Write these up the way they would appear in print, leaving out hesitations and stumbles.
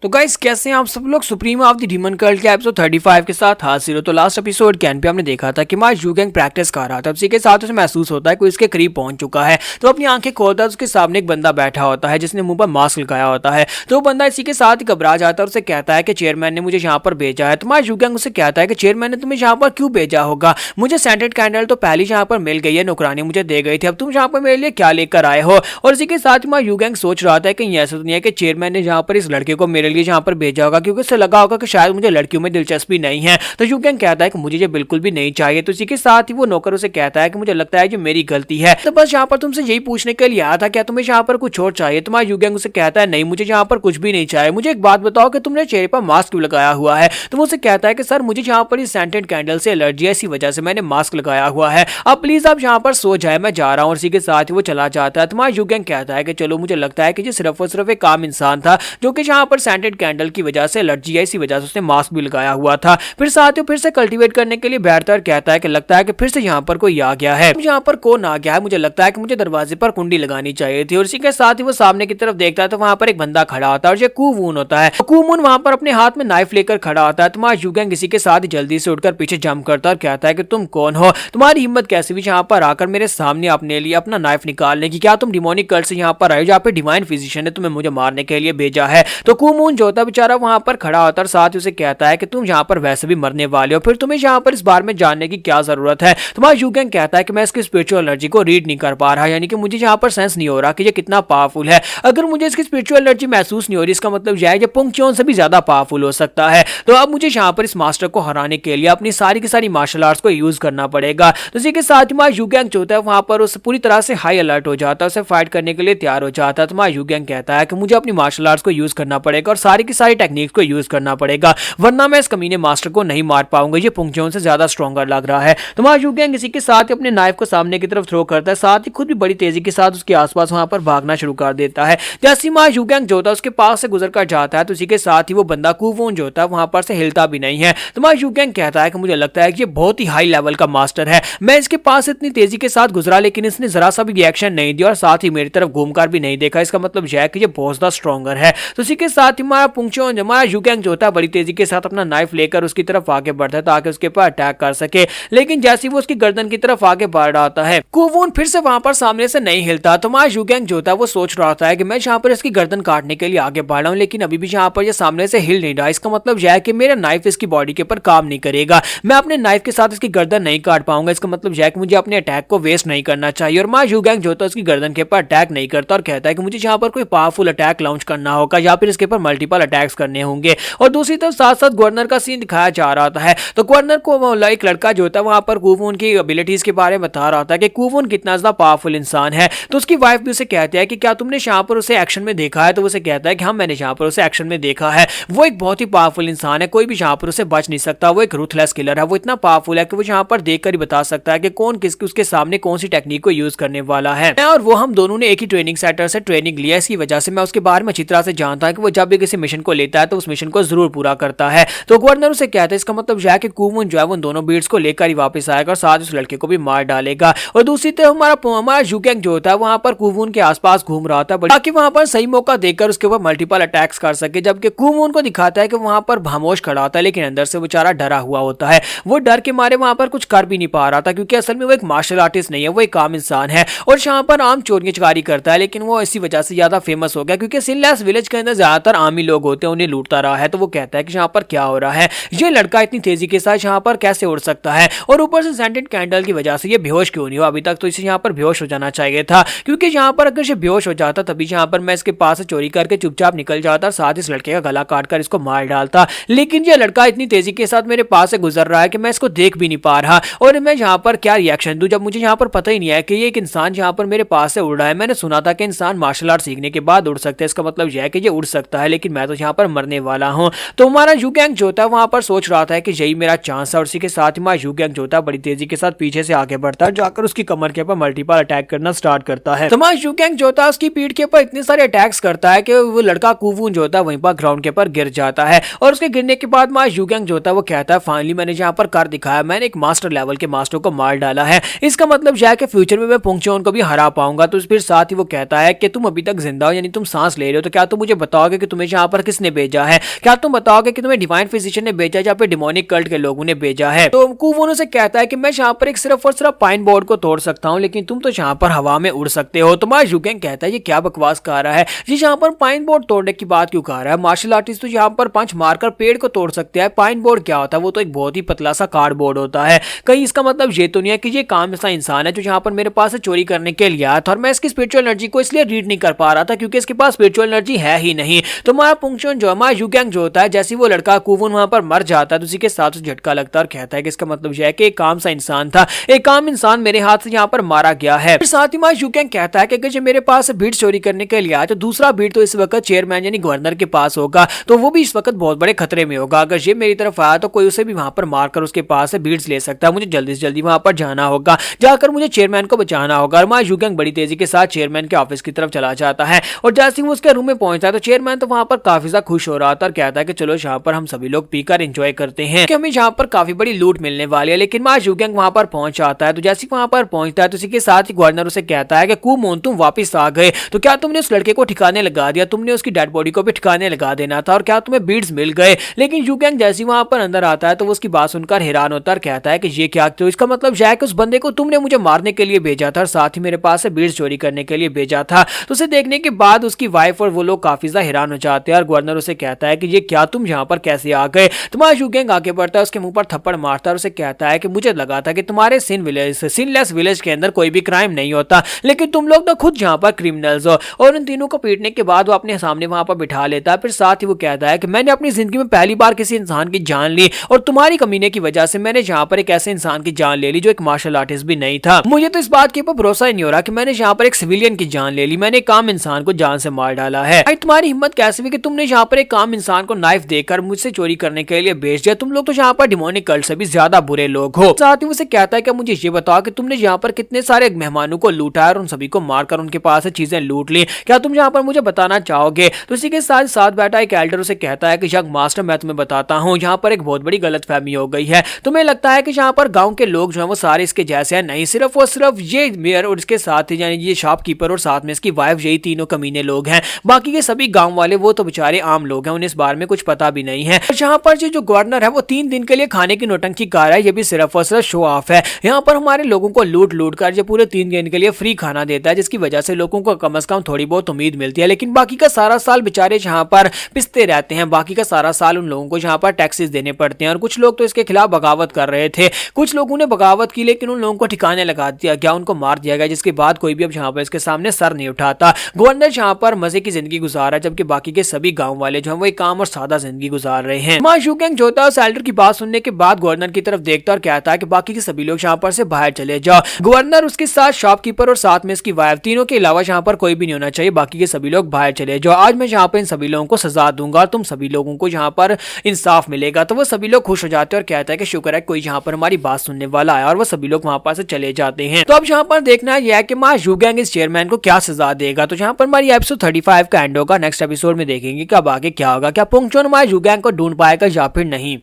तो गाइस कैसे हैं आप सब लोग। Supreme of the demon cult के एपिसोड 35 के साथ हाजिर हो। तो लास्ट एपिसोड के एंड पे हमने देखा था कि मार यूगैंग प्रैक्टिस कर रहा था। उसी के साथ उसे महसूस होता है कि इसके करीब पहुंच चुका है। तो अपनी आंखें खोलता है, उसके सामने एक बंदा बैठा होता है जिसने मुंह पर मास्क लगाया होता है। तो वो बंदा इसी के साथ ही घबरा जाता है और उसे कहता है कि चेयरमैन ने मुझे यहाँ पर भेजा है। तो मार यूगैंग उसे कहता है कि चेयरमैन ने तुम्हें यहाँ पर क्यों भेजा होगा, मुझे सेंटेड कैंडल तो पहले यहाँ पर मिल गई है, नौकरानी मुझे दे गई थी, अब तुम यहाँ पर मेरे लिए क्या लेकर आए हो। और इसी के साथ मार यूगैंग सोच रहा था कि ऐसा तो नहीं है कि चेयरमैन ने यहाँ पर इस लड़के को मेरे लिए यहाँ पर भेजा होगा, क्योंकि उसे लगा होगा कि शायद मुझे लड़कियों में दिलचस्पी नहीं है। तो यूगैंग कहता है कि मुझे ये बिल्कुल भी नहीं चाहिए। तो इसी के साथ ही वो नौकर उसे कहता है कि मुझे लगता है जो मेरी गलती है, तो बस यहाँ पर तुमसे यही पूछने के लिए आया था, क्या तुम्हें यहाँ पर कुछ और चाहिए। तुम्हारा यूगैंग उसे कहता है नहीं, मुझे यहाँ पर कुछ भी नहीं चाहिए, मुझे एक बात बताओ कि तुमने चेहरे पर मास्क क्यों लगाया हुआ है। तो वो उसे कहता है कि सर मुझे यहाँ पर इस सेंटेड कैंडल से एलर्जी है, इसी वजह से मैंने मास्क लगाया हुआ है, अब प्लीज आप यहाँ पर सो जाए, मैं जा रहा हूँ। और इसी के साथ ही वो चला जाता है। तुम्हारा यूगैंग कहता है कि चलो, मुझे लगता है कि ये सिर्फ और सिर्फ एक आम इंसान था जो कि यहाँ पर सेंटेड कैंडल की वजह से एलर्जी है, इसी वजह से उसने मास्क भी लगाया हुआ था। फिर साथ ही फिर से कल्टीवेट करने के लिए बैठता है, कहता है कि लगता है कि फिर से यहाँ पर कोई आ गया है। यहाँ पर कौन आ गया है, मुझे लगता है कि मुझे दरवाजे पर कुंडी लगानी चाहिए थी। और इसी के साथ ही वो सामने की तरफ देखता है तो वहां पर एक बंदा खड़ा होता है और ये कूवून होता है। कूवून वहां पर अपने हाथ में नाइफ लेकर खड़ा होता है। तुम्हारा यूगैंग इसी के साथ ही जल्दी से उठकर पीछे जंप करता है और कहता है कि तुम कौन हो, तुम्हारी हिम्मत कैसी भी यहाँ पर आकर मेरे सामने अपने लिए अपना नाइफ निकालने की, क्या तुम डिमोनिक कल्ट से यहाँ पर आए, जहाँ पे डिवाइन फिजिशियन ने तुम्हें मुझे मारने के लिए भेजा है। तो कूवून जो होता है बेचारा वहां पर खड़ा होता है और साथ ही उसे कहता है कि तुम यहाँ पर वैसे भी मरने वाले हो, फिर तुम्हें यहाँ पर इस बारे में जानने की क्या जरूरत है। तुम्हारा यूगैंग कहता है कि मैं इसकी स्पिरिचुअल एनर्जी को रीड नहीं कर पा रहा, यानी कि मुझे यहाँ पर सेंस नहीं हो रहा कि ये कितना पावरफुल है। अगर मुझे इसकी स्पिरिचुअल एनर्जी महसूस नहीं हो रही, इसका मतलब यह है कि पुंगच्योन से भी ज्यादा पावरफुल हो सकता है। तो अब मुझे यहाँ पर इस मास्टर को हराने के लिए अपनी सारी की सारी मार्शल आर्ट्स को यूज करना पड़ेगा। तो इसी के साथ हमारा यूगैंग जो होता है वहां पर उस पूरी तरह से हाई अलर्ट हो जाता है, उसे फाइट करने के लिए तैयार हो जाता है। तो हमारा यूगैंग कहता है कि मुझे अपनी मार्शल आर्ट्स को यूज करना पड़ेगा और सारी की सारी टेक्निक्स को यूज करना पड़ेगा, वरना मैं इस कमीने मास्टर को नहीं मार पाऊंगा, ये पुंगच्योन से ज्यादा स्ट्रॉन्गर लग रहा है। तो हमारा यूगैंग इसी के साथ अपने नाइफ को सामने की तरफ थ्रो करता है, साथ ही खुद भी बड़ी तेजी के साथ उसके आसपास वहां पर भागना शुरू कर देता है। जैसे ही हमारा यूगैंग जो होता है उसके पास से गुजर कर जाता है तो उसी के साथ ही वो बंदा कूवून जो होता है वहां पर से हिलता भी नहीं है। तो हमारा यूगैंग कहता है कि मुझे लगता है कि ये बहुत ही हाई लेवल का मास्टर है, मैं इसके पास इतनी तेजी के साथ गुजरा लेकिन इसने जरा सा भी रिएक्शन नहीं दिया और साथ ही मेरी तरफ घूमकर भी नहीं देखा, इसका मतलब यह है कि ये बहुत ज्यादा स्ट्रॉन्गर है। तो इसी के साथ ही हमारा पुंगच्योन हमारा यूगैंग जो होता है बड़ी तेजी के साथ अपना नाइफ लेकर उसकी तरफ आगे बढ़ता है ताकि उसके ऊपर अटैक कर सके, लेकिन जैसे वो उसकी गर्दन की तरफ आगे बढ़ रहा होता है कूवून फिर से वहां पर सामने से नहीं हिलता। तो हमारा यूगैंग जो होता है वो सोच रहा होता है कि मैं यहाँ पर इसकी गर्दन काटने के लिए आगे बढ़ रहा हूँ, लेकिन अभी भी यहाँ पर ये सामने से हिल नहीं रहा, इसका मतलब यह है कि मेरा नाइफ इसकी बॉडी के ऊपर काम नहीं करेगा, मैं अपने नाइफ के साथ इसकी गर्दन नहीं काट पाऊंगा, इसका मतलब यह है कि मुझे अपने अटैक को वेस्ट नहीं करना चाहिए। और हमारा यूगैंग जो होता है उसकी गर्दन के ऊपर अटैक नहीं करता और कहता है कि मुझे यहाँ पर कोई पावरफुल अटैक लॉन्च करना होगा या फिर इसके ऊपर मल्टीपल अटैक्स करने होंगे। और दूसरी तरफ साथ साथ गवर्नर का सीन दिखाया जा रहा है। तो गवर्नर को एक लड़का जो होता है वहां पर कूवून की एबिलिटीज के बारे में बता रहा था कि कूवून कितना ज्यादा पावरफुल इंसान है। तो उसकी वाइफ भी उसे कहती है कि क्या तुमने यहाँ पर उसे एक्शन में देखा है। तो उसे कहता है कि हाँ, मैंने यहाँ पर उसे एक्शन में देखा है, वो एक बहुत ही पावरफुल इंसान है, कोई भी यहाँ पर उसे बच नहीं सकता, वो एक रूथलेस किलर है, वो इतना पावरफुल है कि वो यहाँ पर देखकर ही बता सकता है कि कौन किसके उसके सामने कौन सी टेक्निक को यूज करने वाला है। और वो हम दोनों ने एक ही ट्रेनिंग सेंटर से ट्रेनिंग लिया, इसकी वजह से मैं उसके बारे में अच्छी तरह से जानता हूं कि वो जब भी किसी मिशन को लेता है तो उस मिशन को जरूर पूरा करता है। तो गवर्नर उसे कहता है इसका मतलब यह है कि कूवून जो है उन दोनों बीट्स को लेकर ही वापस आएगा और साथ उस लड़के को भी मार डालेगा। और दूसरी तरफ हमारा यूगैंग जो होता है वहां पर कूवून के आसपास घूम रहा था ताकि वहां पर सही मौका देकर उसके ऊपर मल्टीपल अटैक्स कर सके, जबकि कूवून को दिखाता है कि वहां पर खामोश खड़ा होता है लेकिन अंदर से बेचारा डरा हुआ होता है, वो डर के मारे वहां पर कुछ कर भी नहीं पा रहा था, क्योंकि असल में वो एक मार्शल आर्टिस्ट नहीं है, वो एक आम इंसान है और यहाँ पर आम चोरी चकारी करता है, लेकिन वो इसी वजह से ज्यादा फेमस हो गया क्योंकि सिनलेस विलेज के अंदर ज्यादातर आमी लोग होते हैं, उन्हें लूटता रहा है। तो वो कहता है कि यहाँ पर क्या हो रहा है, ये लड़का इतनी तेजी के साथ यहाँ पर कैसे उड़ सकता है, और ऊपर से सेंटेड कैंडल की वजह से ये बेहोश क्यों नहीं हुआ अभी तक, तो इसे यहाँ पर बेहोश हो जाना चाहिए था, क्योंकि यहाँ पर अगर ये बेहोश हो जाता तभी यहाँ पर मैं इसके पास से चोरी करके चुपचाप निकल जाता, साथ इस लड़के का गला काट कर इसको मार डालता, लेकिन ये लड़का इतनी तेजी के साथ मेरे पास से गुजर रहा है कि मैं इसको देख भी नहीं पा रहा और मैं यहाँ पर क्या रिएक्शन दूं जब मुझे यहाँ पर पता ही नहीं है कि ये एक इंसान यहाँ पर मेरे पास से उड़ रहा है। मैंने सुना था कि इंसान मार्शल आर्ट सीखने के बाद उड़ सकते हैं, इसका मतलब यह है कि ये उड़ सकता है, लेकिन मैं तो यहाँ पर मरने वाला हूँ। तो हमारा यूगैंग जो होता है वहां पर सोच रहा था कि यही मेरा चांस है और इसी के साथ ही हमारा यूगैंग जो होता है बड़ी तेजी के साथ पीछे से आगे बढ़ता है, जाकर उसकी कमर के ऊपर मल्टीपल अटैक करना स्टार्ट करता है। तो हमारा यूगैंग जो होता है उसकी पीठ के ऊपर इतने सारे अटैक्स करता है कि वो लड़का कूवून जो होता है वहीं पर ग्राउंड के ऊपर गिर जाता है और उसके गिरने के बाद हमारा यूगैंग जो होता है वो कहता है फाइनली मैंने यहाँ पर कर दिखाया, मैंने एक मास्टर लेवल के मास्टर को मार डाला है, इसका मतलब यह है कि फ्यूचर में मैं पुंगच्योन को भी हरा पाऊंगा। तो फिर साथ ही वो कहता है कि तुम अभी तक जिंदा हो, यानी तुम सांस ले रहे हो, तो क्या तुम मुझे बताओगे कि तुम्हें जहाँ पर किसने भेजा है? क्या तुम बताओगे कि तुम्हें डिवाइन फिजिशियन ने भेजा या फिर डिमोनिक कल्ट के लोगों ने भेजा है? तो कुवोनो से कहता है कि मैं यहाँ पर एक सिर्फ और सिर्फ पाइन बोर्ड को तोड़ सकता हूँ, लेकिन तुम तो यहाँ पर हवा में उड़ सकते हो। तो मा जुगेंग कहता है ये क्या बकवास कर रहा है, ये यहाँ पर पाइन बोर्ड तोड़ने की बात क्यों कर रहा है? मार्शल आर्टिस्ट तो यहाँ पर पंच मारकर पेड़ को तोड़ सकते हैं, पाइन बोर्ड क्या होता है? वो तो एक बहुत ही पतला सा कार्डबोर्ड होता है। कहीं इसका मतलब ये तो नहीं है कि ये काम ऐसा इंसान है जो यहाँ पर मेरे पास चोरी करने के लिए आया था, और मैं इसकी स्पिरिचुअल एनर्जी को इसलिए रीड नहीं कर पा रहा था क्योंकि इसके पास स्पिरिचुअल एनर्जी है ही नहीं। तो माया पुंगचुन जो मा जुगेंग जो होता है, जैसे वो लड़का कुवुन वहां पर मर जाता है तो उसी के साथ झटका लगता है और कहता है कि इसका मतलब यह है कि एक काम सा इंसान था, एक काम इंसान मेरे हाथ से यहाँ पर मारा गया है। फिर साथ ही माया जुगेंग कहता है कि अगर मेरे पास बीट चोरी करने के लिए आया तो दूसरा बीट तो इस वक्त चेयरमैन यानी गवर्नर के पास होगा, तो वो भी इस वक्त बहुत बड़े खतरे में होगा। अगर ये मेरी तरफ आया तो कोई उसे भी वहां पर मारकर उसके पास से बीट्स ले सकता है। मुझे जल्दी से जल्दी वहां पर जाना होगा, जाकर मुझे चेयरमैन को बचाना होगा। और माया जुगेंग बड़ी तेजी के साथ चेयरमैन के ऑफिस की तरफ चला जाता है, और जैसे ही वो उसके रूम में पहुंचता है तो चेयरमैन तो वहां पर काफी ज्यादा खुश हो रहा था और कहता है कि चलो यहाँ पर हम सभी लोग पीकर एंजॉय करते हैं कि हमें यहाँ पर काफी बड़ी लूट मिलने वाली है। लेकिन माया जुगेंग वहां पर पहुंच जाता है, तो जैसे वहां पर पहुंचता है तो उसी के साथ ही गवर्नर उसे कहता है कि कुमोन तुम वापस आ गए, तो क्या तुमने उस लड़के को ठिकाने लगा दिया? तुमने उसकी डेड बॉडी को भी ठिकाने लगा देना था, और क्या तुम्हें बीड्स मिल गए? लेकिन जुगेंग जैसे वहां पर अंदर आता है तो वो उसकी बात सुनकर हैरान होता है और कहता है कि ये क्या, तो इसका मतलब यह है कि उस बंदे को तुमने मुझे मारने के लिए भेजा था और साथ ही मेरे पास से बीड्स चोरी करने के लिए भेजा था। तो उसे देखने के बाद उसकी वाइफ और वो लोग काफी ज्यादा हैरान हो जाते हैं, और गवर्नर उसे कहता है कि ये क्या, तुम यहाँ पर कैसे आ गए? तुम्हारा जुगेंग आगे बढ़ता है, उसके मुंह पर थप्पड़ मारता है और उसे कहता है कि मुझे लगा था कि तुम्हारे सिनलेस विलेज के अंदर कोई भी क्राइम नहीं होता, लेकिन तुम लोग तो खुद यहाँ पर क्रिमिनल्स हो। और उन तीनों को पीटने के बाद वो अपने सामने वहां पर बिठा लेता है। फिर साथ ही वो कहता है कि मैंने अपनी जिंदगी में पहली बार किसी इंसान की जान ली, और तुम्हारी कमीने की वजह से मैंने यहाँ पर एक ऐसे इंसान की जान ले ली जो एक मार्शल आर्टिस्ट भी नहीं था। मुझे तो इस बात के ऊपर भरोसा ही नहीं हो रहा कि मैंने यहाँ पर एक सिविलियन की जान ले ली, मैंने एक आम इंसान को जान से मार डाला है। तुम्हारी हिम्मत कैसे हुई कि तुमने यहाँ पर एक आम इंसान को नाइफ देकर मुझसे चोरी करने के लिए भेज दिया? तुम लोग तो यहाँ पर डिमोनिक कल्ट से भी ज्यादा बुरे लोग हो। साथ ही उसे कहता है कि मुझे ये बताओ कि तुमने यहाँ पर कितने सारे मेहमानों को लूटा और उन सभी को मारकर उनके पास से चीजें लूट ली, क्या तुम यहाँ पर मुझे बताना चाहोगे? तो इसी के साथ साथ बैठा एक एल्डर उसे कहता है कि यंग मास्टर मैं तुम्हें बताता हूँ, यहाँ पर एक बहुत बड़ी गलतफहमी हो गई है। तुम्हें लगता है कि यहाँ पर गांव के लोग जो है वो सारे इसके जैसे हैं, नहीं, सिर्फ और सिर्फ ये मेयर और इसके साथ यानी ये शॉपकीपर और साथ में इसकी वाइफ, यही तीनों कमीने लोग हैं। बाकी के सभी गांव वाले वो तो बेचारे आम लोग हैं, उन्हें इस बारे में कुछ पता भी नहीं है। यहाँ पर जो गवर्नर है वो 3 दिन के लिए खाने की नौटंकी कर रहा है, ये भी सिर्फ और सिर्फ शो ऑफ है। यहाँ पर हमारे लोगों को लूट लूट कर जो पूरे 3 दिन के लिए फ्री खाना देता है, जिसकी वजह से लोगों को कम से कम थोड़ी बहुत उम्मीद मिलती है। लेकिन बाकी का सारा साल बेचारे यहाँ पर पिसते रहते हैं, बाकी का सारा साल उन लोगों को यहाँ पर टैक्सेस देने पड़ते हैं। और कुछ लोग तो इसके खिलाफ बगावत कर रहे थे, कुछ लोगों ने बगावत की, लेकिन उन लोगों को ठिकाने लगा दिया गया, उनको मार दिया गया, जिसके बाद कोई भी अब यहाँ पर इसके सामने सर नहीं उठाता। गवर्नर यहाँ पर मजे की जिंदगी गुजार रहा है, जबकि बाकी के सभी गाँव वाले जो है वो एक काम और सादा जिंदगी गुजार रहे हैं। मा जुगेंग जो होता है उस एल्डर की बात सुनने के बाद गवर्नर की तरफ देखता और कहता है कि बाकी के सभी लोग यहाँ पर से बाहर चले जाओ। गवर्नर, उसके साथ शॉपकीपर और साथ में इसकी वाइफ, तीनों के अलावा यहाँ पर कोई भी नहीं होना चाहिए, बाकी के सभी लोग बाहर चले जाओ। आज मैं यहाँ पर इन सभी लोगों को सजा दूंगा और तुम सभी लोगों को यहाँ पर इंसाफ मिलेगा। तो वो सभी लोग खुश हो जाते हैं और कहता है कि शुक्र है कोई यहाँ पर हमारी बात सुनने वाला है, और वो सभी लोग वहां पर से चले जाते हैं। तो अब यहाँ पर देखना यह है कि मा जुगेंग इस चेयरमैन को क्या सजा देगा। तो यहाँ पर हमारी एपिसोड 35 का एंड होगा। नेक्स्ट एपिसोड में देखेंगे कि अब आगे क्या होगा, क्या पुंगचुन मा जुगेंग को ढूंढ पाएगा या फिर नहीं।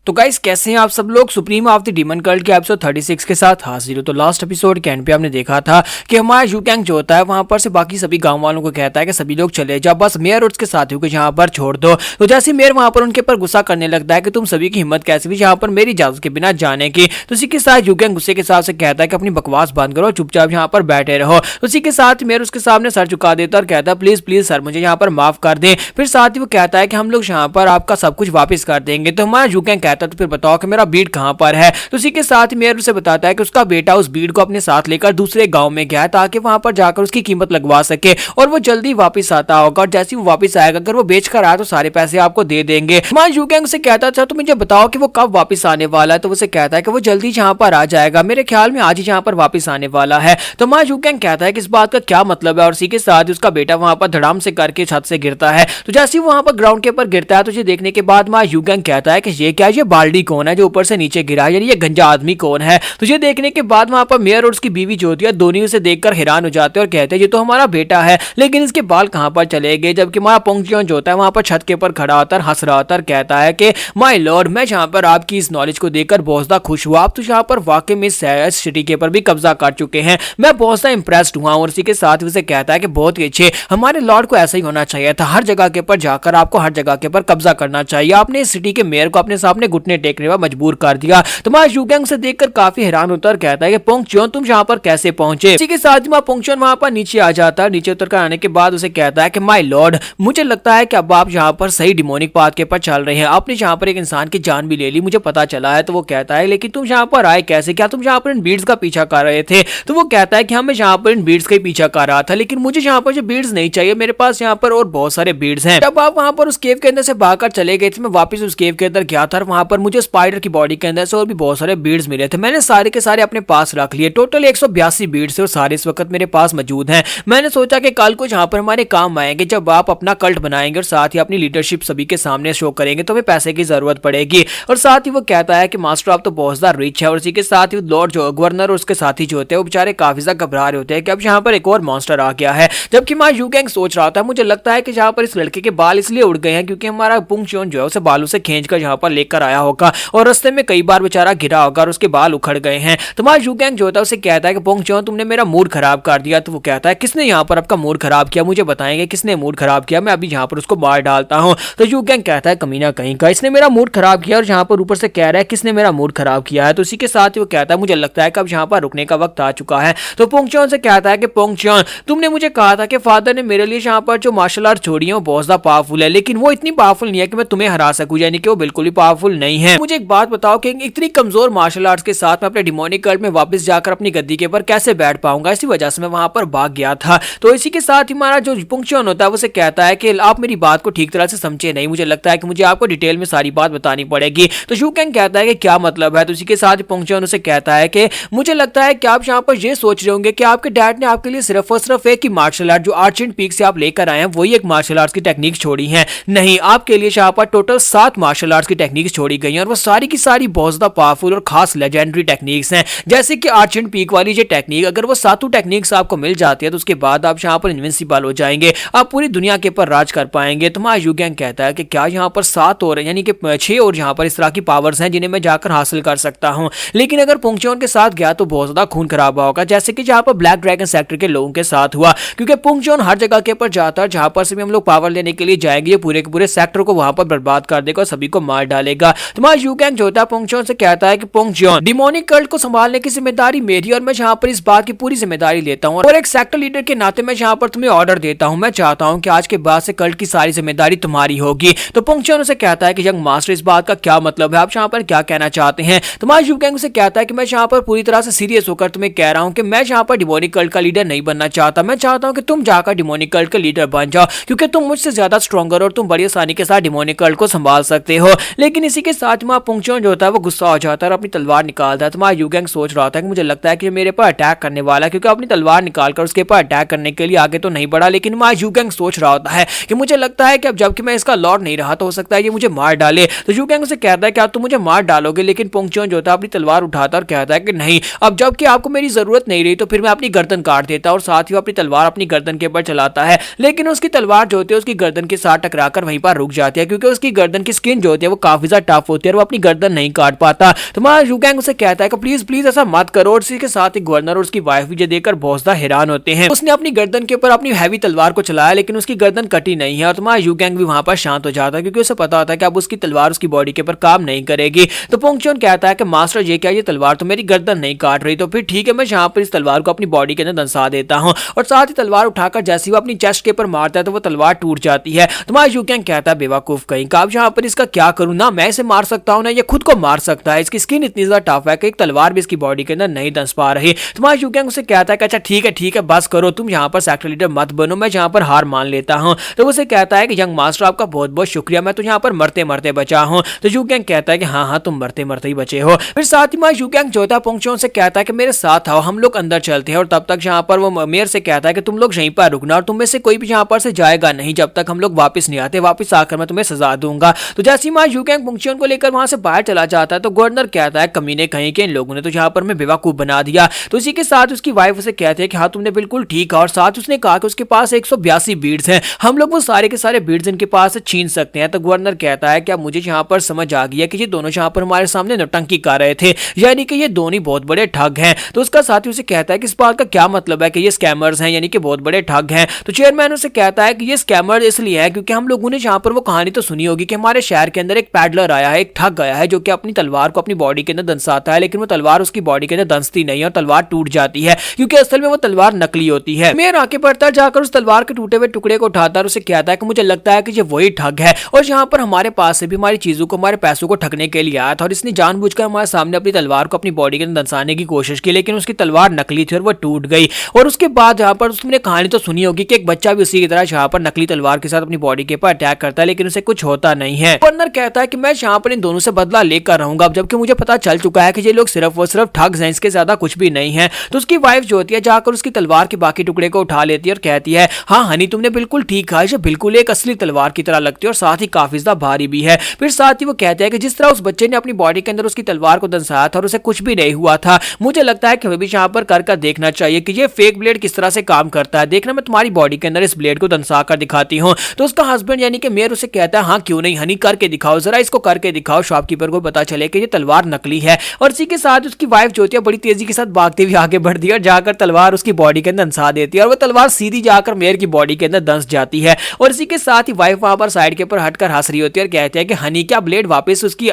तो गाइस कैसे हैं आप सब लोग? Supreme of the demon cult के एपिसोड 36 के साथ हाजिर हो। तो लास्ट एपिसोड के एंड पे हमने देखा था कि हमारा जुगेंग जो होता है वहां पर से बाकी सभी गांव वालों को कहता है कि सभी लोग चले जाओ, बस मेयर और उसके साथियों को यहाँ पर छोड़ दो। तो जैसे मेयर वहां पर उनके ऊपर गुस्सा करने लगता है कि तुम सभी की हिम्मत कैसे हुई यहाँ पर मेरी इजाजत के बिना जाने की। तो उसी के साथ जुगेंग गुस्से के साथ से कहता है कि अपनी बकवास बंद करो, चुपचाप यहाँ पर बैठे रहो। तो उसी के साथ मेयर उसके सामने सर झुका देता और कहता है प्लीज प्लीज सर मुझे यहाँ पर माफ कर दें। फिर साथ ही वो कहता है कि हम लोग यहाँ पर आपका सब कुछ वापस कर देंगे। तो हमारा जुगेंग कहता है तो फिर बताओ कि मेरा बीट कहां पर है। तो उसी के साथ मेयर उसे बताता है कि उसका बेटा उस बीट को अपने साथ लेकर दूसरे गांव में गया ताकि वहां पर जाकर उसकी कीमत लगवा सके, और वो जल्दी वापस आता होगा, और जैसे वो वापस आएगा अगर वो बेचकर आया तो सारे पैसे आपको दे देंगे। मा जुगेंग उसे कहता था तो मुझे बताओ कि वो कब वापस आने वाला है। तो उसे कहता है कि वो जल्दी यहाँ पर आ जाएगा, मेरे ख्याल में आज ही यहाँ पर वापस आने वाला है। तो मा जुगेंग कहता है कि इस बात का क्या मतलब है, और इसी के साथ उसका बेटा वहां पर धड़ाम से करके छत से गिरता है। तो जैसे ही वहां पर ग्राउंड के ऊपर गिरता है तो ये देखने के बाद मा जुगेंग कहता है कि ये क्या, ये बाल्डी कौन है जो ऊपर से नीचे गिरा है, यानी ये गंजा आदमी कौन है। तुझे देखने के बाद वहां पर मेयर और उसकी बीवी जो होती है दोनों उसे देखकर हैरान हो जाते हैं और कहते हैं ये तो हमारा बेटा है, लेकिन इसके बाल कहां पर चले गए। जबकि हमारा पोंगचियोन जो होता है वहां पर छत के ऊपर खड़ा होता है, हंस रहा होता है, कहता है कि माय लॉर्ड, मैं यहाँ पर आपकी इस नॉलेज को देखकर बहुत ज्यादा खुश हुआ। आप तो यहाँ पर वाकई में इस सिटी के ऊपर भी कब्जा कर चुके हैं, मैं बहुत ज्यादा इंप्रेस्ड हुआ। और इसी के साथ उसे कहता है कि बहुत ही अच्छे, हमारे लॉर्ड को ऐसा ही होना चाहिए था, हर जगह के ऊपर जाकर आपको हर जगह के ऊपर कब्जा करना चाहिए। आपने इस सिटी के मेयर को अपने सामने घुटने टेकने पर मजबूर कर दिया। तो मां यूगैंग से देखकर काफी हैरान होता है और कहता है कि पोंगचियोन तुम यहाँ पर कैसे पहुंचे। इसी के साथ मां पोंगचियोन वहां पर नीचे आ जाता है। नीचे उतर कर आने के बाद उसे कहता है कि माय लॉर्ड, मुझे लगता है कि अब आप यहाँ पर सही डिमोनिक पाथ के ऊपर चल रहे हैं, आपने यहाँ पर एक इंसान की जान भी ले ली, मुझे पता चला है। तो वो कहता है लेकिन तुम यहाँ पर आए कैसे, क्या तुम यहाँ पर इन बीड्स का पीछा कर रहे थे। तो वो कहता है कि हाँ, मैं यहाँ पर इन बीड्स का ही पीछा कर रहा था, लेकिन मुझे यहाँ पर जो बीड्स नहीं चाहिए, मेरे पास यहाँ पर और बहुत सारे बीड्स हैं। जब आप वहां पर उस केव के अंदर से भागकर चले गए थे, मैं वापस उस केव के अंदर गया था, वहां पर मुझे स्पाइडर की बॉडी के अंदर से और भी बहुत सारे बीड्स मिले थे, मैंने सारे के सारे अपने पास रख लिए। टोटल 182 बीड्स थे और सारे इस वक्त मेरे पास मौजूद हैं। मैंने सोचा कि कल को जहां पर हमारे काम आएंगे, जब आप अपना कल्ट बनाएंगे और साथ ही अपनी लीडरशिप सभी के सामने शो करेंगे, तो हमें पैसे की जरूरत पड़ेगी। और साथ ही वो कहता है कि मास्टर आप तो बहुत ज्यादा रिच है। और इसी के साथ ही लॉर्ड जो गवर्नर और उसके साथी जो होते हैं वो बेचारे काफी ज्यादा घबरा रहे होते हैं कि अब यहाँ पर एक और मॉन्स्टर आ गया है। जबकि मां यूगैंग सोच रहा था, मुझे लगता है कि जहाँ पर इस लड़के के बाल इसलिए उड़ गए हैं क्योंकि हमारा पोंगचियोन जो है उसे बालों से खींचकर यहाँ पर लेकर आया होगा और रास्ते में कई बार बेचारा गिरा होगा और उसके बाल उखड़ गए हैं। तो मां यूगैंग जो होता है उसे कहता है कि पोंगचियोन तुमने मेरा मूड खराब कर दिया। तो वो कहता है किसने यहाँ पर आपका मूड खराब किया, मुझे बताएंगे किसने मूड खराब किया, मैं अभी यहाँ पर उसको मार डालता हूँ। तो यूगैंग कहता है कमीना कहीं का, इसने मेरा मूड खराब किया और यहाँ पर ऊपर से कह रहा है किसने मेरा मूड खराब किया है। तो उसी के साथ ही वो कहता है मुझे लगता है कि अब यहाँ पर रुकने का वक्त आ चुका है। तो पोंगचियोन से कहता है कि पोंगचियोन तुमने मुझे कहा था कि फादर ने मेरे लिए यहाँ पर जो मार्शल आर्ट छोड़ी है वो बहुत ज्यादा पावरफुल है, लेकिन वो इतनी पावरफुल नहीं है कि मैं तुम्हें हरा सकूं, यानी कि वो बिल्कुल ही पावरफुल नहीं है। मुझे एक बात बताओ कि इतनी कमजोर मार्शल आर्ट्स के साथ मैं अपने डिमोनिक कल्ट में वापस जाकर अपनी गद्दी के ऊपर कैसे बैठ पाऊंगा, इसी वजह से मैं वहां पर भाग गया था। तो इसी के साथ ही हमारा जो पोंगचियोन होता है वो से कहता है कि आप मेरी बात को ठीक तरह से समझे नहीं, मुझे लगता है कि मुझे आपको डिटेल में सारी बात बतानी पड़ेगी। तो यूगैंग कहता है कि क्या मतलब है। तो इसी के साथ ही पोंगचियोन उसे कहता है कि मुझे लगता है कि आप यहाँ पर ये सोच रहे होंगे कि आपके डैड ने आपके लिए सिर्फ और सिर्फ एक ही मार्शल आर्ट जो आर्चेंट पीक से आप लेकर आए हैं वही एक मार्शल आर्ट्स की टेक्निक छोड़ी है। नहीं, आपके लिए यहाँ पर टोटल 7 मार्शल आर्ट्स की टेक्निक्स छोड़ी गई हैं और वो सारी की सारी बहुत ज्यादा पावरफुल और खास लेजेंडरी टेक्निक्स हैं। जैसे कि आर्चेंट पीक वाली ये टेक्निक, अगर वो 7 टेक्निक्स आपको मिल जाती है तो उसके बाद आप यहाँ पर इनविंसिबल हो जाएंगे, आप पूरी दुनिया के ऊपर राज कर पाएंगे। तो मां यूगैंग कहता है कि क्या यहाँ पर 7 और यानी कि 6 और यहाँ पर इस तरह की पावर्स हैं जिन्हें मैं जाकर हासिल कर सकता हूँ, लेकिन अगर पोंगचियोन के साथ गया तो बहुत ज्यादा खून खराब होगा, जैसे कि जहाँ पर ब्लैक ड्रैगन सेक्टर के लोगों के साथ हुआ। क्योंकि पोंगचियोन हर जगह के ऊपर जाता है जहाँ पर से भी हम लोग पावर लेने के लिए जाएंगे, पूरे के पूरे सेक्टर को वहां पर बर्बाद कर देगा और सभी को मार डालेगा। तो मां यूगैंग जो होता है पोंगचियोन से कहता है कि पोंगचियोन डिमोनिक कल्ट को संभालने की जिम्मेदारी मेरी और मैं यहाँ पर इस बात की पूरी जिम्मेदारी लेता हूँ और एक सेक्टर लीडर के नाते मैं यहाँ पर तुम्हें ऑर्डर देता हूँ, मैं चाहता हूँ कि आज के बाद से कल्ट की सारी जिम्मेदारी तुम्हारी होगी। तो पोंगचियोन उसे कहता है कि यंग मास्टर इस बात का क्या मतलब है, आप यहाँ पर क्या कहना चाहते हैं। तो मां यूगैंग उसे कहता है कि मैं यहाँ पर पूरी तरह से सीरियस होकर तुम्हें कह रहा हूँ कि मैं यहाँ पर डिमोनिक कल्ट का लीडर नहीं बनना चाहता, मैं चाहता हूँ कि तुम जाकर डिमोनिक कल्ट का लीडर बन जाओ, क्योंकि तुम मुझसे ज्यादा स्ट्रॉन्गर और तुम बड़ी आसानी के साथ डिमोनिक कल्ट को संभाल सकते हो। लेकिन इसी के साथ मां पोंगचियोन जो होता है वो गुस्सा हो जाता है और अपनी तलवार निकालता है। तो मां यूगैंग सोच रहा था कि मुझे लगता है कि मेरे पर अटैक करने वाला है, क्योंकि अपनी तलवार निकालकर उसके पर अटैक करने के लिए आगे तो नहीं बढ़ा। लेकिन मां यूगैंग सोच रहा होता है कि मुझे लगता है कि अब जबकि मैं इसका लॉर्ड नहीं रहा तो हो सकता है ये मुझे मार डाले। तो यूगैंग उसे कहता है कि आप तो मुझे मार डालोगे, लेकिन पोंगचियोन जो होता है अपनी तलवार उठाता और कहता है कि नहीं, अब जबकि आपको मेरी जरूरत नहीं रही तो फिर मैं अपनी गर्दन काट देता। और साथ ही अपनी तलवार अपनी गर्दन के ऊपर चलाता है, लेकिन उसकी तलवार जो होती है उसकी गर्दन के साथ टकराकर वहीं पर रुक जाती है, क्योंकि उसकी गर्दन की स्किन जो होती है वो काफी ज्यादा टफ होती है और वो अपनी गर्दन नहीं काट पाता। तो मां यूगैंग उसे कहता है कि प्लीज प्लीज ऐसा मत करो। और इसी के साथ ही गवर्नर और उसकी वाइफ भी देखकर बहुत ज्यादा हैरान होते हैं। उसने अपनी गर्दन के ऊपर अपनी हैवी तलवार को चलाया, लेकिन उसकी गर्दन कटी नहीं है। और तो मां यूगैंग भी वहां पर शांत हो जाता है, क्योंकि उसे पता होता है कि अब उसकी तलवार उसकी बॉडी के ऊपर काम नहीं करेगी। तो पोंगचियोन कहता है कि मास्टर ये क्या, ये तलवार तो मेरी गर्दन नहीं काट रही, तो फिर ठीक है मैं यहाँ पर इस तलवार को अपनी बॉडी के अंदर दंसा देता हूँ। और साथ ही तलवार उठाकर जैसे ही वो अपनी चेस्ट के ऊपर मारता है तो वो तलवार टूट जाती है। तो मां यूगैंग कहता है बेवकूफ कहीं का, अब यहाँ पर इसका क्या करूँ, ना मैं इसे मार सकता हूँ ना ये खुद को मार सकता है, इसकी स्किन इतनी ज्यादा टफ है कि एक तलवार भी इसकी बॉडी के अंदर नहीं दंस पा रही। तो मां यूगैंग उसे कहता है कि अच्छा ठीक है बस करो, तुम यहाँ पर सेक्टर लीडर मत बनो, मैं यहाँ पर हार मान लेता हूँ। तो उसे कहता है कि यंग मास्टर आपका बहुत बहुत शुक्रिया, मैं तो यहाँ पर मरते मरते बचा हूँ। तो यूगैंग कहता है कि हाँ तुम मरते मरते ही बचे हो। फिर साथ ही मां यूगैंग जो होता है पोंगचियोन से कहता है कि मेरे साथ आओ, हम लोग अंदर चलते हैं। और तब तक यहाँ पर वो मेयर से कहता है कि तुम लोग यहीं पर रुकना और तुम में से कोई भी यहाँ पर से जाएगा नहीं जब तक हम लोग वापस नहीं आते, वापस आकर मैं तुम्हें सजा दूंगा। तो जैसे ही मां यूगैंग पोंगचियोन वेंगचुन को लेकर वहां से बाहर चला जाता है तो गवर्नर कहता है कमीने कहीं के इन लोगों ने तो यहाँ पर मैं बेवकूफ बना दिया। तो इसी के साथ उसकी वाइफ उसे कहते हैं कि हाँ तुमने बिल्कुल ठीक कहा, और साथ उसने कहा कि उसके पास 182 बीड्स हैं, हम लोग वो सारे के सारे बीड्स इनके पास से छीन सकते हैं। तो गवर्नर कहता है कि अब मुझे यहाँ पर समझ आ गया कि ये दोनों यहाँ पर हमारे सामने नौटंकी कर रहे थे, यानी कि ये दोनों बहुत बड़े ठग हैं। तो उसका साथी उसे कहता है कि इस बात का क्या मतलब है कि ये स्कैमर्स हैं, यानी कि बहुत बड़े ठग हैं। तो चेयरमैन उसे कहता है कि ये स्कैमर इसलिए है क्योंकि हम लोगों ने यहाँ पर वो कहानी तो सुनी होगी कि हमारे शहर के अंदर एक पैडलर आया है, एक ठग आया है जो कि अपनी तलवार को अपनी बॉडी के अंदर दंसाता है, लेकिन वो तलवार उसकी बॉडी के अंदर दंसती नहीं है और तलवार टूट जाती है क्योंकि असल में वो तलवार नकली होती है। मेयर आके बढ़ता जाकर उस तलवार के टूटे हुए टुकड़े को उठाता है और उसे कहता है कि मुझे लगता है कि ये वही ठग है और यहाँ पर हमारे पास से भी हमारी चीजों को, हमारे पैसों को ठगने के लिए आया था और इसने जानबूझकर हमारे सामने अपनी तलवार को अपनी बॉडी के अंदर दंसाने की कोशिश की, लेकिन उसकी तलवार नकली थी और वो टूट गई। और उसके बाद यहाँ पर उसने कहानी तो सुनी होगी कि एक बच्चा भी उसी की तरह यहाँ पर नकली तलवार के साथ अपनी बॉडी के ऊपर अटैक करता है, लेकिन उसे कुछ होता नहीं है। गवर्नर कहता है कि मैं यहाँ पर इन दोनों से बदला लेकर रहूंगा, जबकि मुझे पता चल चुका है कि ये लोग सिर्फ और सिर्फ ठग्स हैं, इसके ज्यादा कुछ भी नहीं है। तो उसकी वाइफ जो होती है जाकर उसकी तलवार के बाकी टुकड़े को उठा लेती है और कहती है हाँ हनी तुमने बिल्कुल ठीक कहा, ये बिल्कुल एक असली तलवार की तरह लगती है और साथ ही काफी ज्यादा भारी भी है। फिर साथ ही वो कहते हैं कि जिस तरह उस बच्चे ने अपनी बॉडी के अंदर उसकी तलवार को दंसाया था और उसे कुछ भी नहीं हुआ था, मुझे लगता है कि हमें भी यहाँ पर कर देखना चाहिए कि ये फेक ब्लेड किस तरह से काम करता है। देखना मैं तुम्हारी बॉडी के अंदर इस ब्लेड को दंसा कर दिखाती हूँ। तो उसका हस्बैंड यानी कि मेयर उसे कहता है हाँ क्यों नहीं हनी, करके दिखाओ, जरा इसको करके दिखाओ, शॉपकीपर को पता चले कि ये तलवार नकली है। और इसी के साथ उसकी वाइफ जो होती है बड़ी तेजी के साथ भागते हुए आगे बढ़ती है और जाकर तलवार उसकी बॉडी के अंदर दंसा देती है और वो तलवार सीधी जाकर मेयर की बॉडी के अंदर दंस जाती है। और इसी के साथ ही वाइफ वहां पर साइड के ऊपर हटकर हंस रही होती है और कहती है कि हनी क्या ब्लेड वापस उसकी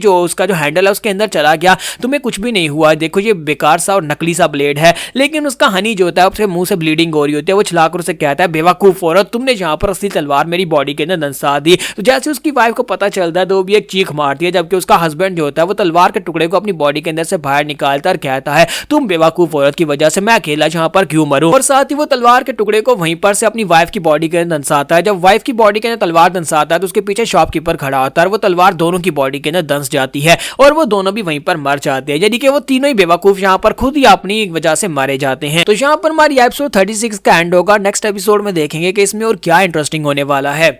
उसका जो हैंडल है उसके अंदर चला गया, तुम्हें कुछ भी नहीं हुआ, देखो ये बेकार सा और नकली सा ब्लेड है। लेकिन उसका हनी जो होता है उसके मुंह से ब्लीडिंग हो रही होती है, वो चलाकर उसे कहता है बेवकूफ औरत, तुमने यहाँ पर असली तलवार मेरी बॉडी के अंदर दंसा दी। तो जैसे उसकी वाइफ को पता चलता है तो वो भी एक चीख मारती है, जबकि उसका हस्बैंड जो होता है वो तलवार के टुकड़े को अपनी बॉडी के अंदर से बाहर निकालता और कहता है तुम बेवकूफ औरत की वजह से मैं अकेला यहाँ पर क्यों मरूं। और साथ ही वो तलवार के टुकड़े को वहीं पर से अपनी वाइफ की बॉडी के अंदर दंसाता है। जब वाइफ की बॉडी के अंदर तलवार दंसाता है तो उसके पीछे शॉपकीपर खड़ा होता है, वो तलवार दोनों की बॉडी के अंदर दंस जाती है और वो दोनों भी वहीं पर मर जाते हैं, यानी कि वो तीनों ही बेवकूफ यहाँ पर खुद ही अपनी वजह से मारे जाते हैं। तो यहाँ पर हमारी एपिसोड 36 का एंड होगा। नेक्स्ट एपिसोड में देखेंगे कि इसमें और क्या इंटरेस्टिंग होने वाला है।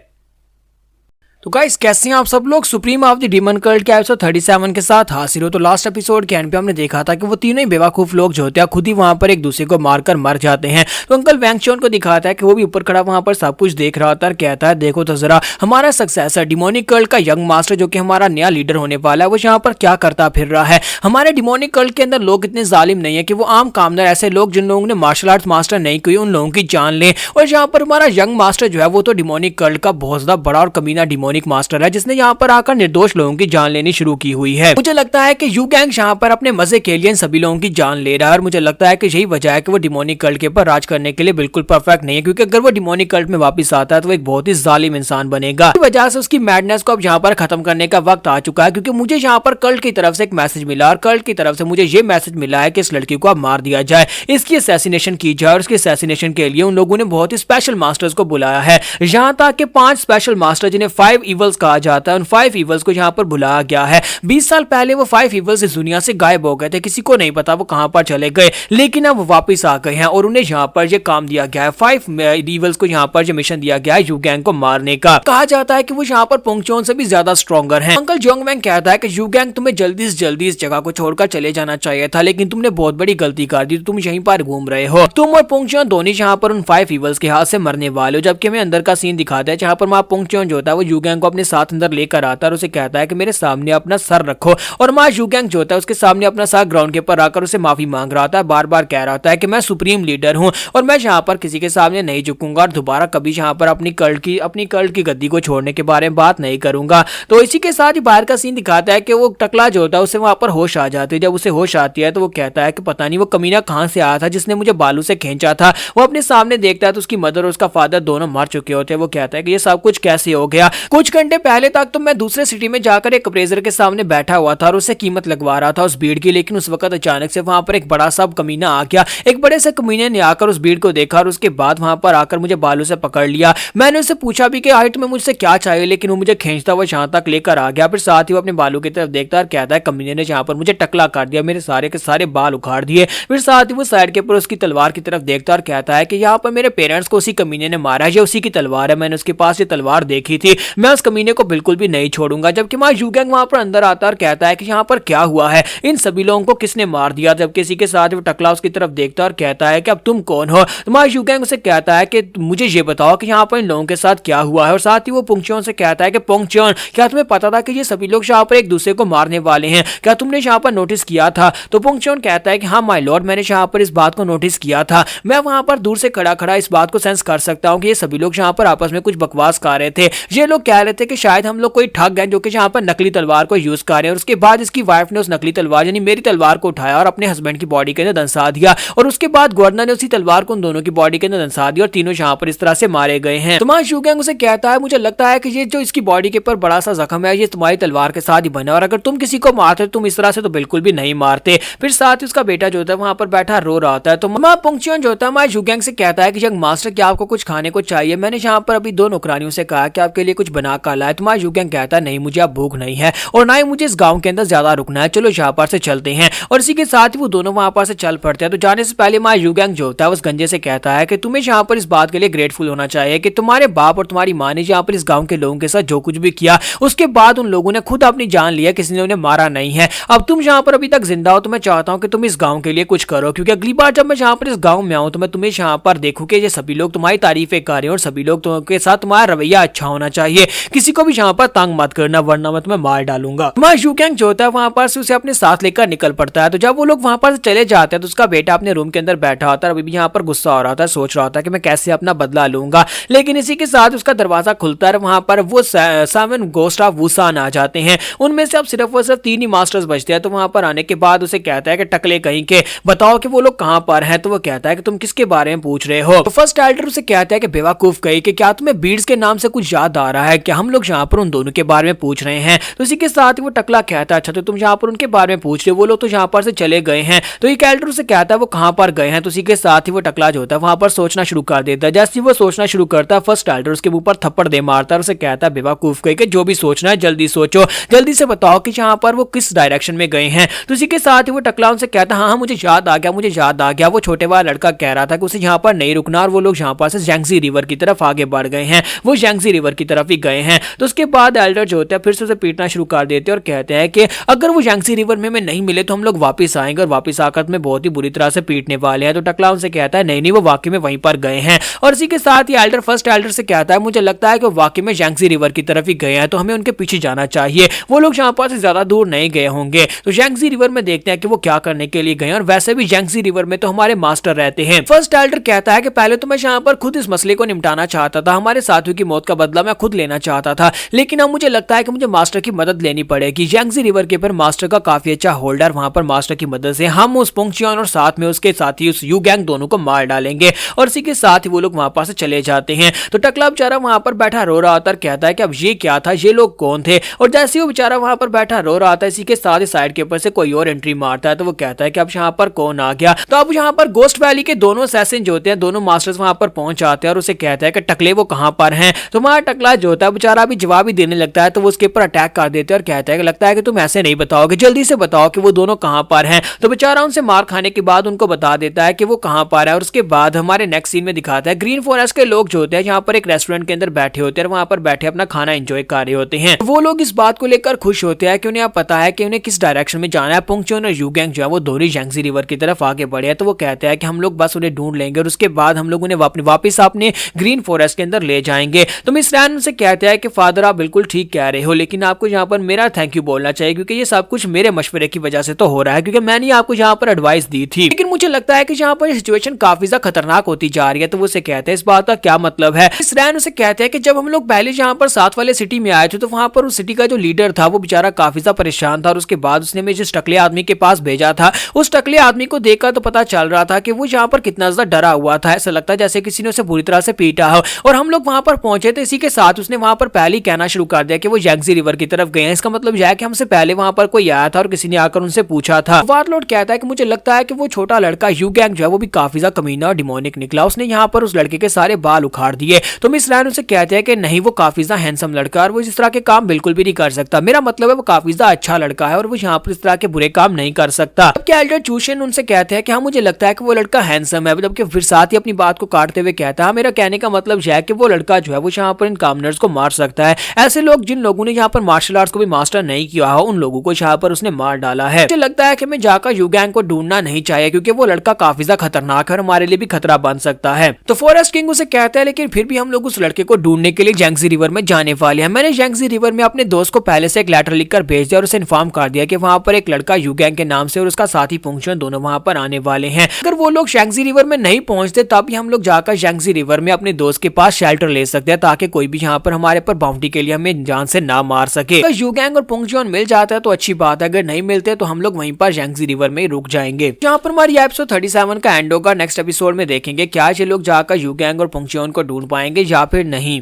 तो गाइस कैसे हैं आप सब लोग। Supreme of the demon cult के एपिसोड 37 के साथ हाजिर हो। तो लास्ट एपिसोड के एंड पे हमने देखा था कि वो तीनों ही बेवकूफ लोग जो होते हैं खुद ही वहां पर एक दूसरे को मारकर मर जाते हैं। तो अंकल वैंगचोन को दिखाता है कि वो भी ऊपर खड़ा वहां पर सब कुछ देख रहा होता है और कहता है देखो तो जरा हमारा सक्सेसर डिमोनिक कल्ट का यंग मास्टर जो कि हमारा नया लीडर होने वाला है वो यहाँ पर क्या करता फिर रहा है। हमारे डिमोनिक कल्ट के अंदर लोग इतने जालिम नहीं है कि वो आम कामदार ऐसे लोग जिन लोगों ने मार्शल आर्ट्स मास्टर नहीं की उन लोगों की जान लें। और यहाँ पर हमारा यंग मास्टर जो है वो तो डिमोनिक कल्ट का बहुत ज्यादा बड़ा और कमीना डिमोनिक मास्टर है जिसने यहाँ पर आकर निर्दोष लोगों की जान लेनी शुरू की हुई है। मुझे लगता है कि यू गैंग यहाँ पर अपने मजे के लिए सभी लोगों की जान ले रहा है और मुझे लगता है कि यही वजह है कि वो डिमोनिक कल्ट के ऊपर राज करने के लिए बिल्कुल परफेक्ट नहीं है, क्योंकि अगर वो डिमोनिक कल्ट में वापस आता है तो वो एक बहुत ही जालिम इंसान बनेगा। इस वजह से उसकी मैडनेस को अब यहाँ पर खत्म करने का वक्त आ चुका है, क्योंकि मुझे यहाँ पर कल्ट की तरफ से एक मैसेज मिला और कल्ट की तरफ से मुझे ये मैसेज मिला है कि इस लड़की को अब मार दिया जाए, इसकी असैसिनेशन की जाए और उसके असैसिनेशन के लिए उन लोगों ने बहुत ही स्पेशल मास्टर्स को बुलाया है। यहाँ तक कि 5 स्पेशल मास्टर जिन्हें 5 इवल्स कहा जाता है उन 5 इवल्स को यहाँ पर बुलाया गया है। 20 साल पहले वो 5 इवल्स इस दुनिया से गायब हो गए थे, किसी को नहीं पता वो कहां पर चले गए, लेकिन अब वो वापस आ गए हैं और उन्हें यहाँ पर ये काम दिया गया है। 5 इवल्स को यहाँ पर जो मिशन दिया गया है यू गैंग को मारने का। कहा जाता है कि वो यहाँ पर पोंगचोन से भी ज्यादा स्ट्रॉन्गर हैं। अंकल जोंगमैंग कहता है कि यू गैंग तुम्हें जल्दी से जल्दी इस जगह को छोड़कर चले जाना चाहिए था, लेकिन तुमने बहुत बड़ी गलती कर दी, तुम यहीं पर घूम रहे हो। तुम और पोंगचोन दोनों यहाँ पर उन 5 इवल्स के हाथ से मरने वाले हो। जबकि हमें अंदर का सीन दिखाता है जहाँ पर वहां पोंगचोन जो होता है वो यू गैंग को अपने साथ अंदर लेकर आता है और उसे कहता है कि मेरे सामने अपना सर रखो। और मां यू गैंग जो होता है उसके सामने अपना सर ग्राउंड के ऊपर आकर उसे माफी मांग रहा था, बार बार कह रहा होता है कि मैं सुप्रीम लीडर हूं और मैं यहाँ पर किसी के सामने नहीं झुकूंगा और दोबारा कभी यहाँ पर अपनी कल्ट की गद्दी को छोड़ने के बारे में बात नहीं करूंगा। तो इसी के साथ ही बाहर का सीन दिखाता है कि वो टकला जो होता है उसे वहां पर होश आ जाती है। जब उसे होश आती है तो वो कहता है कि पता नहीं वो कमीना कहां से आया था जिसने मुझे बालू से खींचा था। वो अपने सामने देखता है तो उसकी मदर और उसका फादर दोनों मर चुके होते हैं। वो कहता है कि ये सब कुछ कैसे हो गया, कुछ घंटे पहले तक तो मैं दूसरे सिटी में जाकर एक अप्रेजर के सामने बैठा हुआ था और उसे कीमत लगवा रहा था उस भीड़ की, लेकिन उस वक्त अचानक से वहां पर एक बड़ा सा कमीना आ गया। एक बड़े से कमीने ने आकर उस भीड़ को देखा और उसके बाद वहां पर आकर मुझे बालू से पकड़ लिया। मैंने उससे पूछा भी कि हाइट में मुझसे क्या चाहिए, लेकिन वो मुझे खींचता हुआ यहाँ तक लेकर आ गया। फिर साथ ही वो अपने बालों की तरफ देखता और कहता है कमीने ने यहाँ पर मुझे टकला कर दिया, मेरे सारे के सारे बाल उखाड़ दिए। फिर साथ ही वो साइड के ऊपर उसकी तलवार की तरफ देखता और कहता है कि यहाँ पर मेरे पेरेंट्स को उसी कमीने ने मारा है, ये उसी की तलवार है, मैंने उसके पास ये तलवार देखी थी, मैं उस कमीने को बिल्कुल भी नहीं छोड़ूंगा। जबकि माँ यूगैंग वहां पर अंदर आता है और कहता है कि यहाँ पर क्या हुआ है, इन सभी लोगों को किसने मार दिया। जब किसी के साथ वो टकला उसकी तरफ देखता है और कहता है कि अब तुम कौन हो। तो माँ यूगैंग उसे कहता है कि मुझे ये बताओ कि यहाँ पर इन लोगों के साथ क्या हुआ है। और साथ ही वो पुंगचोन से कहता है कि पुंगचोन, क्या तुम्हें पता था कि ये सभी लोग यहाँ पर एक दूसरे को मारने वाले हैं, क्या तुमने यहाँ पर नोटिस किया था। तो पुंगचोन कहता है कि हाँ माय लॉर्ड, मैंने यहाँ पर इस बात को नोटिस किया था। मैं वहां पर दूर से खड़ा खड़ा इस बात को सेंस कर सकता हूँ कि ये सभी लोग यहाँ पर आपस में कुछ बकवास कर रहे थे। ये लोग कह रहे थे कि शायद हम लोग कोई ठग हैं जो कि यहाँ पर नकली तलवार को यूज कर रहे हैं। और उसके बाद इसकी वाइफ ने उस नकली तलवार यानी मेरी तलवार को उठाया और अपने हस्बैंड की बॉडी के अंदर दंसा दिया। और उसके बाद गवर्नर ने उसी तलवार को उन दोनों की बॉडी के अंदर दंसा दिया और तीनों यहाँ पर इस तरह से मारे गए हैं। तो माँ यूगैंग उसे कहता है, मुझे लगता है कि ये जो इसकी बॉडी के ऊपर बड़ा सा जख्म है ये तुम्हारी तलवार के साथ ही बना, और अगर तुम किसी को मारते तुम इस तरह से तो बिल्कुल भी नहीं मारते। फिर साथ ही उसका बेटा जो होता है वहां पर बैठा रो रहा होता है। तो माँ पुंगचोन जो होता है माँ यूगैंग से कहता है कि यंग मास्टर, क्या आपको कुछ खाने को चाहिए। मैंने यहाँ पर अभी 2 नौकरानियों से कहा कि आपके लिए कुछ बना कर लाए। तो माँ यूगैंग कहता है नहीं, मुझे अब भूख नहीं है और ना ही मुझे इस गांव के अंदर ज्यादा रुकना है, चलो यहाँ पर से चलते हैं। और इसी के साथ ही वो दोनों वहां पर से चल पड़ते हैं। तो जाने से पहले माँ यूगैंग जो होता है उस गंजे से कहता है कि तुम्हें यहाँ पर इस बात के लिए ग्रेटफुल होना चाहिए कि तुम्हारे बाप और तुम्हारी माँ ने यहाँ पर इस गाँव के लोगों के साथ जो कुछ भी किया उसके बाद उन लोगों ने खुद अपनी जान लिया, किसी ने उन्हें मारा नहीं है। अब तुम यहाँ पर अभी तक जिंदा हो तो मैं चाहता हूँ कि तुम इस गाँव के लिए कुछ करो, क्योंकि अगली बार जब मैं यहाँ पर इस गाँव में आऊँ तो मैं तुम्हें यहाँ पर देखूँ कि ये सभी लोग तुम्हारी तारीफें कर रहे हैं और सभी लोग के साथ तुम्हारा रवैया अच्छा होना चाहिए, किसी को भी यहाँ पर तंग मत करना वरना मैं तुम्हें मार डालूंगा। माँ यूगैंग जो होता है वहां पर से उसे अपने साथ लेकर निकल पड़ता है। तो जब वो लोग वहां पर चले जाते हैं तो उसका बेटा अपने रूम के अंदर बैठा होता है, अभी भी यहाँ पर गुस्सा हो रहा था, सोच रहा था कि मैं कैसे अपना बदला लूंगा। लेकिन इसी के साथ उसका दरवाजा खुलता है, वहां पर वो 7 गोस्ट ऑफ वुसान आ जाते हैं। उनमें से अब सिर्फ 3 ही मास्टर्स बचते हैं। तो वहां पर आने के बाद उसे कहता है कि टकले कहीं के बताओ कि वो लोग कहां पर हैं। तो वो कहता है कि तुम किसके बारे में पूछ रहे हो। तो फर्स्ट एल्डर उसे कहता है कि बेवकूफ कहीं कि क्या तुम्हें बीड्स के नाम से कुछ याद आ रहा है, क्या हम लोग यहाँ पर उन दोनों के बारे में पूछ रहे हैं। तो इसी के साथ ही वो टकला कहता है अच्छा तो तुम यहाँ पर उनके बारे में पूछ रहे हो, वो लोग तो यहाँ पर से चले गए हैं। तो एक एल्डर उसे कहता है वो कहां पर गए हैं। तो इसी के साथ ही वो टकला जो होता है वहां पर सोचना शुरू कर देता है। जैसे ही वो सोचना शुरू करता है फर्स्ट एल्डर उसके मुंह पर थप्पड़ दे मारता है और उसे कहता है बेवकूफ कहीं कि जो भी सोचना है जल्दी सोचो, जल्दी से बताओ कि यहाँ पर वो किस डायरेक्शन में गए हैं। तो इसी के साथ ही वो टकला उनसे कहता है हाँ मुझे याद आ गया, मुझे याद आ गया। वो छोटे वाला लड़का कह रहा था कि उसे यहाँ पर नहीं रुकना और वो लोग यहाँ पर से जैंगजी रिवर की तरफ आगे बढ़ गए हैं, वो जैंगजी रिवर की तरफ ही गए हैं। तो उसके बाद एल्डर जो होते हैं फिर से उसे पीटना शुरू कर देते हैं और कहते हैं कि अगर वो जैंगजी रिवर में हमें नहीं मिले तो हम लोग वापस आएंगे और वापस आकर में बहुत ही बुरी तरह से पीटने वाले हैं। तो टकला उनसे कहता है नहीं वो वाकई में वहीं पर गए हैं। और इसी के साथ ही एल्डर फर्स्ट एल्डर से कहता है मुझे लगता है कि वाकई में जैंगजी रिवर की तरफ ही गए हैं, तो हमें उनके पीछे जाना चाहिए, वो लोग यहाँ पर से ज्यादा दूर नहीं गए होंगे। तो जैंगजी रिवर में देखते हैं कि वो क्या करने के लिए गए, और वैसे भी जैंगजी रिवर में तो हमारे मास्टर रहते हैं। फर्स्ट एल्डर कहता है कि पहले तो मैं यहाँ पर खुद इस मसले को निपटाना चाहता था, हमारे साथियों की मौत का बदला मैं खुद लेना चाहता था, लेकिन अब मुझे लगता है कि मुझे मास्टर की मदद लेनी पड़ेगी। जैंगजी रिवर के ऊपर मास्टर का काफी अच्छा होल्डर, वहां पर मास्टर की मदद से हम उस पुंगचोन और साथ में उसके साथी उस यूगैंग दोनों को मार डालेंगे। और इसी के साथ ही वो लोग वहां पर से चले जाते हैं। तो टकला बेचारा वहां पर बैठा रो रहा होता है, कहता है कि अब ये क्या था, ये लोग कौन थे। और जैसे ही वो बेचारा वहां पर बैठा रो रहा था इसी के साथ ही साइड के ऊपर से कोई और एंट्री मारता है। तो वो कहता है कि अब यहाँ पर कौन आ गया। तो अब यहाँ पर गोस्ट वैली के दोनों असैसिन जो होते हैं, दोनों मास्टर्स वहां पर पहुंच जाते हैं और उसे कहता है कि टकले वो कहां पर हैं। तो हमारा टकला जो होता है बेचारा अभी जवाब ही देने लगता है। तो वो उसके ऊपर अटैक कर देते हैं और कहता है कि लगता है कि तुम ऐसे नहीं बताओगे, जल्दी से बताओ कि वो दोनों कहां पर हैं। तो बेचारा उनसे मार खाने के बाद उनको बता देता है कि वो कहां पर है। और उसके बाद हमारे नेक्स्ट सीन में दिखाता है ग्रीन फॉरेस्ट के लोग जो होते हैं यहाँ पर एक रेस्टोरेंट के अंदर बैठे होते हैं, वहां पर बैठे अपना खाना एंजॉय कर रहे होते हैं। वो लोग इस बात को लेकर खुश होते हैं कि उन्हें अब पता है कि उन्हें किस डायरेक्शन में जाना है। पुंगचोन और यूगैंग जो है वो दोनों जैंगजी रिवर की तरफ आगे बढ़े हैं। तो वो कहते हैं कि हम लोग बस उन्हें ढूंढ लेंगे और उसके बाद हम लोग उन्हें वापस अपने ग्रीन फॉरेस्ट के अंदर ले जाएंगे। तो मिस रैन उनसे कहते हैं कि फादर आप बिल्कुल ठीक कह रहे हो, लेकिन आपको यहाँ पर मेरा थैंक यू बोलना चाहिए, क्योंकि ये सब कुछ मेरे मशवरे की वजह से तो हो रहा है, क्योंकि मैंने आपको यहाँ पर एडवाइस दी थी। लेकिन मुझे लगता है कि यहाँ पर सिचुएशन काफी ज्यादा खतरनाक होती जा रही है। तो वो उसे कहते हैं इस बात का क्या मतलब है। मिस रैन उसे कहते हैं कि जब हम लोग पहले यहाँ पर साथ वाले सिटी में आए थे तो वहां पर उस सिटी का जो लीडर था वो बेचारा काफी ज्यादा परेशान था, और उसके बाद उसने मुझे जिस टकले आदमी के पास भेजा था, उस टकले आदमी को देखकर तो पता चल रहा था कि वो यहाँ पर कितना ज्यादा डरा हुआ था। ऐसा लगता है जैसे किसी ने उसे बुरी तरह से पीटा हो। और हम लोग वहां पर पहुंचे थे, इसी के साथ उसने वहां पर पहले ही कहना शुरू कर दिया कि वो जैंगजी रिवर की तरफ गए हैं। इसका मतलब यह है कि हमसे पहले वहां पर कोई आया था और किसी ने आकर उनसे पूछा था। वारलॉर्ड कहता है कि मुझे लगता है कि वो छोटा लड़का यूगैंग जो है वो भी काफी ज्यादा कमीना और डिमोनिक निकला, उसने यहाँ पर उस लड़के के सारे बाल उखाड़ दिए। तो मिस रैन उसे कहते हैं कि नहीं वो काफी ज्यादा हैंडसम लड़का और वो इस तरह के काम बिल्कुल भी नहीं कर सकता, मेरा मतलब है वो काफी ज्यादा अच्छा लड़का है और वो यहाँ पर इस तरह के बुरे काम नहीं कर सकता। जबकि एल्डर चूशन उनसे कहते हैं कि हाँ मुझे लगता है कि वो लड़का हैंडसम है, जबकि फिर साथ ही अपनी बात को काटते हुए कहता है मेरा कहने का मतलब यह है कि वो लड़का जो है वो यहाँ पर इन कामनर्स को मार सकता है। ऐसे लोग जिन लोगों ने यहाँ पर मार्शल आर्ट्स को भी मास्टर नहीं किया हो, उन लोगों को यहाँ पर उसने मार डाला है। मुझे लगता है कि हमें जाकर यू गैंग को ढूंढना नहीं चाहिए, क्योंकि वो लड़का काफी ज्यादा खतरनाक है और हमारे लिए भी खतरा बन सकता है। तो फॉरेस्ट किंग उसे कहता है, लेकिन फिर भी हम लोग उस लड़के को ढूंढने के लिए जैंगजी रिवर में जाने वाले हैं। मैंने जैंगजी रिवर में अपने दोस्त को पहले से एक लेटर लिखकर भेज दिया और उसे इन्फॉर्म कर दिया कि वहां पर एक लड़का यू गैंग के नाम से और उसका साथी पुंगचुन दोनों वहां पर आने वाले हैं। अगर वो लोग जैंगजी रिवर में नहीं पहुंचते तब भी हम लोग जाकर जैंगजी रिवर में अपने दोस्त के पास शेल्टर ले सकते हैं, ताकि कोई भी यहाँ पर हमारे पर बाउंड्री के लिए हमें जान से ना मार सके। अगर यू गैंग और पुंगचुन मिल जाता है तो अच्छी बात है, अगर नहीं मिलते तो हम लोग वहीं पर जैंगजी रिवर में रुक जाएंगे। यहाँ पर हमारी एपिसोड 37 का एंड होगा। नेक्स्ट एपिसोड में देखेंगे क्या ये लोग जाकर यू गैंग और पुंगचुन को ढूंढ पाएंगे या फिर नहीं।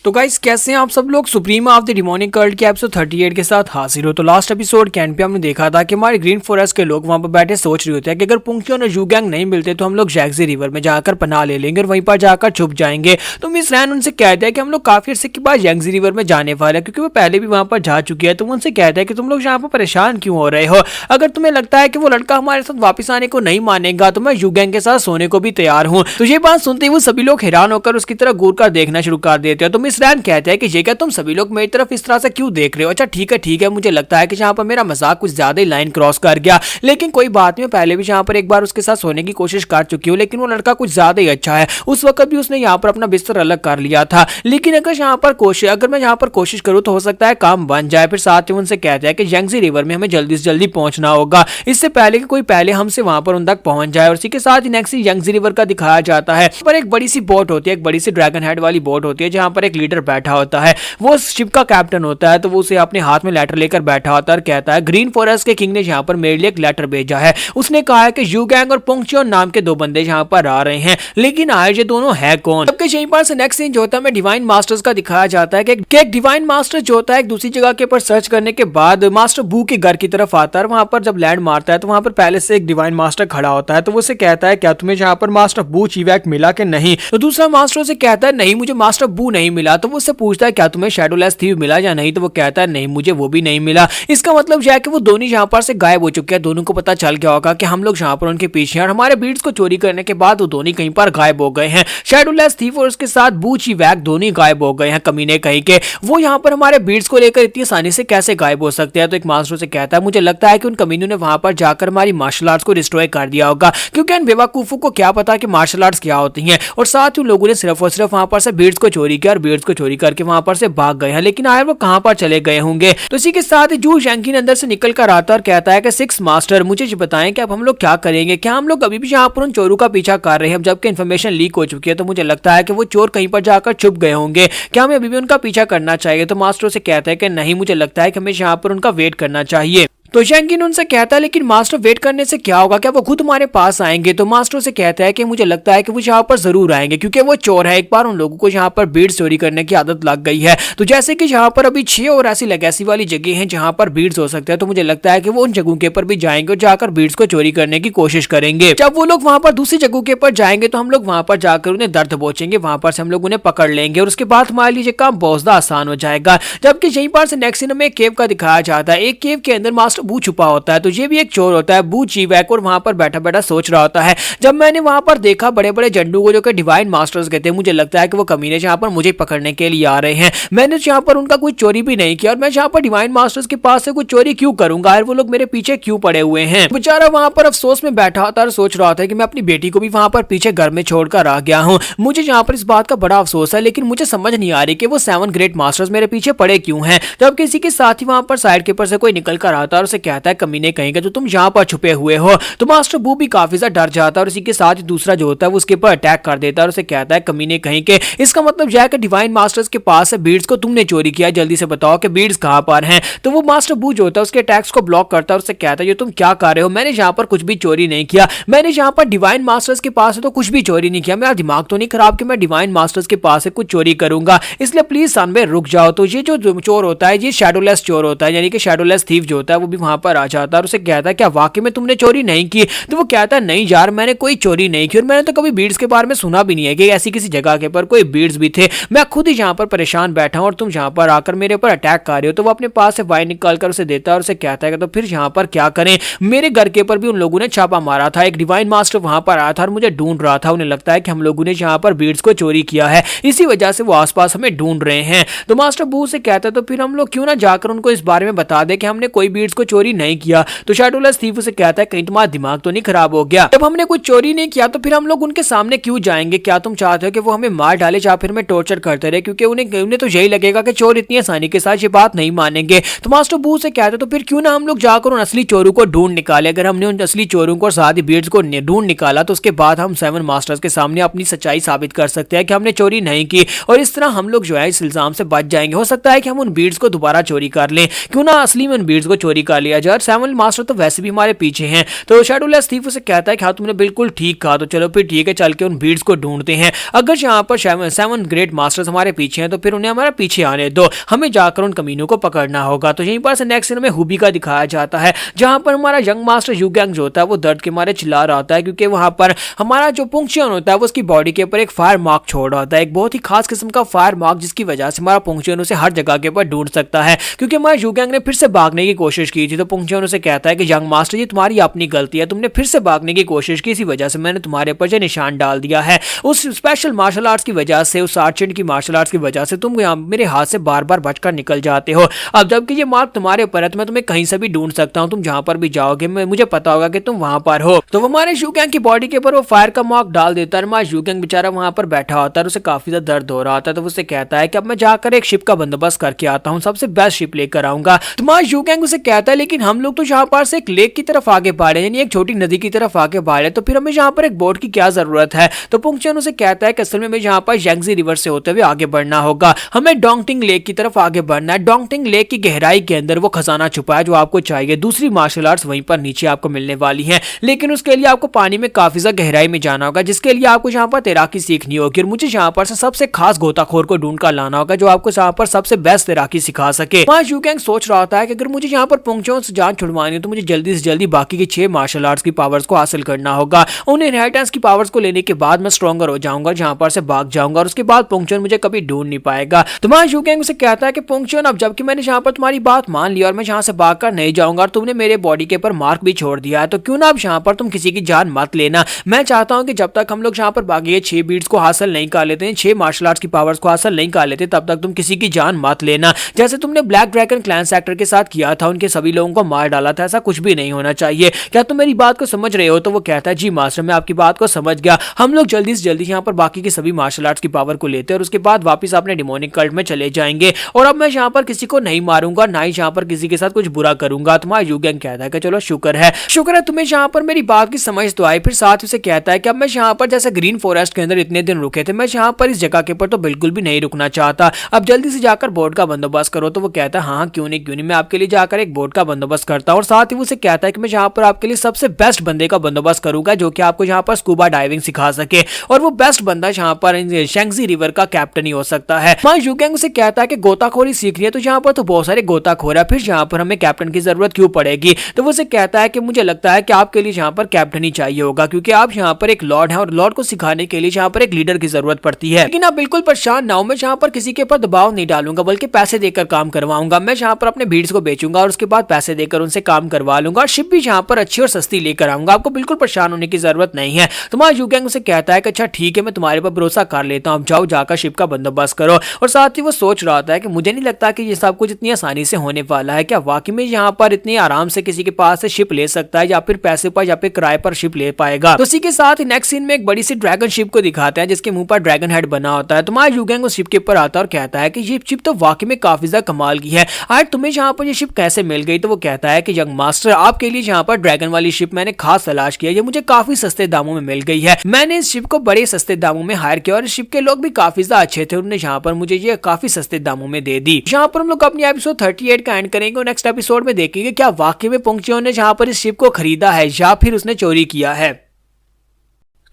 तो गाइस कैसे हैं आप सब लोग। सुप्रीमा ऑफ द डिमोनिक कल्ट के एपिसोड 38 के साथ हाजिर हो। तो लास्ट एपिसोड के एंड पे हमने देखा था कि हमारे ग्रीन फॉरेस्ट के लोग वहां पर बैठे सोच रहे होते हैं कि अगर पुंगचुन और यू गैंग नहीं मिलते तो हम लोग जैंगजी रिवर में जाकर पनाह ले लेंगे और वहीं पर जाकर छुप जाएंगे। तो मिस रैन उनसे कहते हैं कि हम लोग काफी अर्से के बाद जैंगजी रिवर में जाने वाले हैं, क्योंकि वो पहले भी वहां पर जा चुकी है। तो उनसे कहते हैं कि तुम लोग यहाँ पर परेशान क्यों हो रहे हो, अगर तुम्हें लगता है कि वो लड़का हमारे साथ वापस आने को नहीं मानेगा तो मैं यू गैंग के साथ सोने को भी तैयार हूँ। तो ये बात सुनते ही वो सभी लोग हैरान होकर उसकी तरफ घूर कर देखना शुरू कर देते हैं। तो मिस रैन कहते हैं कि क्या तुम सभी लोग मेरी तरफ इस तरह से क्यों देख रहे हो। अच्छा ठीक है, मुझे लगता है कि यहाँ पर मेरा मजाक कुछ ज्यादा ही लाइन क्रॉस कर गया, लेकिन कोई बात नहीं, पहले भी यहाँ पर एक बार उसके साथ सोने की कोशिश कर चुकी हूँ, लेकिन वो लड़का कुछ ज्यादा ही अच्छा है। उस वक्त भी उसने यहाँ पर अपना बिस्तर अलग कर लिया था, लेकिन अगर मैं यहाँ पर कोशिश करूँ तो हो सकता है काम बन जाए। फिर साथ ही उनसे कहते हैं कि जैंगजी रिवर में हमें जल्दी से जल्दी पहुंचना होगा, इससे पहले कि कोई पहले हमसे वहां पर उन तक पहुंच जाए। और इसी के साथ ही नेक्स्ट जैंगजी रिवर का दिखाया जाता है। पर एक बड़ी सी बोट होती है, एक बड़ी सी ड्रैगन हेड वाली बोट होती है, जहां पर एक लीडर बैठा होता है, वो शिप का कैप्टन होता है। तो वो उसे अपने हाथ में लेटर लेकर बैठा होता है और कहता है ग्रीन फॉरेस्ट के किंग ने यहाँ पर मेरे लिए एक लेटर भेजा है। उसने कहा है कि यू गैंग और पुंगचुन नाम के दो बंदे यहाँ पर आ रहे हैं, लेकिन आए ये दोनों है कौन। जबकि यहीं पर से नेक्स्ट सीन जो होता है डिवाइन मास्टर्स का दिखाया जाता है कि एक डिवाइन मास्टर जो होता है एक दूसरी जगह के ऊपर सर्च करने के बाद मास्टर बू के घर की तरफ आता है। वहां पर जब लैंड मारता है तो वहां पर पहले से एक डिवाइन मास्टर खड़ा होता है। तो वो उसे कहता है क्या तुम्हें यहाँ पर मास्टर बू चीवैक मिला कि नहीं। तो दूसरा मास्टर उसे कहता है नहीं, मुझे मास्टर बू नहीं मिला। तो वो उससे पूछता है क्या तुम्हें शैडोलेस थीव मिला या नहीं। तो वो कहता है नहीं, मुझे वो भी नहीं मिला। इसका मतलब यह है कि वो दोनों यहाँ पर से गायब हो चुके हैं। दोनों को पता चल गया होगा कि हम लोग यहाँ पर उनके पीछे हैं और हमारे बीट्स को चोरी करने के बाद वो दोनों कहीं पर गायब हो गए हैं। शैडोलेस थीफ और उसके साथ बू चीवैक दोनों गायब हो गए हैं कमीने कहीं के। वो यहाँ पर हमारे बीट्स को लेकर इतनी आसानी से कैसे गायब हो सकते हैं। तो एक मास्टर से कहता है मुझे लगता है कि उन कमीनों ने वहां पर जाकर हमारी मार्शल आर्ट्स को डिस्ट्रॉय कर दिया होगा, क्योंकि इन बेवकूफों को क्या पता कि मार्शल आर्ट्स क्या होती हैं। और साथ ही लोगों ने सिर्फ और सिर्फ वहां पर से बीट्स को चोरी किया और बीट्स को चोरी करके वहां पर से भाग गए हैं, लेकिन आए वो कहां पर चले गए होंगे। तो इसी के साथ जू शैंकिन अंदर से निकल कर आता और कहता है कि सिक्स मास्टर मुझे बताएं कि अब हम लोग क्या करेंगे, क्या हम लोग अभी भी यहाँ पर उन चोरों का पीछा कर रहे हैं। जबकि इन्फॉर्मेशन लीक हो चुकी है तो मुझे लगता है कि वो चोर कहीं पर जाकर छुप गए होंगे, क्या हमें अभी भी उनका पीछा करना चाहिए। तो मास्टर से कहता है कि नहीं, मुझे लगता है कि हमें यहाँ पर उनका वेट करना चाहिए। तो शैंकिन उनसे कहता है लेकिन मास्टर वेट करने से क्या होगा, क्या वो खुद हमारे पास आएंगे। तो मास्टर से कहता है कि मुझे लगता है कि वो यहाँ पर जरूर आएंगे, क्योंकि वो चोर है। एक बार उन लोगों को यहाँ पर बीड्स चोरी करने की आदत लग गई है। तो जैसे कि यहाँ पर अभी 6 और ऐसी लेगेसी वाली जगह हैं जहाँ पर बीड्स हो सकते हैं, तो मुझे लगता है कि वो उन जगहों के ऊपर भी जाएंगे और जाकर बीड्स को चोरी करने की कोशिश करेंगे। जब वो लोग वहां पर दूसरी जगहों के ऊपर जाएंगे तो हम लोग वहां पर जाकर उन्हें दर्द पहुंचेंगे, वहां पर से हम लोग उन्हें पकड़ लेंगे और उसके बाद हमारे लिए काम बहुत ज्यादा आसान हो जाएगा। जबकि यहीं पर से नेक्स्ट सीन में एक केव का दिखाया जाता है। एक केव के अंदर मास्टर बू छुपा होता है। तो ये भी एक चोर होता है बू चीवैक, और वहां पर बैठा बैठा सोच रहा होता है। जब मैंने वहां पर देखा बड़े बड़े झंडू को जो कि डिवाइन मास्टर्स कहते हैं, मुझे लगता है कि वो कमीने यहाँ पर मुझे पकड़ने के लिए आ रहे हैं। मैंने यहाँ पर उनका कोई चोरी भी नहीं किया और मैं यहाँ पर डिवाइन मास्टर्स के पास से कुछ चोरी क्यों करूंगा, और वो लोग मेरे पीछे क्यों पड़े हुए हैं। बेचारा वहां पर अफसोस में बैठा होता है और सोच रहा होता है कि मैं अपनी बेटी को भी वहां पर पीछे घर में छोड़कर आ गया हूँ। मुझे यहाँ पर इस बात का बड़ा अफसोस है, लेकिन मुझे समझ नहीं आ रही कि वो 7 ग्रेट मास्टर्स मेरे पीछे पड़े क्यों हैं। जब किसी के साथ ही वहां पर साइड के ऊपर से कोई निकल कर आता है और उसे कहता है कमीने कहेंगे जो तुम यहाँ पर छुपे हुए हो। तो मास्टर बू भी काफी ज्यादा डर जाता है और इसी के साथ ही दूसरा जो होता है वो उसके ऊपर अटैक कर देता है और उसे कहता है कमीने कहीं के। इसका मतलब यह है कि डिवाइन मास्टर्स के पास है बीड्स को तुमने चोरी किया, जल्दी से बताओ कि बीड्स कहां पर हैं। तो वो मास्टर बू जो होता है उसके अटैक्स को ब्लॉक करता है और उसे कहता है ये तुम क्या कर रहे हो, मैंने यहाँ पर कुछ भी चोरी नहीं किया, मैंने यहाँ पर डिवाइन मास्टर्स के पास है तो कुछ भी चोरी नहीं किया। मेरा दिमाग तो नहीं खराब कि मैं डिवाइन मास्टर्स के पास है कुछ चोरी करूंगा, इसलिए प्लीज सन में रुक जाओ। तो ये जो चोर होता है ये शैडोलेस चोर होता है, यानी कि शैडोलेस थीफ जो होता है वो भी वहां पर आ जाता है और उसे कहता है क्या वाकई में तुमने चोरी नहीं की। तो वो कहता है नहीं यार मैंने कोई चोरी नहीं की और मैंने तो कभी बीड्स के बारे में सुना भी नहीं है कि ऐसी किसी जगह के पर कोई बीड्स भी थे। मैं खुद ही यहाँ पर परेशान बैठा हूँ और तुम यहाँ पर आकर मेरे ऊपर अटैक कर रहे हो। तो वो अपने पास से वाइन निकाल कर उसे देता है और उसे कहता है कि तो फिर यहाँ पर क्या करें, मेरे घर के ऊपर भी उन लोगों ने छापा मारा था, एक डिवाइन मास्टर वहां पर आया था और मुझे ढूंढ रहा था। उन्हें लगता है कि हम लोगों ने यहाँ पर बीड्स को चोरी किया है, इसी वजह से वो आसपास हमें ढूंढ रहे हैं। तो मास्टर बू से कहता है तो फिर हम लोग क्यों ना जाकर उनको इस बारे में बता दें कि हमने कोई बीड्स को चोरी नहीं किया। तो शैडोलेस थीफ उसे कहता है कहीं तुम्हारा दिमाग तो नहीं खराब हो गया, जब हमने कुछ चोरी नहीं किया तो फिर हम लोग उनके सामने क्यों जाएंगे। क्या तुम चाहते हो कि वो हमें मार डाले या फिर हमें टॉर्चर करते रहे, क्योंकि उन्हें तो यही लगेगा कि चोर इतनी आसानी के साथ ये बात नहीं मानेंगे। तो मास्टर बू से कहते तो फिर क्यों ना हम लोग जाकर उन असली चोरों को ढूंढ निकाले। अगर हमने उन असली चोरों को और साथ ही बीड्स को ढूंढ निकाला तो उसके बाद हम 7 मास्टर्स के सामने अपनी सच्चाई साबित कर सकते हैं कि हमने चोरी नहीं की और इस तरह हम लोग जो है इस इल्जाम से बच जाएंगे। हो सकता है कि हम उन बीड्स को दोबारा चोरी कर लें, क्यों ना असली में उन बीड्स को चोरी कर लिया जाए। 7 मास्टर तो वैसे भी हमारे पीछे हैं। तो शैडोलेस थीफ उसे कहता है कि हाँ तुमने बिल्कुल ठीक कहा, तो चलो फिर ठीक है चल के उन बीड्स को ढूंढते हैं। अगर यहाँ पर 7 ग्रेट मास्टर्स हमारे पीछे हैं तो फिर उन्हें हमारे पीछे आने दो, हमें जाकर उन कमीनों को पकड़ना होगा। तो यहीं पर से नेक्स्ट सीन में हुबी का दिखाया जाता है, जहां पर हमारा यंग मास्टर यूगैंग जो होता है वो दर्द के मारे चिल्ला रहा होता है, क्योंकि वहां पर हमारा जो पुंगचियन होता है वो उसकी बॉडी के ऊपर एक फायर मार्क छोड़ रहा होता है, एक बहुत ही खास किस्म का फायर मार्क, जिसकी वजह से हमारा पुंगचियन उसे हर जगह के ऊपर ढूंढ सकता है। क्योंकि हमारे यूगैंग ने फिर से भागने की कोशिश की थी, तो पुंगचियन उसे कहता है कि यंग मास्टर ये तुम्हारी अपनी गलती है, तुमने फिर से भागने की कोशिश की, इसी वजह से मैंने तुम्हारे ऊपर जो निशान डाल दिया है। उस स्पेशल मार्शल आर्ट्स की वजह से, उस आर्चेंट की मार्शल आर्ट्स की वजह से तुम मेरे हाथ से बार बार बचकर निकल जाते हो। अब जबकि ये मार्क तुम्हारे ऊपर है तो मैं तुम्हें कहीं से भी ढूंढ सकता हूँ, तुम जहां पर भी जाओगे मुझे पता होगा कि तुम वहां पर हो। तो हमारे यूगैंग की बॉडी के ऊपर वो फायर का मार्क डाल देता है। हमारा यूगैंग बेचारा वहां पर बैठा होता है, उसे काफी ज्यादा दर्द हो रहा होता है। तो उससे कहता है कि अब मैं जाकर एक शिप का बंदोबस्त करके आता हूँ, सबसे बेस्ट शिप लेकर आऊंगा। तुम्हारा यूगैंग उसे कहता है लेकिन हम लोग तो यहाँ पर से एक लेक की तरफ आगे बढ़े, यानी एक छोटी नदी की तरफ आगे बढ़े, तो फिर हमें यहाँ पर एक बोट की क्या जरूरत है। तो पुंगचियन उसे कहता है कि असल में यहाँ पर यांगजी रिवर से होते हुए आगे बढ़ना होगा, हमें डोंगटिंग लेक की तरफ आगे बढ़ना है। डोंगटिंग लेक की गहराई के अंदर वो खजाना छुपा है जो आपको चाहिए, दूसरी मार्शल आर्ट्स वहीं पर नीचे आपको मिलने वाली है, लेकिन उसके लिए आपको पानी में काफी ज्यादा गहराई में जाना होगा, जिसके लिए आपको यहाँ पर तैराकी सीखनी होगी और मुझे यहाँ पर से सबसे खास गोताखोर को ढूंढ कर लाना होगा जो आपको यहाँ पर सबसे बेस्ट तैराकी सिखा सके। वहाँ यूगैंग सोच रहा होता है कि अगर मुझे यहाँ पर पुंगचियन से जान छुड़वानी है तो मुझे जल्दी से जल्दी बाकी की 6 मार्शल आर्ट्स की पावर्स को हासिल करना होगा। उन इनहेरिटेंस की पावर्स को लेने के बाद मैं स्ट्रॉन्गर हो जाऊंगा, जहां पर से भाग जाऊंगा और उसके बाद पुंगचियन मुझे कभी ढूंढ नहीं पाएगा। तुम्हारा यूगैंग उसे कहता है कि पुंगचियन अब जबकि मैंने यहाँ पर तुम्हारी बात मान ली और मैं यहाँ से भागकर नहीं जाऊंगा और तुमने मेरे बॉडी के ऊपर मार्क भी छोड़ दिया है, तो क्यों ना अब यहाँ पर तुम किसी की जान मत लेना। मैं चाहता हूँ कि जब तक हम लोग यहाँ पर बाकी 6 बीट्स को हासिल नहीं कर लेते, 6 मार्शल आर्ट्स की पावर्स को हासिल नहीं कर लेते, तब तक तुम किसी की जान मत लेना। जैसे तुमने ब्लैक ड्रैगन क्लैन सेक्टर के साथ किया था, उनके सभी लोगों को मार डाला था, ऐसा कुछ भी नहीं होना चाहिए। क्या तुम मेरी बात को समझ रहे हो। तो वो कहता है जी मास्टर मैं आपकी बात को समझ गया। हम लोग जल्दी से जल्दी यहाँ पर बाकी की सभी मार्शल आर्ट्स की पावर को लेते हैं और उसके बाद वापस अपने डिमोनिक कल्ट में चले जाएंगे और अब मैं यहाँ पर किसी को नहीं मारूंगा, ना ही यहाँ पर किसी के साथ कुछ बुरा करूंगा। तुम्हारा यूगैंग कहता है कि चलो शुक्र है तुम्हें यहाँ पर मेरी बात की समझ तो आई। फिर साथ उसे कहता है कि अब मैं यहाँ पर जैसे ग्रीन फॉरेस्ट के अंदर इतने दिन रुके थे, मैं यहाँ पर इस जगह के ऊपर तो बिल्कुल भी नहीं रुकना चाहता, अब जल्दी से जाकर बोट का बंदोबस्त करो। तो वो कहता है हाँ क्यों नहीं मैं आपके लिए जाकर एक बोट का बंदोबस्त करता हूँ और साथ ही उसे कहता है कि मैं यहाँ पर आपके लिए सबसे बेस्ट बंदे का बंदोबस्त करूंगा जो कि आपको यहाँ पर स्कूबा डाइविंग सिखा सके और वो बेस्ट बंदा यहाँ पर शैंगजी रिवर का कैप्टन ही हो सकता है। वहाँ यूगैंग उसे कहता है कि गोताखोरी सीखनी है तो यहाँ पर तो बहुत सारे गोताखोर है, फिर यहाँ पर हमें कैप्टन की जरूरत क्यों पड़ेगी। तो वो उसे कहता है कि मुझे लगता है कि आपके लिए यहाँ पर कैप्टन ही चाहिए होगा, क्योंकि आप यहाँ पर एक लॉर्ड है और लॉर्ड को सिखाने के लिए यहाँ पर एक लीडर की जरूरत पड़ती है। लेकिन आप बिल्कुल परेशान ना हो, मैं यहाँ पर किसी के ऊपर दबाव नहीं डालूंगा बल्कि पैसे देकर काम करवाऊंगा। मैं यहाँ पर अपने भीड़ को बेचूंगा और उसके बाद पैसे देकर उनसे काम करवा लूंगा और शिप भी यहाँ पर अच्छी और सस्ती लेकर आऊंगा, आपको बिल्कुल परेशान होने की जरूरत नहीं है। तुम्हारा यूगैंग उसे कहता है कि अच्छा ठीक है मैं तुम्हारे पर भरोसा कर लेता हूँ, जाओ जाकर शिप का बंदोबस्त करो। और साथ ही वो सोच रहा था कि मुझे नहीं लगता कि ये सब कुछ इतनी आसानी से होने वाला है, क्या वाकई में यहाँ पर इतनी आराम से किसी के पास से शिप ले सकता है या फिर पैसे पर या फिर किराए पर शिप ले पाएगा। तो इसी के साथ नेक्स्ट सीन में एक बड़ी सी ड्रैगन शिप को दिखाते हैं जिसके मुंह पर ड्रैगन हेड बना होता है। तुम्हारा यूगैंग उस शिप के ऊपर आता है और कहता है कि ये शिप तो वाकई में काफी ज्यादा कमाल की है, आज तुम्हें यहाँ पर ये शिप कैसे मिल गई। तो वो कहता है कि यंग मास्टर आपके लिए यहाँ पर ड्रैगन वाली शिप मैंने खास तलाश किया, ये मुझे काफी सस्ते दामों में मिल गई है, मैंने इस शिप को बड़े सस्ते दामों में हायर किया और इस शिप के लोग भी काफी ज्यादा अच्छे थे, उन्होंने यहाँ पर मुझे ये काफी सस्ते दामों में दे दी। यहाँ पर हम लोग अपनी एपिसोड 38 का एंड करेंगे और नेक्स्ट एपिसोड में देखेंगे क्या वाकई में पुंगचियन ने यहाँ पर इस शिप को खरीदा है या फिर उसने चोरी किया है।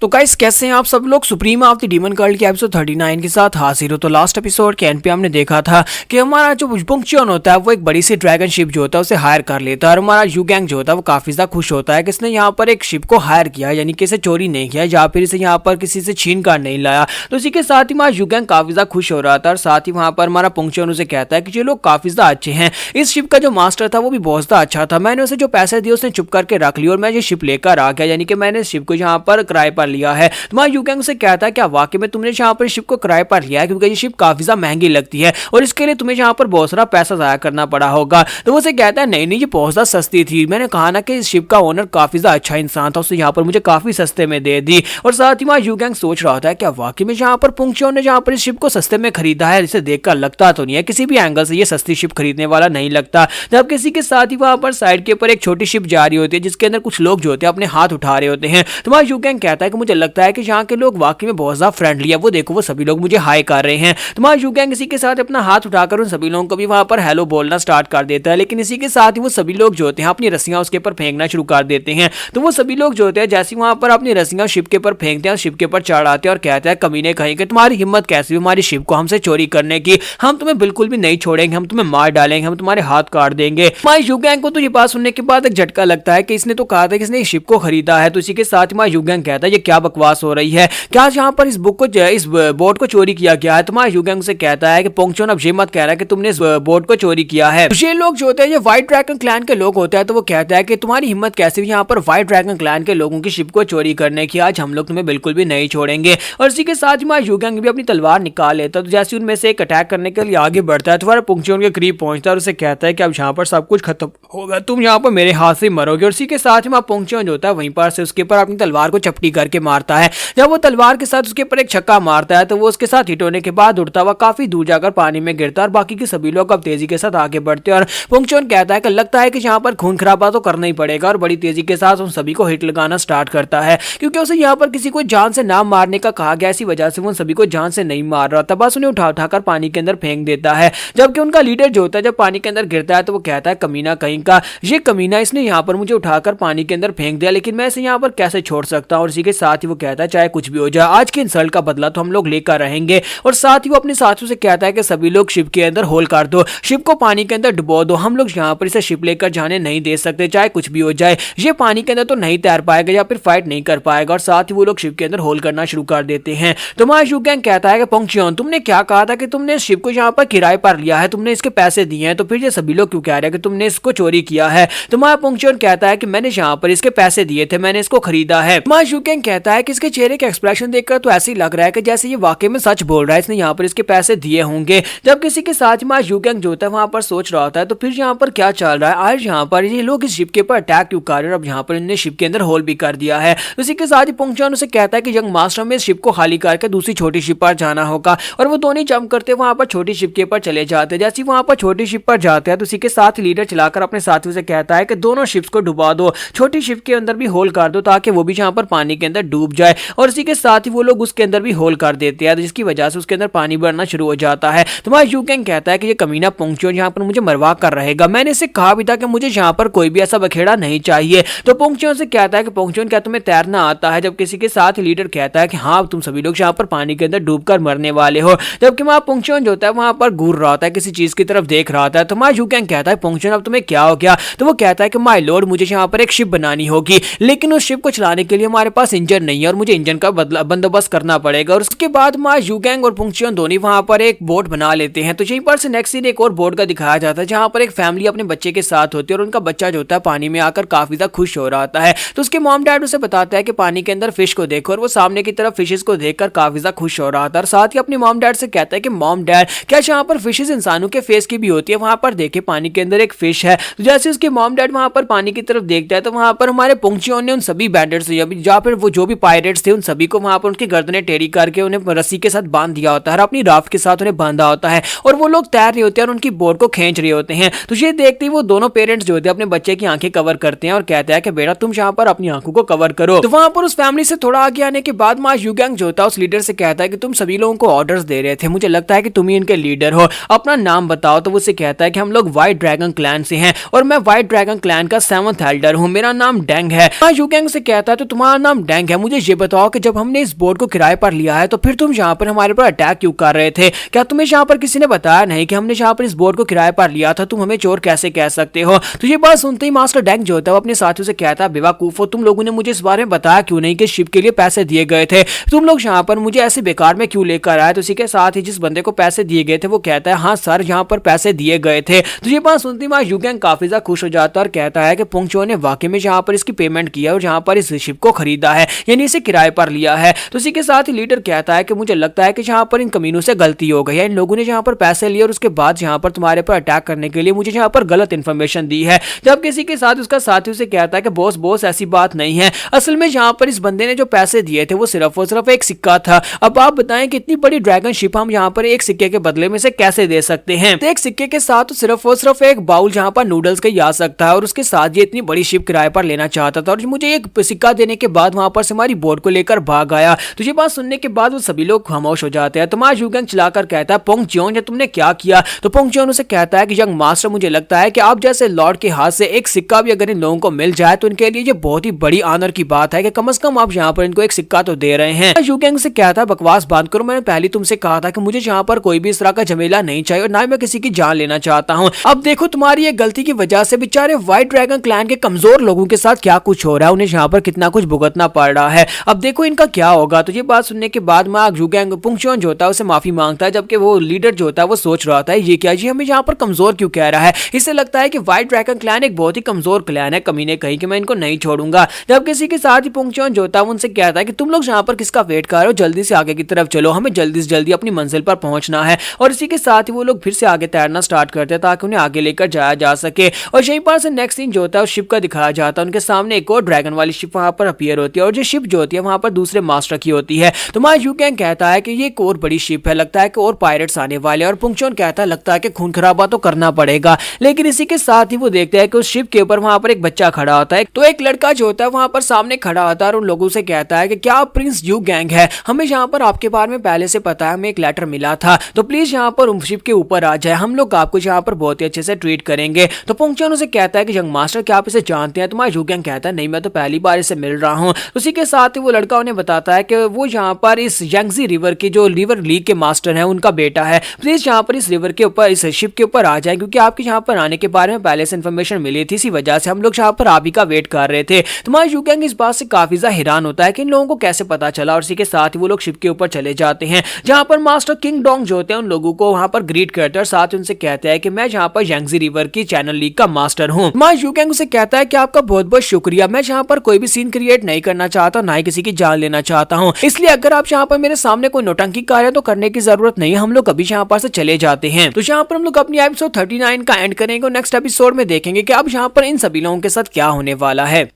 तो गाइस कैसे हैं आप सब लोग। Supreme of the demon cult के एपिसोड 39 के साथ हाजिर हो। तो लास्ट एपिसोड के एंड पे हमने देखा था कि हमारा जो पुंगचुन होता है वो एक बड़ी सी ड्रैगन शिप जो होता है उसे हायर कर लेता है और हमारा यू गैंग जो होता है वो काफी ज्यादा खुश होता है कि इसने यहाँ पर एक शिप को हायर किया है, यानी कि इसे चोरी नहीं किया या फिर इसे यहाँ पर किसी से छीन कर नहीं लाया। तो इसी के साथ ही हमारा यू गैंग काफी ज्यादा खुश हो रहा था और साथ ही वहाँ पर हमारा पुंगचुन उसे कहता है कि ये लोग काफी ज्यादा अच्छे हैं। इस शिप का जो मास्टर था वो भी बहुत ज्यादा अच्छा था, मैंने उसे जो पैसे दिए उसने चुप करके रख लिया और मैं ये शिप लेकर आ गया, यानी कि मैंने इस शिप को यहाँ पर किराए पर लिया है। तुम्हारा यू गैंग से कहता है क्या वाकई में तुमने यहाँ पर शिप को किराए पर लिया है, क्योंकि ये शिप काफी ज्यादा महंगी लगती है और इसके लिए तुम्हें यहाँ पर बहुत सारा पैसा जाया करना पड़ा होगा। तो वो उसे कहता है नहीं नहीं ये बहुत ज्यादा सस्ती थी, मैंने कहा ना कि इस शिप का ओनर काफी ज्यादा अच्छा इंसान था, उसने यहाँ पर मुझे काफी सस्ते में दे दी। और साथ ही यू गैंग सोच रहा था क्या वाकई में यहाँ पर पुंगचुन ने यहाँ पर इस शिप को सस्ते में खरीदा है, इसे देखकर लगता तो नहीं है किसी भी एंगल से ये सस्ती शिप खरीदने वाला नहीं लगता। जब किसी के साथ ही वहां पर साइड के ऊपर एक छोटी शिप जा रही होती है जिसके अंदर कुछ लोग जो होते हैं अपने हाथ उठा रहे होते हैं। तुम्हारा यू गैंग कहता है कि मुझे लगता है कि यहाँ के लोग वाकई में बहुत ज्यादा फ्रेंडली है, वो देखो वो सभी लोग मुझे हाई कर रहे हैं। तुम्हारा यू गैंग इसी के साथ अपना हाथ उठाकर उन सभी लोगों को भी वहां पर हेलो बोलना स्टार्ट कर देता है, लेकिन इसी के साथ ही वो सभी लोग जो होते हैं अपनी रस्सियां उसके ऊपर फेंकना शुरू कर देते हैं। तो वो सभी लोग जो होते हैं जैसे वहां पर अपनी रस्सियां शिप के ऊपर फेंकते हैं और शिप के ऊपर चढ़ाते हैं और कहते हैं कमीने कहीं कि तुम्हारी हिम्मत कैसी हमारी शिप को हमसे चोरी करने की, हम तुम्हें बिल्कुल भी नहीं छोड़ेंगे, हम तुम्हें मार डालेंगे, हम तुम्हारे हाथ काट देंगे। हमारे यू गैंग को तो ये बात सुनने के बाद एक झटका लगता है कि इसने तो कहा था कि इसने इस शिप को खरीदा है। तो इसी के साथ हमारा यू गैंग कहता है ये क्या बकवास हो रही है, क्या यहाँ पर इस बोट को चोरी किया गया है। तुम्हारा यू गैंग से कहता है कि पुंगचुन अब ये मत कह रहा है कि तुमने इस बोट को चोरी किया है। ये लोग जो होते हैं ये व्हाइट ड्रैगन क्लैन के लोग होते हैं, तो वो कहता है कि तुम्हारी हिम्मत कैसे भी यहाँ पर व्हाइट ड्रैगन क्लैन के लोगों की शिप को चोरी करने की, आज हम लोग तुम्हें बिल्कुल भी नहीं छोड़ेंगे। और इसी के साथ हमारा यू गैंग भी अपनी तलवार निकाल लेता है, तो जैसे उनमें से एक अटैक करने के लिए आगे बढ़ता है तो हमारा पुंगचुन के करीब पहुंचता है और उसे कहता है कि अब यहाँ पर सब कुछ खत्म होगा, तुम यहाँ पर मेरे हाथ से मरोगे। और इसी के साथ में पुंगचुन जो होता है वहीं पर से उसके ऊपर अपनी तलवार को चपटी करके मारता है। जब वो तलवार के साथ उसके ऊपर एक छक्का मारता है तो वो उसके साथ हिट होने के बाद उड़ता हुआ काफी दूर जाकर पानी में गिरता है और बाकी के सभी लोग अब तेजी के साथ आगे बढ़ते हैं। और पुंगचुन कहता है कि लगता है कि यहाँ पर खून खराबा तो करना ही पड़ेगा और बड़ी तेजी के साथ उन सभी को हिट लगाना स्टार्ट करता है, क्योंकि उसे यहाँ पर किसी को जान से ना मारने का कहा गया, इसी वजह से वो उन सभी को जान से नहीं मार रहा था, बस उन्हें उठा उठाकर पानी के अंदर फेंक देता है। जबकि उनका लीडर जो होता है जब पानी के अंदर गिरता है तो वो कहता है कमीना कहीं का, ये कमीना इसने यहाँ पर मुझे उठाकर पानी के अंदर फेंक दिया, लेकिन मैं इसे यहाँ पर कैसे छोड़ सकता हूँ। और इसी के साथ ही वो कहता है चाहे कुछ भी हो जाए आज के इंसल्ट का बदला तो हम लोग लेकर रहेंगे। और साथ ही वो अपने साथियों से कहता है कि सभी लोग शिप के अंदर होल कर दो, शिप को पानी के अंदर डुबो दो, हम लोग यहाँ पर इसे शिप लेकर जाने नहीं दे सकते, चाहे कुछ भी हो जाए। ये पानी के अंदर तो नहीं तैर पाएगा या फिर फाइट नहीं कर पाएगा। और साथ ही वो लोग शिप के अंदर होल करना शुरू कर देते हैं। तो हमारा यू गैंग कहता है कि पुंगचुन तुमने क्या कहा था कि तुमने शिप को यहाँ पर किराए पर लिया है, तुमने इसके पैसे दिए हैं, तो फिर ये सभी लोग क्यों कह रहे हैं कि तुमने इसको चोरी किया है। तुम्हारा पुंगचुन कहता है कि मैंने यहाँ पर इसके पैसे दिए थे, मैंने इसको खरीदा है। हमारा यू गैंग कहता है कि इसके चेहरे के एक्सप्रेशन देखकर तो ऐसे ही लग रहा है कि जैसे ये वाकई में सच बोल रहा है, इसने यहाँ पर इसके पैसे दिए होंगे। जब किसी के साथ हमारा यू गैंग जो होता है वहां पर सोच रहा होता है तो फिर यहाँ पर क्या चल रहा है, आज यहाँ पर ये लोग इस शिप के ऊपर अटैक क्यों कर रहे हैं, अब यहाँ पर इन्होंने शिप के अंदर होल भी कर दिया है। उसी के साथ ही पुंगचुन उसे कहता है कि यंग मास्टर में इस शिप को खाली करके दूसरी छोटी शिप पर जाना होगा। और वो दोनों जंप करते वहां पर छोटी शिप के ऊपर चले जाते हैं। जैसे ही वहां पर छोटी शिप पर जाते हैं तो उसी के साथ लीडर चलाकर अपने साथियों से कहता है कि दोनों शिप्स को डुबा दो, छोटी शिप के अंदर भी होल कर दो ताकि वो भी यहाँ पर पानी के अंदर डूब जाए। और इसी के साथ ही वो लोग उसके अंदर भी होल कर देते हैं जिसकी वजह से उसके अंदर पानी बढ़ना शुरू हो जाता है। तुम्हारा यू गैंग कहता है कि ये कमीना पुंगचुन यहाँ पर मुझे मरवा कर रहेगा, मैंने इसे कहा भी था कि मुझे यहाँ पर कोई भी ऐसा बखेड़ा नहीं चाहिए। तो पुंगचुन से कहता है कि पुंगचुन क्या तुम्हें तैरना आता है। जब किसी के साथ लीडर कहता है कि हाँ तुम सभी लोग यहाँ पर पानी के अंदर डूबकर मरने वाले हो। जबकि वहां पुंगचुन जो होता है वहां पर घूर रहा होता है, किसी चीज की तरफ देख रहा होता है। तो हमारा यू गैंग कहता है पुंगचुन अब तुम्हें क्या हो गया। तो वो कहता है कि माय लॉर्ड मुझे यहाँ पर एक शिप बनानी होगी, लेकिन उस शिप को चलाने के लिए हमारे पास इंजन नहीं है और मुझे इंजन का बंदोबस्त करना पड़ेगा। और उसके बाद हमारा यू गैंग और पुंगचुन दोनों वहां पर एक बोट बना लेते हैं। तो यहीं पर से नेक्स्ट सीन एक और बोट का दिखाया जाता है जहां पर एक फैमिली अपने बच्चे के साथ होती है और उनका बच्चा जो होता है पानी में आकर काफी ज्यादा खुश हो रहा होता है। तो उसके मॉम डैड उसे बताता है कि पानी के अंदर फिश को देखो, और वो सामने की तरफ फिशेस को देखकर काफी ज्यादा खुश हो रहा था। और साथ ही अपनी मॉम डैड से कहता है कि मॉम डैड क्या यहाँ पर फिशेस इंसानों के फेस की भी होती है, वहां पर देखे पानी के अंदर एक फिश है। तो जैसे उसके मॉम डैड वहां पर पानी की तरफ देखता है तो वहां पर हमारे पुंगचुन ने उन सभी बैंडर्स या फिर वो जो भी पायरेट्स थे उन सभी को वहां पर उनकी गर्दनें टेढ़ी करके उन्हें रस्सी के साथ बांध दिया होता है और अपनी राफ्ट के साथ उन्हें बांधा होता है और वो लोग तैर रहे होते हैं और उनकी बोट को खींच रहे होते हैं। तो ये देखते ही वो दोनों पेरेंट्स जो होते हैं अपने बच्चे की आंखें कवर करते हैं और कहते हैं कि बेटा तुम यहाँ पर अपनी आंखों को कवर करो। तो वहां पर उस फैमिली से थोड़ा आगे आने के बाद मां यू गैंग जो होता है उस लीडर से कहता है कि तुम सभी लोगों को ऑर्डर्स दे रहे थे, मुझे लगता है कि तुम ही इनके लीडर हो, अपना नाम बताओ। तो वो उससे कहता है कि हम लोग व्हाइट ड्रैगन क्लैन से हैं और मैं व्हाइट ड्रैगन क्लैन का 7th एल्डर हूँ, मेरा नाम डेंग है। यू गैंग से कहता है तो तुम्हारा नाम डेंग है, मुझे ये बताओ कि जब हमने इस बोट को किराए पर लिया है तो फिर तुम यहाँ पर हमारे पर अटैक क्यों कर रहे थे? क्या तुम्हें यहाँ पर किसी ने बताया नहीं कि हमने यहाँ पर इस बोट को किराए पर लिया था? तुम हमें चोर कैसे कह सकते हो? तो ये बात सुनते ही मास्टर डैंग जो होता है वो अपने साथियों से कहता है, बेवकूफो, तुम लोगों ने मुझे इस बारे में बताया क्यों नहीं कि शिप के लिए पैसे दिए गए थे? तुम लोग यहाँ पर मुझे ऐसे बेकार में क्यों लेकर आए? तो इसी के साथ ही जिस बंदे को पैसे दिए गए थे वो कहता है, हाँ सर, यहाँ पर पैसे दिए गए थे। तो ये बात सुनती माँ यूगैंग काफी ज्यादा खुश हो जाता है और कहता है कि पुंगचो ने वाकई में यहाँ पर इसकी पेमेंट किया और यहाँ पर इस शिप को खरीदा है, यानी इसे किराए पर लिया है। तो इसी के साथ ही लीडर कहता है कि मुझे लगता है कि यहाँ पर इन कमीनों से गलती हो गई है, इन लोगों ने यहाँ पर पैसे लिए और उसके बाद यहाँ पर तुम्हारे पर अटैक करने के लिए मुझे यहाँ पर गलत इन्फॉर्मेशन दी है। जब किसी के साथ उसका साथी उसे कहता है कि बॉस बॉस ऐसी बात नहीं है, असल में यहाँ पर इस बंदे ने जो पैसे दिए थे वो सिर्फ और सिर्फ एक सिक्का था। अब आप बताएं कि इतनी बड़ी ड्रैगन शिप हम यहाँ पर एक सिक्के के बदले में से कैसे दे सकते हैं? तो एक सिक्के के साथ तो सिर्फ और सिर्फ एक बाउल जहाँ पर नूडल्स का ही आ सकता है और उसके साथ ये इतनी बड़ी शिप किराए पर लेना चाहता था और मुझे एक सिक्का देने के बाद वहां पर से हमारी बोट को लेकर भाग आया। तो ये बात सुनने के बाद वो सभी लोग खामोश हो जाते हैं। तो मां यूगैंग चिल्लाकर कहता है, पुंगचोन, ये तुमने क्या किया? तो पुंगचोन उसे कहता है कि यंग मास्टर, मुझे लगता है कि आप जैसे लॉर्ड के हाथ से एक सिक्का भी अगर इन लोगों को मिल जाए तो इनके लिए ये बहुत ही बड़ी ऑनर की बात है कि कम से कम आप यहाँ पर इनको एक सिक्का तो दे रहे हैं। यूगैंग से कहता है, बकवास बंद करो, मैंने पहले तुमसे कहा था कि मुझे यहाँ पर कोई भी इस तरह का झमेला नहीं चाहिए और ना मैं किसी की जान लेना चाहता हूँ। अब देखो तुम्हारी ये गलती की वजह से बेचारे व्हाइट ड्रैगन क्लैन के कमजोर लोगों के साथ क्या कुछ हो रहा है, उन्हें यहाँ पर कितना कुछ भुगतना पड़ रहा है। अब देखो इनका क्या होगा। तो ये बात सुनने के बाद मां यूगैंग पुंगचोन जो होता है उसे माफी मांगता है, जबकि वो लीडर जो होता है वो सोच रहा था ये क्या, ये हमें यहाँ पर कमजोर क्यों कह रहा है? इससे लगता है कि व्हाइट ड्रैगन क्लैन एक बहुत ही कमजोर क्लैन है, कमीने कहीं कि मैं इनको नहीं छोड़ूंगा। जब किसी के साथ ही पुंगचोन जो होता है उनसे कहता है कि तुम लोग यहाँ पर किसका वेट कर रहे हो, जल्दी से आगे की तरफ चलो, हमें जल्दी से जल्दी अपनी मंजिल पर पहुंचना है। और इसी के साथ ही वो लोग फिर से आगे तैरना स्टार्ट करते हैं ताकि उन्हें आगे लेकर जाया जा सके। और यहीं पर से नेक्स्ट सीन जो होता है उस शिप का दिखाया जाता है, उनके सामने एक और ड्रैगन वाली शिप वहां पर अपीयर होती है और जो शिप जो होती है वहां पर दूसरे मास्टर की होती है। तो मां यूगैंग कहता है कि ये एक और बड़ी शिप है, लगता है कि और पायरेट्स आने वाले हैं। और पुंगचोन कहता है लगता है कि खून खराबा तो करना पड़ेगा। लेकिन इसी के साथ ही वो देखते हैं कि उस शिप के ऊपर वहां पर एक बच्चा खड़ा होता है। तो एक लड़का जो होता है वहां पर सामने खड़ा होता है और उन लोगों से कहता है कि क्या आप प्रिंस यूगैंग है? हमें यहाँ पर आपके बारे में पहले से पता है, हमें एक लेटर मिला था, तो प्लीज यहाँ पर शिप के ऊपर आ जाए, हम लोग आपको यहाँ पर बहुत ही अच्छे से ट्रीट करेंगे। तो पुंगचोन उसे कहता है कि यंग मास्टर क्या आप इसे जानते हैं? तो मां यूगैंग कहता है नहीं, मैं तो पहली बार इसे मिल रहा हूँ। उसी के साथ ही वो लड़का उन्हें बताता है कि वो यहाँ पर इस यांगजी रिवर की जो रिवर लीग के मास्टर हैं उनका बेटा है, प्लीज यहाँ पर इस रिवर के ऊपर इस शिप के ऊपर आ जाए, क्योंकि आपके यहाँ पर आने के बारे में पहले से इन्फॉर्मेशन मिली थी, इसी वजह से हम लोग यहाँ पर आप ही का वेट कर रहे थे। तो मां यूगैंग इस बात से काफी ज्यादा हैरान होता है कि इन लोगों को कैसे पता चला। और इसी के साथ ही वो लोग शिप के ऊपर चले जाते हैं जहां पर मास्टर किंग डोंग जो होते हैं उन लोगों को वहां पर ग्रीट करते हैं और साथ ही उनसे कहते हैं कि मैं यहाँ पर यांगजी रिवर की चैनल लीग का मास्टर हूँ। मां यूगैंग उसे कहता है कि आपका बहुत बहुत शुक्रिया, मैं यहाँ पर कोई भी सीन क्रिएट नहीं करना चाहता, ना ही किसी की जान लेना चाहता हूँ, इसलिए अगर आप यहाँ पर मेरे सामने कोई नौटंकी कार्य तो करने की जरूरत नहीं है, हम लोग अभी यहाँ पर से चले जाते हैं। तो यहाँ पर हम लोग अपनी एपिसोड 39 का एंड करेंगे और नेक्स्ट एपिसोड में देखेंगे कि अब यहाँ पर इन सभी लोगों के साथ क्या होने वाला है।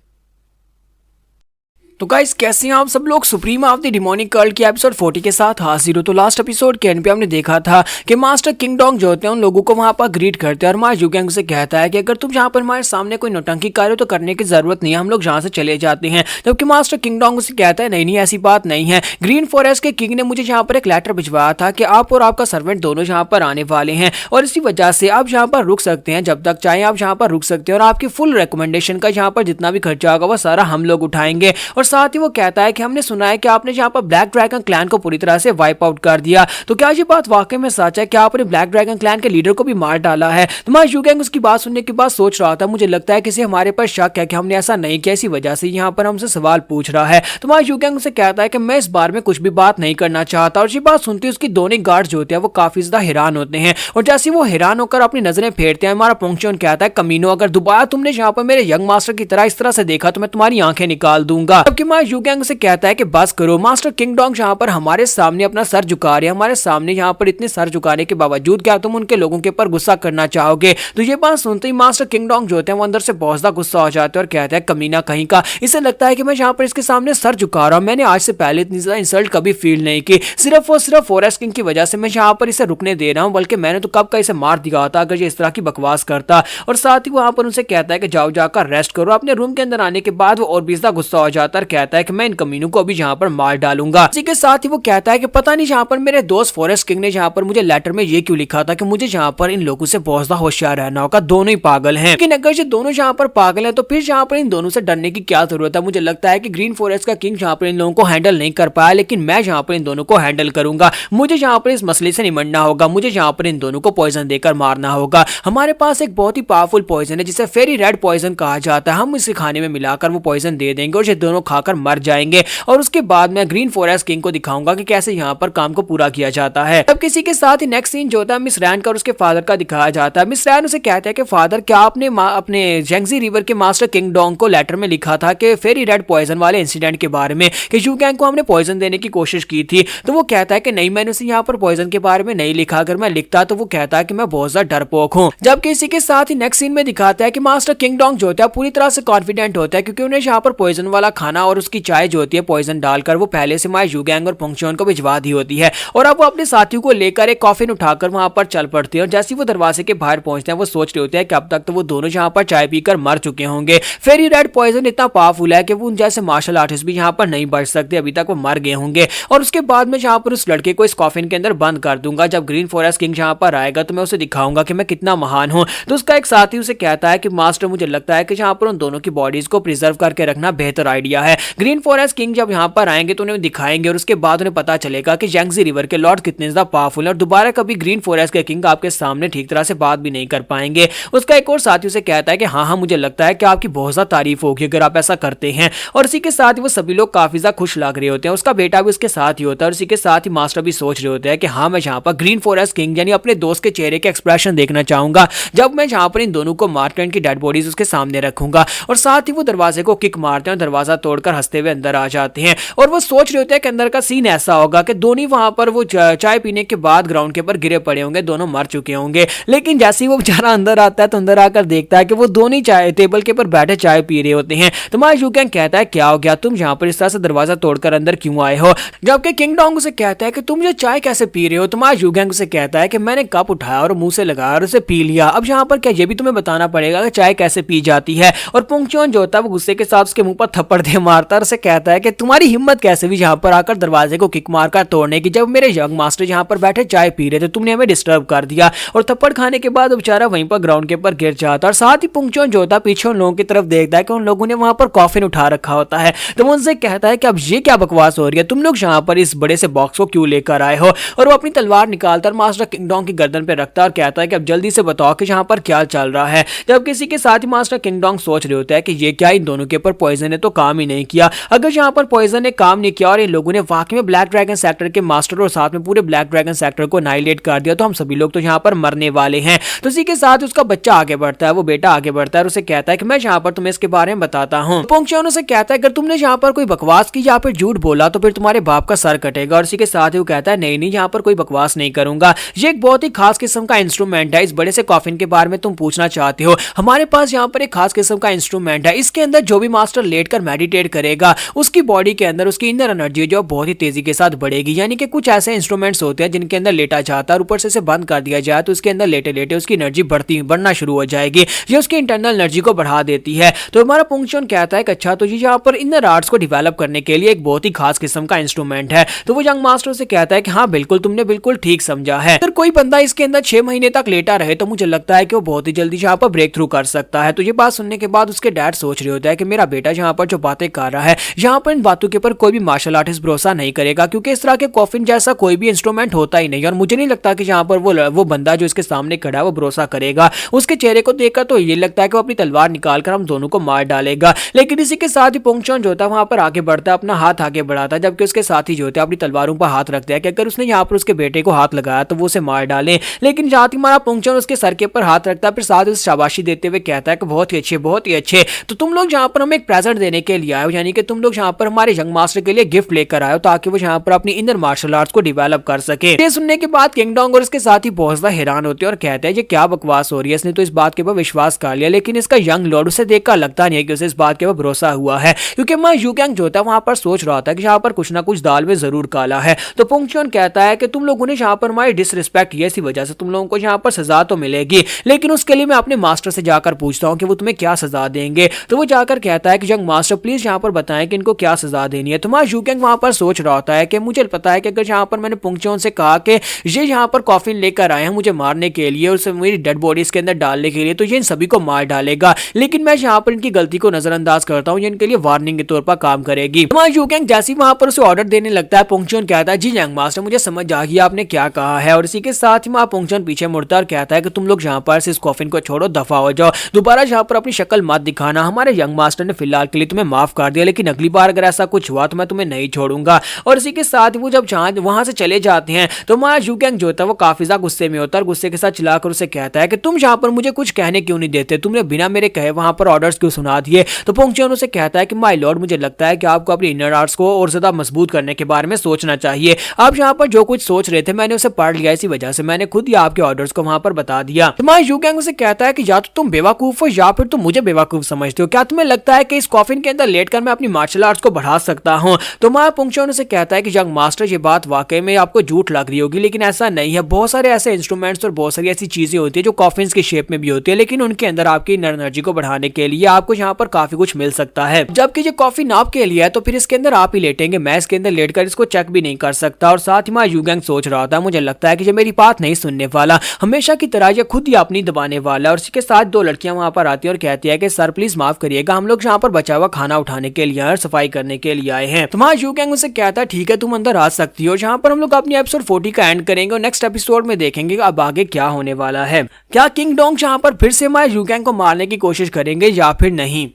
तो गाइस कैसे हैं आप सब लोग? Supreme of the demonic curl की एपिसोड 40 के साथ हाजिर हो। तो लास्ट एपिसोड के एंड पे हमने देखा था कि मास्टर किंग डोंग जो होते हैं उन लोगों को वहां पर ग्रीट करते हैं और मां यूगैंग से कहता है कि अगर तुम यहाँ पर हमारे सामने कोई नौटंकी कार्य तो करने की जरूरत नहीं है, हम लोग यहाँ से चले जाते हैं। जबकि मास्टर किंग डोंग उसे कहता है नहीं नहीं ऐसी बात नहीं है, ग्रीन फॉरेस्ट के किंग ने मुझे यहाँ पर एक लेटर भिजवाया था कि आप और आपका सर्वेंट दोनों यहाँ पर आने वाले हैं और इसी वजह से आप यहाँ पर रुक सकते हैं, जब तक चाहे आप यहाँ पर रुक सकते हैं और आपकी फुल रिकमेंडेशन का यहाँ पर जितना भी खर्चा होगा वो सारा हम लोग उठाएंगे। और साथ ही वो कहता है कि हमने सुना है कि आपने यहाँ पर ब्लैक ड्रैगन क्लैन को पूरी तरह से वाइप आउट कर दिया, तो क्या ये बात वाकई में सच है? क्या आपने ब्लैक ड्रैगन क्लैन के लीडर को भी मार डाला है? तो मां यूगैंग उसकी बात सुनने के बाद सोच रहा था, मुझे लगता है किसी हमारे पर शक है कि हमने ऐसा नहीं किया, इसी वजह से यहाँ पर हमसे सवाल पूछ रहा है। तो मां यूगैंग उसे कहता है कि मैं इस बारे में कुछ भी बात नहीं करना चाहता। और ये बात सुनती उसकी दोनों गार्ड जो होते हैं वो काफी ज्यादा हैरान होते हैं और जैसे वो हैरान होकर अपनी नजरें फेरते हैं हमारा पुंगचोन कहता है कमीनो, अगर दोबारा तुमने यहाँ पर मेरे यंग मास्टर की तरह इस तरह से देखा तो मैं तुम्हारी आंखें निकाल दूंगा। जबकि मां यूगैंग से कहता है कि बस करो, मास्टर किंग डोंग यहाँ पर हमारे सामने अपना सर झुका रहे हैं, हमारे सामने यहाँ पर इतने सर झुकाने के बावजूद क्या तुम उनके लोगों के ऊपर गुस्सा करना चाहोगे? तो ये बात सुनते ही मास्टर किंग डोंग जो होते हैं वो अंदर से बहुत ज्यादा गुस्सा हो जाते हैं और कहते हैं कमीना कहीं का, इसे लगता है कि मैं यहाँ पर इसके सामने सर झुका रहा हूँ, मैंने आज से पहले इतनी ज्यादा इंसल्ट कभी फील नहीं की, सिर्फ और सिर्फ फॉरेस्ट किंग की वजह से मैं यहाँ पर इसे रुकने दे रहा हूँ, बल्कि मैंने तो कब का इसे मार दिया था अगर ये इस तरह की बकवास करता। और साथ ही वहां पर उनसे कहता है कि जाओ जाकर रेस्ट करो। अपने रूम के अंदर आने के बाद वो और भी ज्यादा गुस्सा हो जाता है, कहता है कि मैं इन कमीनों को अभी जहाँ पर मार डालूंगा। इसी के साथ ही वो कहता है कि पता नहीं जहाँ पर मेरे दोस्त फॉरेस्ट किंग ने जहाँ पर मुझे लेटर में ये क्यों लिखा था कि मुझे जहाँ पर इन लोगों से बहुत ज्यादा होशियार रहना होगा, दोनों ही पागल हैं। लेकिन अगर ये दोनों जहाँ पर पागल हैं तो फिर जहाँ पर इन दोनों से डरने की क्या जरूरत है। मुझे लगता है कि ग्रीन फॉरेस्ट का किंग जहाँ पर इन लोगों को हैंडल नहीं कर पाया, लेकिन मैं जहाँ पर इन दोनों को हैंडल करूंगा। मुझे जहाँ पर इस मसले से निमटना होगा, मुझे जहाँ पर इन दोनों को पॉइजन देकर मारना होगा। हमारे पास एक बहुत ही पावरफुल पॉइजन है जिसे फेरी रेड पॉइजन कहा जाता है। हम इसे खाने में मिलाकर वो पॉइजन दे देंगे और ये दोनों खाकर मर जाएंगे। और उसके बाद मैं ग्रीन फॉरेस्ट किंग को दिखाऊंगा कि कैसे यहाँ पर काम को पूरा किया जाता है। तब किसी के साथ ही नेक्स्ट सीन जो होता है मिस रैन का और उसके फादर का दिखाया जाता है। मिस रैन उसे कहता है कि फादर क्या आपने अपने जेंगजी रिवर के मास्टर किंग डोंग को लेटर में लिखा था कि फेरी रेड पॉइजन वाले इंसिडेंट के बारे में कि यू गैंग को हमने पॉइजन देने की कोशिश की थी। तो वो कहता है कि नहीं, मैंने उसे यहाँ पर पॉइजन के बारे में नहीं लिखा, अगर मैं लिखता तो वो कहता है कि मैं बहुत ज्यादा डरपोक हूँ। जबकि इसी के साथ ही नेक्स्ट सीन में दिखाता है कि मास्टर किंग डोंग जो होता है पूरी तरह से कॉन्फिडेंट होता है क्योंकि उन्हें यहाँ पर पॉइजन वाला खाना और उसकी चाय जो होती है पॉइजन डालकर वो पहले से माय यूगैंग और पोंगचोन को भिजवा दी होती है। और अब वो अपने साथियों को लेकर एक कॉफिन उठाकर वहां पर चल पड़ते हैं। और जैसे वो दरवाजे के बाहर पहुंचते हैं वो सोच रहे होते हैं कि अब तक तो वो दोनों यहाँ पर चाय पीकर मर चुके होंगे। फेरी रेड पॉइजन इतना पावरफुल है कि वो उन जैसे मार्शल आर्टिस्ट भी यहाँ पर नहीं बच सकते, अभी तक वो मर गए होंगे। और उसके बाद में यहाँ पर उस लड़के को इस कॉफिन के अंदर बंद कर दूंगा। जब ग्रीन फॉरेस्ट किंग यहाँ पर आएगा तो मैं उसे दिखाऊंगा कि मैं कितना महान हूँ। तो उसका एक साथी उसे कहता है कि मास्टर मुझे लगता है कि यहाँ पर उन दोनों की बॉडीज को प्रिजर्व करके रखना बेहतर आइडिया है। ग्रीन फॉरेस्ट किंग जब यहाँ पर आएंगे तो उन्हें दिखाएंगे और उसके बाद उन्हें पता चलेगा कि जेंगजी रिवर के लॉर्ड कितने ज्यादा पावरफुल है और दोबारा कभी ग्रीन फॉरेस्ट के किंग आपके सामने ठीक तरह से बात भी नहीं कर पाएंगे। उसका एक और साथी उसे कहता है कि हाँ मुझे लगता है कि आपकी बहुत ज्यादा तारीफ होगी अगर आप ऐसा करते हैं। और इसी के साथ ही वो सभी लोग काफी ज्यादा खुश लग रहे होते हैं। उसका बेटा भी उसके साथ ही होता है और इसी के साथ ही मास्टर भी सोच रहे होते हैं कि हाँ मैं यहाँ पर ग्रीन फॉरेस्ट किंग यानी अपने दोस्त के चेहरे के एक्सप्रेशन देखना चाहूंगा जब मैं यहाँ पर इन दोनों को मारकर इनकी डेड बॉडीज उसके सामने रखूंगा। और साथ ही वो दरवाजे को किक मारते हैं और दरवाजा तोड़कर हंसते हुए अंदर आ जाते हैं। और वो सोच रहे होते हैं कि अंदर का सीन ऐसा होगा कि दोनों वहां पर वो चाय पीने के बाद ग्राउंड के ऊपर गिरे पड़े होंगे, दोनों मर चुके होंगे। लेकिन जैसे ही वो बेचारा अंदर आता है तो अंदर आकर देखता है कि वो दोनों चाय टेबल के ऊपर बैठे चाय पी रहे होते हैं। तो माय यूगैंग कहता है क्या हो गया, तुम यहाँ पर इस तरह से दरवाजा तोड़कर अंदर क्यों आए हो। जबकि किंग डोंग उसे कहता है कि तुम ये चाय कैसे पी रहे हो। तो माय यूगैंग उसे कहता है कि मैंने कप उठाया और मुंह से लगाया और उसे पी लिया। अब यहाँ पर क्या ये भी तुम्हें बताना पड़ेगा कि चाय कैसे पी जाती है। और पोंगचोन जो होता है वो गुस्से के साथ उसके मुंह पर थप्पड़ दे मारता है और उसे कहता है कि तुम्हारी हिम्मत कैसे भी यहाँ पर आकर दरवाजे को किक मारकर तोड़ने की, जब मेरे यंग मास्टर यहाँ पर बैठे चाय पी रहे थे तुमने हमें डिस्टर्ब कर दिया। और थप्पड़ खाने के बाद बेचारा वहीं पर ग्राउंड के ऊपर गिर जाता है। और साथ ही पोंगचोन जो होता है पीछे उन लोगों की तरफ देखता है कि उन लोगों ने वहां पर कॉफिन उठा रखा होता है। तो वो उनसे कहता है कि अब ये क्या बकवास हो रही है, तुम लोग यहाँ पर इस बड़े से बॉक्स को क्यों लेकर आए हो। और वो अपनी तलवार निकालता है मास्टर किंग डोंग की गर्दन पे रखता है और कहता है कि अब जल्दी से बताओ कि यहाँ पर क्या चल रहा है। जब किसी के साथ ही मास्टर किंग डोंग सोच रहे होता है कि ये क्या इन दोनों के ऊपर पॉइजन ने तो काम ही नहीं किया। अगर यहाँ पर पॉइजन ने काम नहीं किया और इन लोगों ने वाकई में ब्लैक ड्रैगन सेक्टर के मास्टर और साथ में पूरे ब्लैक ड्रैगन सेक्टर को नाइलेट कर दिया तो हम सभी लोग तो यहाँ पर मरने वाले हैं। तो इसी के साथ उसका बच्चा आगे बढ़ता है, वो बेटा आगे बढ़ता है और उसे कहता है कि मैं यहाँ पर तुम्हें इसके बारे में बताता हूँ। पोंगचोन उसे कहता है अगर तुमने यहाँ पर कोई बकवास की या फिर झूठ बोला तो फिर तुम्हारे बाप का सर कटेगा। और इसी के साथ ही वो कहता है नहीं यहाँ पर कोई बकवास नहीं करूंगा, ये एक बहुत ही खास किस्म का इंस्ट्रूमेंट है। इस बड़े से कॉफिन के बारे में तुम पूछना चाहते हो, हमारे पास यहाँ पर एक खास किस्म का इंस्ट्रूमेंट है। इसके अंदर जो भी मास्टर लेट कर मेडिटेट करेगा उसकी बॉडी के अंदर उसकी इनर एनर्जी जो बहुत ही तेजी के साथ बढ़ेगी। यानी कि कुछ ऐसे इंस्ट्रूमेंट्स होते हैं जिनके अंदर लेटा जाता है और ऊपर से इसे बंद कर दिया जाए तो उसके अंदर लेटे लेटे उसकी एनर्जी बढ़ना शुरू हो जाएगी, ये उसकी इंटरनल एनर्जी को बढ़ा देती है। तो हमारा पोंगचोन कहता है कि अच्छा तो ये यहाँ पर इनर आर्ट्स को डेवलप करने के लिए एक बहुत ही खास किस्म का इंस्ट्रूमेंट है। तो वो यंग मास्टर से कहता है कि हाँ बिल्कुल तुमने बिल्कुल ठीक समझा है। अगर कोई बंदा इसके अंदर 6 महीने तक लेटा रहे तो मुझे लगता है कि वो बहुत ही जल्दी यहाँ पर ब्रेक थ्रू कर सकता है। तो ये बात सुनने के बाद उसके डैड सोच रहे होता है कि मेरा बेटा यहाँ पर जो बातें कर रहा है यहाँ पर इन बातों के ऊपर कोई भी मार्शल आर्टिस्ट भरोसा नहीं करेगा क्योंकि इस तरह के कॉफिन जैसा कोई भी इंस्ट्रूमेंट होता ही नहीं। और मुझे नहीं लगता कि यहाँ पर वो बंदा जो इसके सामने खड़ा है वो भरोसा करेगा। उसके चेहरे को देखकर तो ये लगता है कि वो अपनी तलवार निकालकर हम दोनों को मार डालेगा। लेकिन इसी के साथ ही पोंगचोन जो होता है वहां पर आगे बढ़ता है, अपना हाथ आगे बढ़ाता है, जबकि उसके साथी जो होते हैं अपनी तलवारों पर हाथ रखते हैं कि अगर उसने यहाँ पर उसके बेटे को हाथ लगाया तो वो उसे मार डाले। लेकिन जहाँ तक हमारा पोंगचोन उसके सर के ऊपर हाथ रखता है फिर साथ उसे शाबाशी देते हुए कहता है कि बहुत ही अच्छे बहुत ही अच्छे। तो तुम लोग यहाँ पर हमें एक प्रेजेंट देने के लिए आए हो, यानी कि तुम लोग यहाँ पर हमारे यंग मास्टर के लिए गिफ्ट लेकर आए हो ताकि वो यहाँ पर अपनी इनर मार्शल आर्ट्स को डेवलप कर सके। ये सुनने के बाद किंग डोंग और इसके साथ ही बहुत ज्यादा हैरान होते हैं और कहते हैं ये क्या बकवास हो रही है, इसने तो इस बात के ऊपर विश्वास कर लिया। लेकिन इसका यंग लॉर्ड उसे देखकर लगता नहीं है कि उसे इस बात के ऊपर भरोसा हुआ है क्योंकि मां यूगैंग जो था वहां पर सोच रहा था कि यहाँ पर कुछ ना कुछ दाल में जरूर काला है। तो पोंगचोन कहता है कि तुम लोगों ने यहाँ पर हमारी डिसरिस्पेक्ट की, इसी वजह से तुम लोगों को यहाँ पर सजा तो मिलेगी, लेकिन उसके लिए मैं अपने मास्टर से जाकर पूछता हूँ कि वो तुम्हें क्या सजा देंगे। तो वो जाकर कहता है कि यंग मास्टर प्लीज यहाँ यहाँ पर बताएं कि इनको क्या सजा देनी है। तुम्हारा यूगेंग वहां पर सोच रहा होता है कि मुझे पता है कि अगर यहाँ पर मैंने पुंगचोन से कहा कि ये यहाँ पर कॉफिन लेकर आए हैं मुझे मारने के लिए और उसे मेरी डेड बॉडी इसके अंदर डालने के लिए, तो ये इन सभी को मार डालेगा, लेकिन मैं यहाँ पर इनकी गलती को नजरअंदाज करता हूँ, ये इनके लिए वार्निंग के तौर पर काम करेगी। तुम्हारा यूगेंग जैसे ही वहां पर उसे ऑर्डर देने लगता है, पुंगचोन कहता है जी यंग मास्टर मुझे समझ आ गया आपने क्या कहा है, और इसी के साथ ही वहां पुंगचोन पीछे मुड़ता है और कहता है कि तुम लोग यहाँ पर इस कॉफिन को छोड़ो, दफा हो जाओ, दोबारा यहाँ पर अपनी शक्ल मत दिखाना, हमारे यंग मास्टर ने फिलहाल के लिए तुम्हें माफ कर दिया, लेकिन अगली बार अगर ऐसा कुछ हुआ तो मैं तुम्हें नहीं छोड़ूंगा। और इसी के साथ वो जब वहां से चले जाते हैं तो हमारा यूगेंग जो होता है वो काफी ज्यादा गुस्से में होता है और गुस्से के साथ चिल्लाकर उसे कहता है कि तुम यहाँ पर मुझे कुछ कहने क्यों नहीं देते, तुमने बिना मेरे कहे वहां पर ऑर्डर्स क्यों सुना दिए। तो पुंगचोन उसे कहता है कि माय लॉर्ड मुझे लगता है कि आपको अपनी इनर आर्ट्स को और ज्यादा मजबूत करने के बारे में सोचना चाहिए, आप यहाँ पर जो कुछ सोच रहे थे मैंने उसे पढ़ लिया, इसी वजह से मैंने खुद ही आपके ऑर्डर्स को वहां पर बता दिया। तुम्हारा यूगेंग उसे कहता है कि या तो तुम बेवकूफ हो या फिर तुम मुझे बेवकूफ समझते हो, क्या तुम्हें लगता है कि इस कॉफिन के अंदर लेटकर मैं अपनी मार्शल आर्ट्स को बढ़ा सकता हूँ। तो माया पुंगचोन उसे कहता है कि यंग मास्टर ये बात वाकई में आपको झूठ लग रही होगी, लेकिन ऐसा नहीं है, बहुत सारे ऐसे इंस्ट्रूमेंट्स और बहुत सारी ऐसी चीजें होती है जो कॉफिन्स की शेप में भी होती है, लेकिन उनके अंदर आपकी एनर्जी को बढ़ाने के लिए आपको यहाँ पर काफी कुछ मिल सकता है। जबकि ये कॉफिन आपके लिए है तो फिर इसके अंदर आप ही लेटेंगे, मैं इसके अंदर लेटकर इसको चेक भी नहीं कर सकता। और साथ ही माया यूगेंग सोच रहा था मुझे लगता है कि ये मेरी बात नहीं सुनने वाला, हमेशा की तरह ये खुद ही अपनी दबाने वाला। और इसके साथ दो लड़कियां वहां पर आती है और कहती है कि सर प्लीज माफ करिएगा, हम लोग यहाँ पर बचा हुआ खाना उठाने के लिए और सफाई करने के लिए आए हैं। तुम्हारा यूगेंग उसे कहता है ठीक है तुम अंदर आ सकती हो। यहाँ पर हम लोग अपनी एपिसोड 40 का एंड करेंगे और नेक्स्ट एपिसोड में देखेंगे अब आगे क्या होने वाला है, क्या किंग डोंग यहाँ पर फिर से हमारे यूगेंग को मारने की कोशिश करेंगे या फिर नहीं।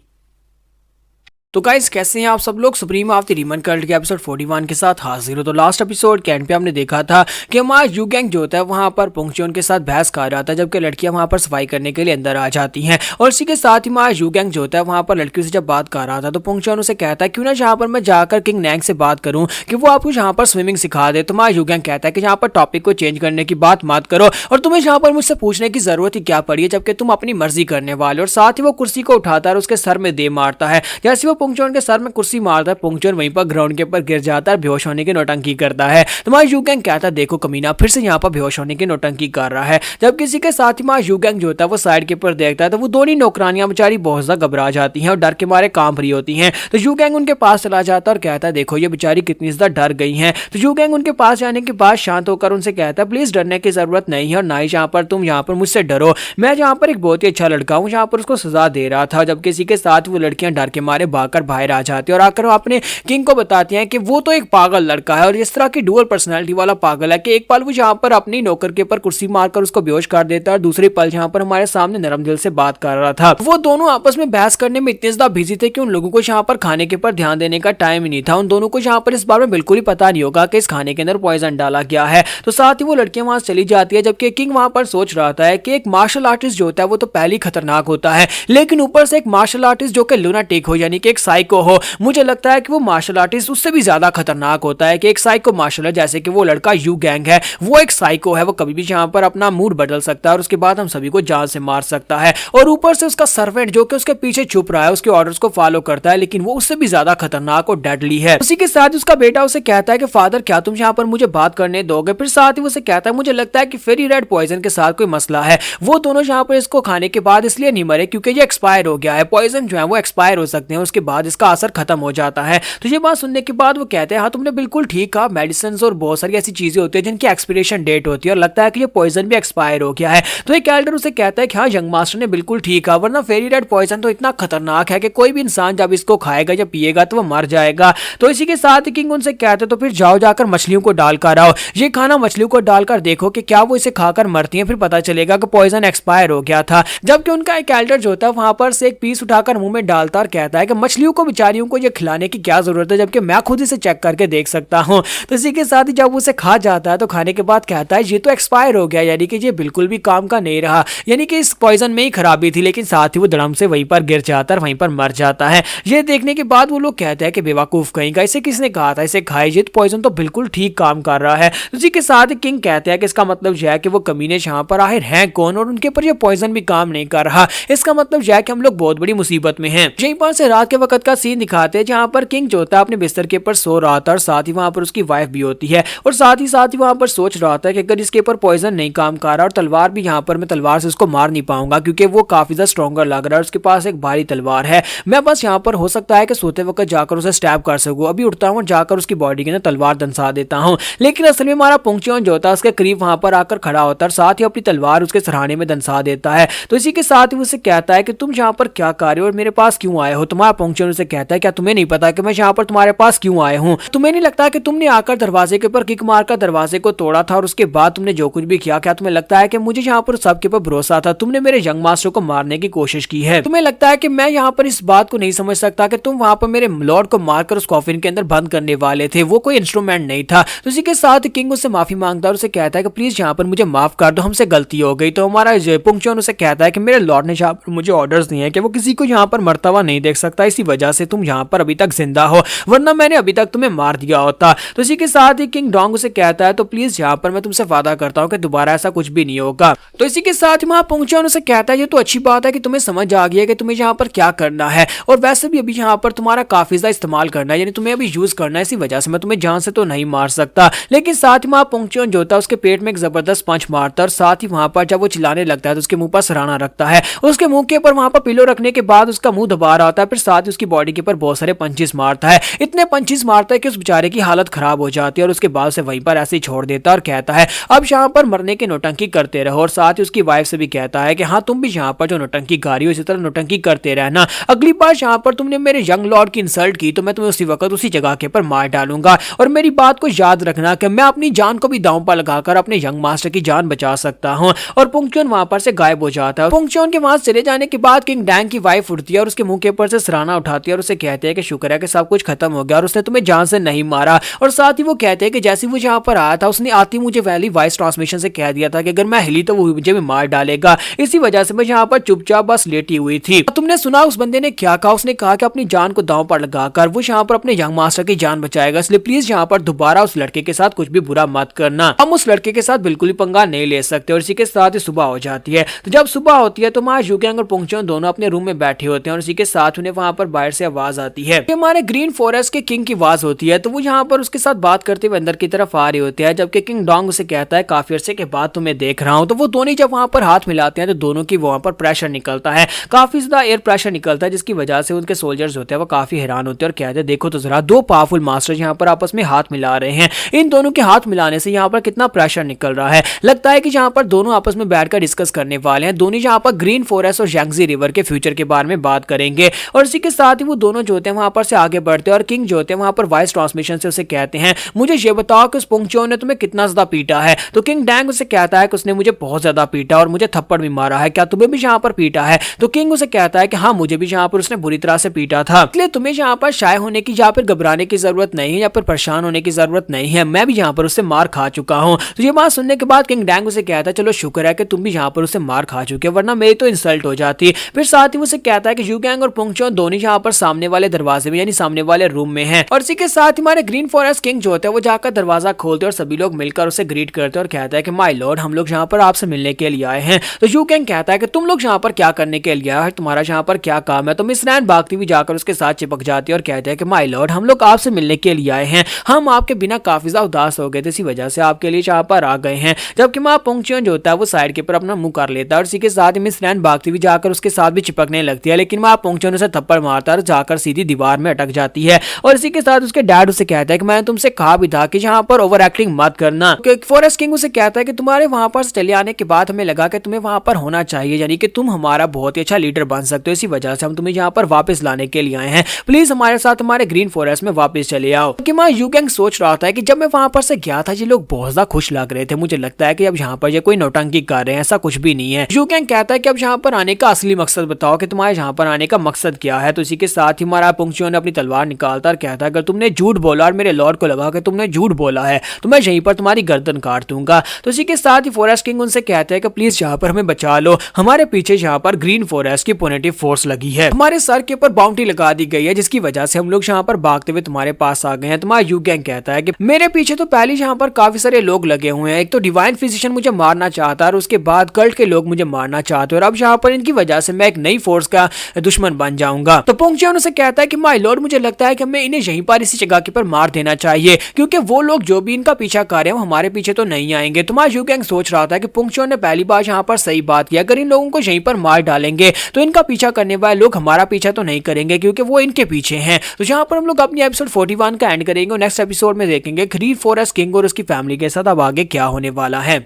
तो गाइस कैसे हैं आप सब लोग, supreme of the demon cult के एपिसोड 41 के साथ हाजिर हो। तो लास्ट एपिसोड के एंड पे हमने देखा था कि हमारा यूगेंग जो होता है वहां पर पुंगचोन के साथ बहस कर रहा था, जबकि लड़कियां वहां पर सफाई करने के लिए अंदर आ जाती हैं। और इसी के साथ ही हमारा यूगेंग जो होता है वहां पर लड़कियों से जब बात कर रहा था तो पुंगचोन उसे कहता है क्यों ना यहाँ पर मैं जाकर किंग नैंग से बात करूँ कि वो आपको यहाँ पर स्विमिंग सिखा दे। तो हमारा यूगेंग कहता है कि यहाँ पर टॉपिक को चेंज करने की बात मत करो और तुम्हें यहाँ पर मुझसे पूछने की जरूरत ही क्या पड़ी है, जबकि तुम अपनी मर्जी करने वाले। और साथ ही वो कुर्सी को उठाता है और उसके सर में दे मारता है। जैसे वो पुंगचोन के सर में कुर्सी मारता है, पुंगचोन वहीं पर ग्राउंड के ऊपर गिर जाता है, बेहोश होने की नौटंकी करता है। तुम्हारा यूगेंग कहता है देखो कमीना फिर से यहाँ पर बेहोश होने की नौटंकी कर रहा है। जब किसी के साथ ही हमारा यूगेंग जो होता है वो साइड के ऊपर देखता है तो वो दोनों नौकरानियां बेचारी बहुत ज्यादा घबरा जाती हैं और डर के मारे कांप रही होती हैं। तो यूगेंग उनके पास चला जाता है और कहता है देखो ये बेचारी कितनी ज्यादा डर गई हैं। तो यूगेंग उनके पास जाने के बाद शांत होकर उनसे कहता है प्लीज डरने की जरूरत नहीं है और ना ही यहाँ पर तुम यहाँ पर मुझसे डरो, मैं यहाँ पर एक बहुत ही अच्छा लड़का हूँ, यहाँ पर उसको सजा दे रहा था। जब किसी के साथ वो लड़कियां डर के मारे भागकर बाहर आ जाती है और आकर अपने किंग को बताती हैं कि वो तो एक पागल लड़का है और इस तरह की डुअल पर्सनालिटी वाला पागल है कि एक पल वो यहाँ पर अपनी नौकर के ऊपर कुर्सी मारकर उसको बेहोश कर देता है और दूसरे पल यहाँ पर हमारे सामने नरम दिल से बात कर रहा था। वो दोनों आपस में बहस करने में इतने ज्यादा बिजी थे कि उन लोगों को यहाँ पर खाने के ऊपर ध्यान देने का टाइम ही नहीं था। उन दोनों को यहाँ पर इस बारे में बिल्कुल ही पता नहीं होगा कि इस खाने के अंदर पॉइजन डाला गया है। तो साथ ही वो लड़कियां वहां चली जाती है, जबकि किंग वहां पर सोच रहा था कि एक मार्शल आर्टिस्ट जो होता है वो तो पहले ही खतरनाक होता है, लेकिन ऊपर से एक मार्शल आर्टिस्ट जो कि लूनाटिक हो यानी कि एक साइको हो, मुझे लगता है कि वो मार्शल आर्टिस्ट उससे भी ज्यादा खतरनाक होता है कि एक साइको मार्शल है। जैसे कि वो लड़का यूगेंग है वो एक साइको है, वो कभी भी यहाँ पर अपना मूड बदल सकता है और उसके बाद हम सभी को जान से मार सकता है। और ऊपर से उसका सर्वेंट जो कि उसके पीछे छुप रहा है, उसके ऑर्डर्स को फॉलो करता है, लेकिन वो उससे भी ज्यादा खतरनाक और डेडली है। उसी के साथ उसका बेटा उसे कहता है कि फादर क्या तुम यहाँ पर मुझे बात करने दोगे। फिर साथ ही उसे कहता है मुझे लगता है कि फेरी रेड पॉइजन के साथ कोई मसला है, वो दोनों यहाँ पर इसको खाने के बाद इसलिए नहीं मरे क्योंकि ये एक्सपायर हो गया है। पॉइजन जो है वो एक्सपायर हो सकते हैं, उसके बाद इसका असर खत्म हो जाता है। तो ये बात सुनने के बाद वो कहते हैं हाँ तुमने बिल्कुल ठीक कहा, मेडिसिन और बहुत सारी ऐसी चीजें होती है जिनकी एक्सपायरेशन डेट होती है और लगता है कि ये पॉइजन भी एक्सपायर हो गया है। तो एक कैरेक्टर उसे कहता है कि हाँ यंग मास्टर ने बिल्कुल ठीक कहा, वरना फेरी रेड पॉइजन तो इतना खतरनाक है कि कोई भी इंसान जब इसको खाएगा या पिएगा तो वो मर जाएगा। तो इसी के साथ किंग उनसे कहते तो फिर जाओ जाकर मछलियों को डालकर आओ, ये खाना मछलियों को डालकर देखो कि क्या वो इसे खाकर मरती है, फिर पता चलेगा कि पॉइजन एक्सपायर हो गया था। जबकि उनका एक कैरेक्टर जो होता है वहां पर से एक पीस उठाकर मुंह में डालता और कहता है कि मछलियों को बेचारियों को ये खिलाने की क्या जरूरत है, जबकि मैं खुद इसे चेक करके देख सकता हूँ। तो इसी के साथ ही जब उसे खा जाता है तो खाने के बाद कहता है ये तो एक्सपायर हो गया, यानी कि ये बिल्कुल भी काम का नहीं रहा, यानी कि इस पॉइजन में ही खराबी थी। लेकिन साथ ही वो धड़म से वहीं पर गिर जाता है और वहीं पर मर जाता है। ये देखने के बाद वो लोग कहते हैं कि बेवकूफ कहीं का, इसे किसने कहा था इसे खाए, ये पॉइजन तो बिल्कुल ठीक काम कर रहा है। उसी के साथ ही किंग कहते हैं कि इसका मतलब यह है कि वो कमीने यहाँ पर आखिर हैं कौन और उनके ऊपर ये पॉइजन भी काम नहीं कर रहा, इसका मतलब यह है कि हम लोग बहुत बड़ी मुसीबत में हैं। यहीं पर से रात के वक्त वक्त का सीन दिखाते हैं जहाँ पर किंग जो होता है अपने बिस्तर के ऊपर सो रहा था और साथ ही वहाँ पर उसकी वाइफ भी होती है और साथ ही वहाँ पर सोच रहा था कि अगर इसके ऊपर पॉइजन नहीं काम कर रहा और तलवार भी यहाँ पर मैं तलवार से उसको मार नहीं पाऊंगा क्योंकि वो काफी ज्यादा स्ट्रॉन्गर लग रहा है, उसके पास एक भारी तलवार है। मैं बस यहाँ पर हो सकता है कि सोते वक्त जाकर उसे स्टैब कर सकूं। अभी उठता हूँ और जाकर उसकी बॉडी के अंदर तलवार दंसा देता हूँ, लेकिन असल में हमारा पुंगचौन जो होता है उसके करीब वहां पर आकर खड़ा होता है और साथ ही अपनी तलवार उसके सराहने में दंसा देता है। तो इसी के साथ ही उसे कहता है कि तुम यहाँ पर क्या कर रहे हो और मेरे पास क्यों आए हो। तुम्हारा पुंगचौन उसे कहता है क्या तुम्हें नहीं पता कि मैं यहाँ पर तुम्हारे पास क्यों आया हूँ? तुम्हें नहीं लगता कि तुमने आकर दरवाजे के ऊपर किक मारकर दरवाजे को तोड़ा था और उसके बाद तुमने जो कुछ भी किया, क्या तुम्हें लगता है कि मुझे यहाँ पर सबके ऊपर भरोसा था? तुमने मेरे यंग मास्टर को मारने की कोशिश की है। तुम्हें लगता है कि मैं यहाँ पर इस बात को नहीं समझ सकता कि तुम वहां पर मेरे लॉर्ड को मारकर उस कॉफिन के अंदर बंद करने वाले थे? वो कोई इंस्ट्रूमेंट नहीं था। तो इसी के साथ किंग उससे माफी मांगता है और उसे कहता है कि प्लीज यहाँ पर मुझे माफ कर दो, हमसे गलती हो गई। तो हमारा पुंगचौन उसे कहता है कि मेरे लॉर्ड ने यहाँ पर मुझे ऑर्डर्स दिए हैं कि वो किसी को यहाँ पर मरता हुआ नहीं देख सकता, इसी वजह से तुम यहाँ पर अभी तक जिंदा हो, वरना मैंने अभी तक तुम्हें मार दिया होता। तो इसी के साथ ही किंग डोंग उसे कहता है तो प्लीज यहाँ पर मैं तुमसे वादा करता हूँ कि दोबारा ऐसा कुछ भी नहीं होगा। तो इसी के साथ ही वहाँ पुंगचौन उसे कहता है ये तो अच्छी बात है कि तुम्हें समझ आ गया कि तुम्हें यहाँ पर क्या करना है और वैसे भी अभी यहाँ पर तुम्हारा काफी ज्यादा इस्तेमाल करना है, यानी तुम्हें अभी यूज करना है, इसी वजह से मैं तुम्हें जान से तो नहीं मार सकता। लेकिन साथ ही वहाँ पुंगचौन जो होता है उसके पेट में एक जबरदस्त पंच मारता है और साथ ही वहाँ पर जब वो चिल्लाने लगता है तो उसके मुंह पर सराहना रखता है, उसके मुंह के ऊपर वहाँ पर पिलो रखने के बाद उसका मुंह दबा रहा होता है, फिर साथ ही उसकी बॉडी के ऊपर बहुत सारे पंचेस मारता है। इतने पंचेस मारता है कि उस बेचारे की हालत खराब हो जाती है और उसके बाद से वहीं पर ऐसे ही छोड़ देता है और कहता है अब यहाँ पर मरने की नौटंकी करते रहो। और साथ ही उसकी वाइफ से भी कहता है कि हाँ तुम भी यहाँ पर जो नौटंकी गा रही हो इसी तरह नौटंकी करते रहना, अगली बार यहाँ पर तुमने मेरे यंग लॉर्ड की इंसल्ट की तो मैं तुम्हें उसी वक्त उसी जगह के पर मार डालूंगा। और मेरी बात को याद रखना कि मैं अपनी जान को भी दांव पर लगाकर अपने यंग मास्टर की जान बचा सकता हूँ। और पुंगचौन वहां पर से गायब हो जाता है। पुंगचौन के वहां चले जाने के बाद किंग डैंग की वाइफ उठती है और उसके मुंह के ऊपर से सराहना उठाती है और उसे कहते हैं कि शुक्र है कि सब कुछ खत्म हो गया और उसने तुम्हें जान से नहीं मारा। और साथ ही वो कहते हैं कि जैसे वो यहाँ पर आया था उसने आती मुझे वैली वॉइस ट्रांसमिशन से कह दिया था कि अगर मैं हिली तो वो मुझे भी मार डालेगा, इसी वजह से मैं यहाँ पर चुपचाप बस लेटी हुई थी। तुमने सुना उस बंदे ने क्या कहा? उसने कहा कि अपनी जान को दांव पर लगाकर वो यहाँ पर अपने यंग मास्टर की जान बचाएगा, इसलिए प्लीज यहाँ पर दोबारा उस लड़के के साथ कुछ भी बुरा मत करना। हम उस लड़के के साथ बिल्कुल ही पंगा नहीं ले सकते। और इसी के साथ ही सुबह हो जाती है। तो जब सुबह होती है तो हमारे यूकेंग और पुंगचौन दोनों अपने रूम में बैठे होते हैं और इसी के साथ उन्हें वहां पर बाहर से आवाज आती है। हमारे ग्रीन फॉरेस्ट के किंग की आवाज होती है, तो वो यहाँ पर उसके साथ बात करते हुए अंदर की तरफ आ रहे होते हैं, जबकि किंग डोंग उसे कहता है काफी अरसे के बाद तुम्हें देख रहा हूँ। तो वो दोनों जब वहां पर हाथ मिलाते हैं तो दोनों की वहां पर प्रेशर निकलता है, काफी ज्यादा एयर प्रेशर निकलता है, जिसकी वजह से उनके सोल्जर्स होते हैं वो काफी हैरान होते हैं और कहते हैं देखो तो जरा दो पावरफुल मास्टर यहाँ पर आपस में हाथ मिला रहे हैं, इन दोनों के हाथ मिलाने से यहाँ पर कितना प्रेशर निकल रहा है। लगता है कि यहाँ पर दोनों आपस में बैठकर डिस्कस करने वाले हैं, दोनों यहाँ पर ग्रीन फॉरेस्ट और यांगजी रिवर के फ्यूचर के बारे में बात करेंगे। और इसी के साथ ही वो दोनों जो होते हैं वहां पर से आगे बढ़ते हैं और किंग जो होते हैं वहां पर वॉइस ट्रांसमिशन से उसे कहते हैं मुझे ये बताओ कि उस पुंगचौन ने तुम्हें कितना ज्यादा पीटा है। तो किंग डैंग उसे कहता है कि उसने मुझे बहुत ज्यादा पीटा और मुझे थप्पड़ भी मारा है, क्या तुम्हें भी यहाँ पर पीटा है? तो किंग उसे कहता है कि हाँ मुझे भी यहाँ पर उसने बुरी तरह से पीटा था, इसलिए तुम्हें यहाँ पर शाय होने की या फिर घबराने की जरूरत नहीं है या फिर परेशान होने की जरूरत नहीं है, मैं भी यहाँ पर उससे मार खा चुका हूँ। तो ये बात सुनने के बाद किंग डैंग उसे कहता है चलो शुक्र है कि तुम भी यहाँ पर उससे मार खा चुके हो, वरना मेरी तो इंसल्ट हो जाती। फिर साथ ही उसे कहता है कि यूगैंग और पुंगचौन दोनों यहाँ पर सामने वाले दरवाजे में यानी सामने वाले रूम में हैं। और इसी के साथ हमारे ग्रीन फॉरेस्ट किंग जो होता है वो जाकर दरवाजा खोलते और सभी लोग मिलकर उसे ग्रीट करते और कहता है कि माय लॉर्ड हम लोग यहाँ पर आपसे मिलने के लिए आए हैं। तो यूगैंग कहता है कि तुम लोग यहाँ पर क्या करने के लिए आए, तुम्हारा यहाँ पर क्या काम है? तो मिस रैन भागती हुई जाकर उसके साथ चिपक जाती है और कहते हैं कि माय लॉर्ड हम लोग आपसे मिलने के लिए आए हैं, हम आपके बिना काफी ज्यादा उदास हो गए थे, इसी वजह से आपके लिए यहाँ पर आ गए हैं। जबकि माँ पुंगचौन जो होता है वो साइड के ऊपर अपना मुंह कर लेता है और इसी के साथ मिस रैन भागती हुई जाकर उसके साथ भी चिपकने लगती है, लेकिन माँ पुंगचौन उसे थप्पड़ मारता है और जाकर सीधी दीवार में अटक जाती है। और इसी के साथ उसके डैड उसे कहता है कि मैंने तुमसे कहा भी था कि यहाँ पर ओवर एक्टिंग मत करना। फॉरेस्ट किंग उसे कहता है कि तुम्हारे वहां पर चले आने के बाद हमें लगा कि तुम्हें वहां पर होना चाहिए, यानी कि तुम हमारा बहुत ही अच्छा लीडर बन सकते हो, इसी वजह से हम तुम्हें यहाँ पर वापस लाने के लिए आए हैं, प्लीज हमारे साथ हमारे ग्रीन फॉरेस्ट में वापस चले आओ। कि माँ यूगैंग सोच रहा था कि जब मैं वहां पर से गया था ये लोग बहुत ज्यादा खुश लग रहे थे, मुझे लगता है कि अब यहाँ पर ये कोई नौटंकी कर रहे हैं, ऐसा कुछ भी नहीं है। यूगैंग कहता है कि अब यहाँ पर आने का असली मकसद बताओ कि तुम्हारे यहाँ पर आने का मकसद क्या है। तो इसी के साथ ही हमारा पुंगचौन अपनी तलवार निकालता और कहता है अगर तुमने झूठ बोला और मेरे लॉर्ड को लगा कि तुमने झूठ बोला है तो मैं यहीं पर तुम्हारी गर्दन काट दूंगा। तो इसी के साथ ही फॉरेस्ट किंग उनसे कहते हैं कि प्लीज यहाँ पर हमें बचा लो, हमारे पीछे यहाँ पर ग्रीन फॉरेस्ट की पुनिटिव फोर्स लगी है, हमारे सर के ऊपर बाउंड्री लगा दी गई है, जिसकी वजह से हम लोग यहाँ पर भागते हुए तुम्हारे पास आ गए हैं। तुम्हारा यूगैंग कहता है कि मेरे पीछे तो पहले यहाँ पर काफी सारे लोग लगे हुए हैं, एक तो डिवाइन फिजिशियन मुझे मारना चाहता है और उसके बाद कल्ट के लोग मुझे मारना चाहते हैं और अब यहाँ पर इनकी वजह से मैं एक नई फोर्स का दुश्मन बन जाऊंगा। तो पोंगचुन उसे कहता है कि माय लॉर्ड, मुझे लगता है कि हमें इन्हें यहीं पर इसी जगह के पर मार देना चाहिए, क्योंकि वो लोग जो भी इनका पीछा कर रहे हैं हमारे पीछे तो नहीं आएंगे। तो माय यूगैंग सोच रहा था कि पोंगचुन ने पहली बार यहाँ पर सही बात किया, अगर इन लोगों को यहीं पर मार डालेंगे तो इनका पीछा करने वाले लोग हमारा पीछा तो नहीं करेंगे क्योंकि वो इनके पीछे हैं। तो यहाँ पर हम लोग अपनी एपिसोड 41 का एंड करेंगे और नेक्स्ट एपिसोड में देखेंगे ग्रीन फॉरेस्ट किंग और उसकी फैमिली के साथ अब आगे क्या होने वाला है।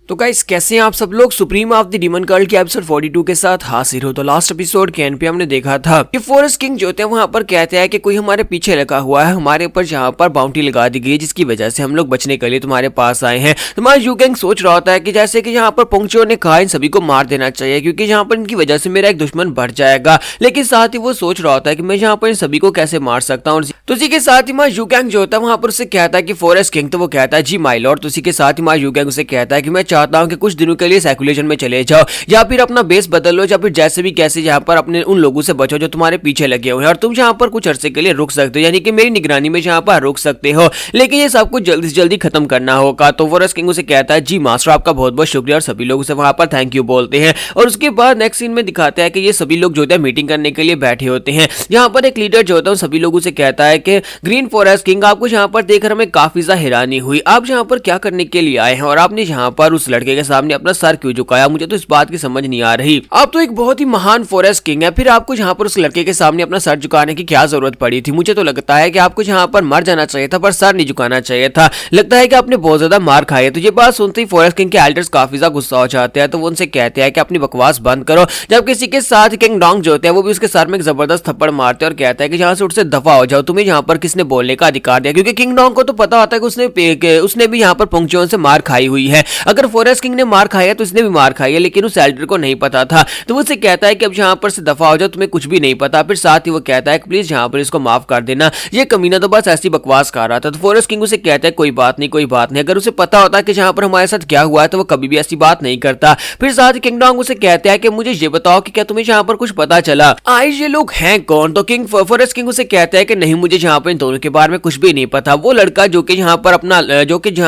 तो गाइस कैसे हैं आप सब लोग। सुप्रीम ऑफ द डीमन कर्ल्ट के एपिसोड 42 के साथ हाजिर हो। तो लास्ट एपिसोड के एंड पे हमने देखा था कि फॉरेस्ट किंग जो होते हैं वहां पर कहते हैं कि कोई हमारे पीछे लगा हुआ है, हमारे ऊपर यहाँ पर बाउंड्री लगा दी गई है जिसकी वजह से हम लोग बचने के लिए तुम्हारे पास आए हैं। तुम्हारा यूगैंग सोच रहा होता है कि जैसे कि यहाँ पर पोंगचुन ने कहा इन सभी को मार देना चाहिए क्योंकि यहाँ पर इनकी वजह से मेरा एक दुश्मन बढ़ जाएगा, लेकिन साथ ही वो सोच रहा होता है कि मैं यहाँ पर इन सभी को कैसे मार सकता हूँ। तो इसी के साथ ही माँ यूगैंग जो होता है वहां पर उसे कहता है कि फॉरेस्ट किंग, तो वो कहता है जी माय लॉर्ड। तो इसी के साथ ही माँ यूगैंग उसे कहता है कि मैं चाहता हूँ कि कुछ दिनों के लिए सर्कुलेशन में चले जाओ या फिर अपना बेस बदल लो या फिर जैसे भी कैसे यहाँ पर अपने उन लोगों से बचो जो तुम्हारे पीछे लगे हुए हैं और तुम यहाँ पर कुछ अरसे के लिए रुक सकते हो, यानी कि मेरी निगरानी में यहाँ पर रुक सकते हो, लेकिन ये सब कुछ जल्दी से जल्दी खत्म करना होगा। तो फॉरेस्ट किंग उसे कहता है जी मास्टर, आपका बहुत बहुत शुक्रिया, और सभी लोग उसे वहां पर थैंक यू बोलते हैं। और उसके बाद नेक्स्ट सीन में दिखाते हैं कि ये सभी लोग जो है मीटिंग करने के लिए बैठे होते हैं। यहाँ पर एक लीडर जो होता है सभी लोगों से कहता है कि ग्रीन फॉरेस्ट किंग, आपको यहाँ पर देखकर हमें काफी ज्यादा हैरानी हुई, आप यहाँ पर क्या करने के लिए आए हैं और आपने यहाँ पर उस लड़के के सामने अपना सर क्यों झुकाया, मुझे तो इस बात की समझ नहीं आ रही। आप तो एक बहुत ही महान फॉरेस्ट किंग है, फिर आपको यहाँ पर उस लड़के के सामने अपना सर झुकाने की क्या जरूरत पड़ी थी। मुझे तो लगता है कि आपको यहाँ पर मर जाना चाहिए था पर सर नहीं झुकाना चाहिए था, लगता है कि आपने बहुत ज्यादा मार खाई है। तो ये बात सुनते ही फॉरेस्ट किंग के एल्डर्स काफी ज्यादा गुस्सा हो जाते हैं, तो वो उनसे कहते हैं कि अपनी बकवास बंद करो। जब किसी के साथ किंग डोंग जो होते हैं वो भी उसके सर में एक जबरदस्त थप्पड़ मारते हैं और कहता है कि यहाँ से उठ से दफा हो जाओ, तुम्हें यहाँ पर किसने बोलने का अधिकार दिया, क्योंकि किंग डोंग को तो पता होता है कि उसने भी यहाँ पर पोंगचुन से मार खाई हुई है। अगर फॉरेस्ट किंग ने मार खाई है तो इसने भी मार खाई है, लेकिन उस एल्डर को नहीं पता था। तो वो उससे कहता है कि अब यहाँ पर से दफा हो जाओ, तुम्हें कुछ भी नहीं पता। फिर साथ ही वो कहता है कि प्लीज यहाँ पर इसको माफ कर देना, ये कमीना तो बस ऐसी बकवास कर रहा था। तो फॉरेस्ट किंग उसे कहता है कोई बात नहीं, कोई बात नहीं, अगर उसे पता होता कि यहाँ पर हमारे साथ क्या हुआ है तो वो कभी भी ऐसी बात नहीं करता। फिर साथ ही किंग डोंग उसे कहता है कि मुझे ये बताओ कि क्या तुम्हें यहाँ पर कुछ पता चला, आज ये लोग हैं कौन। तो किंग फॉरेस्ट किंग उसे कहता है कि नहीं, मुझे यहाँ पर इन दोनों के बारे में कुछ भी नहीं पता। वो लड़का जो कि यहाँ पर अपना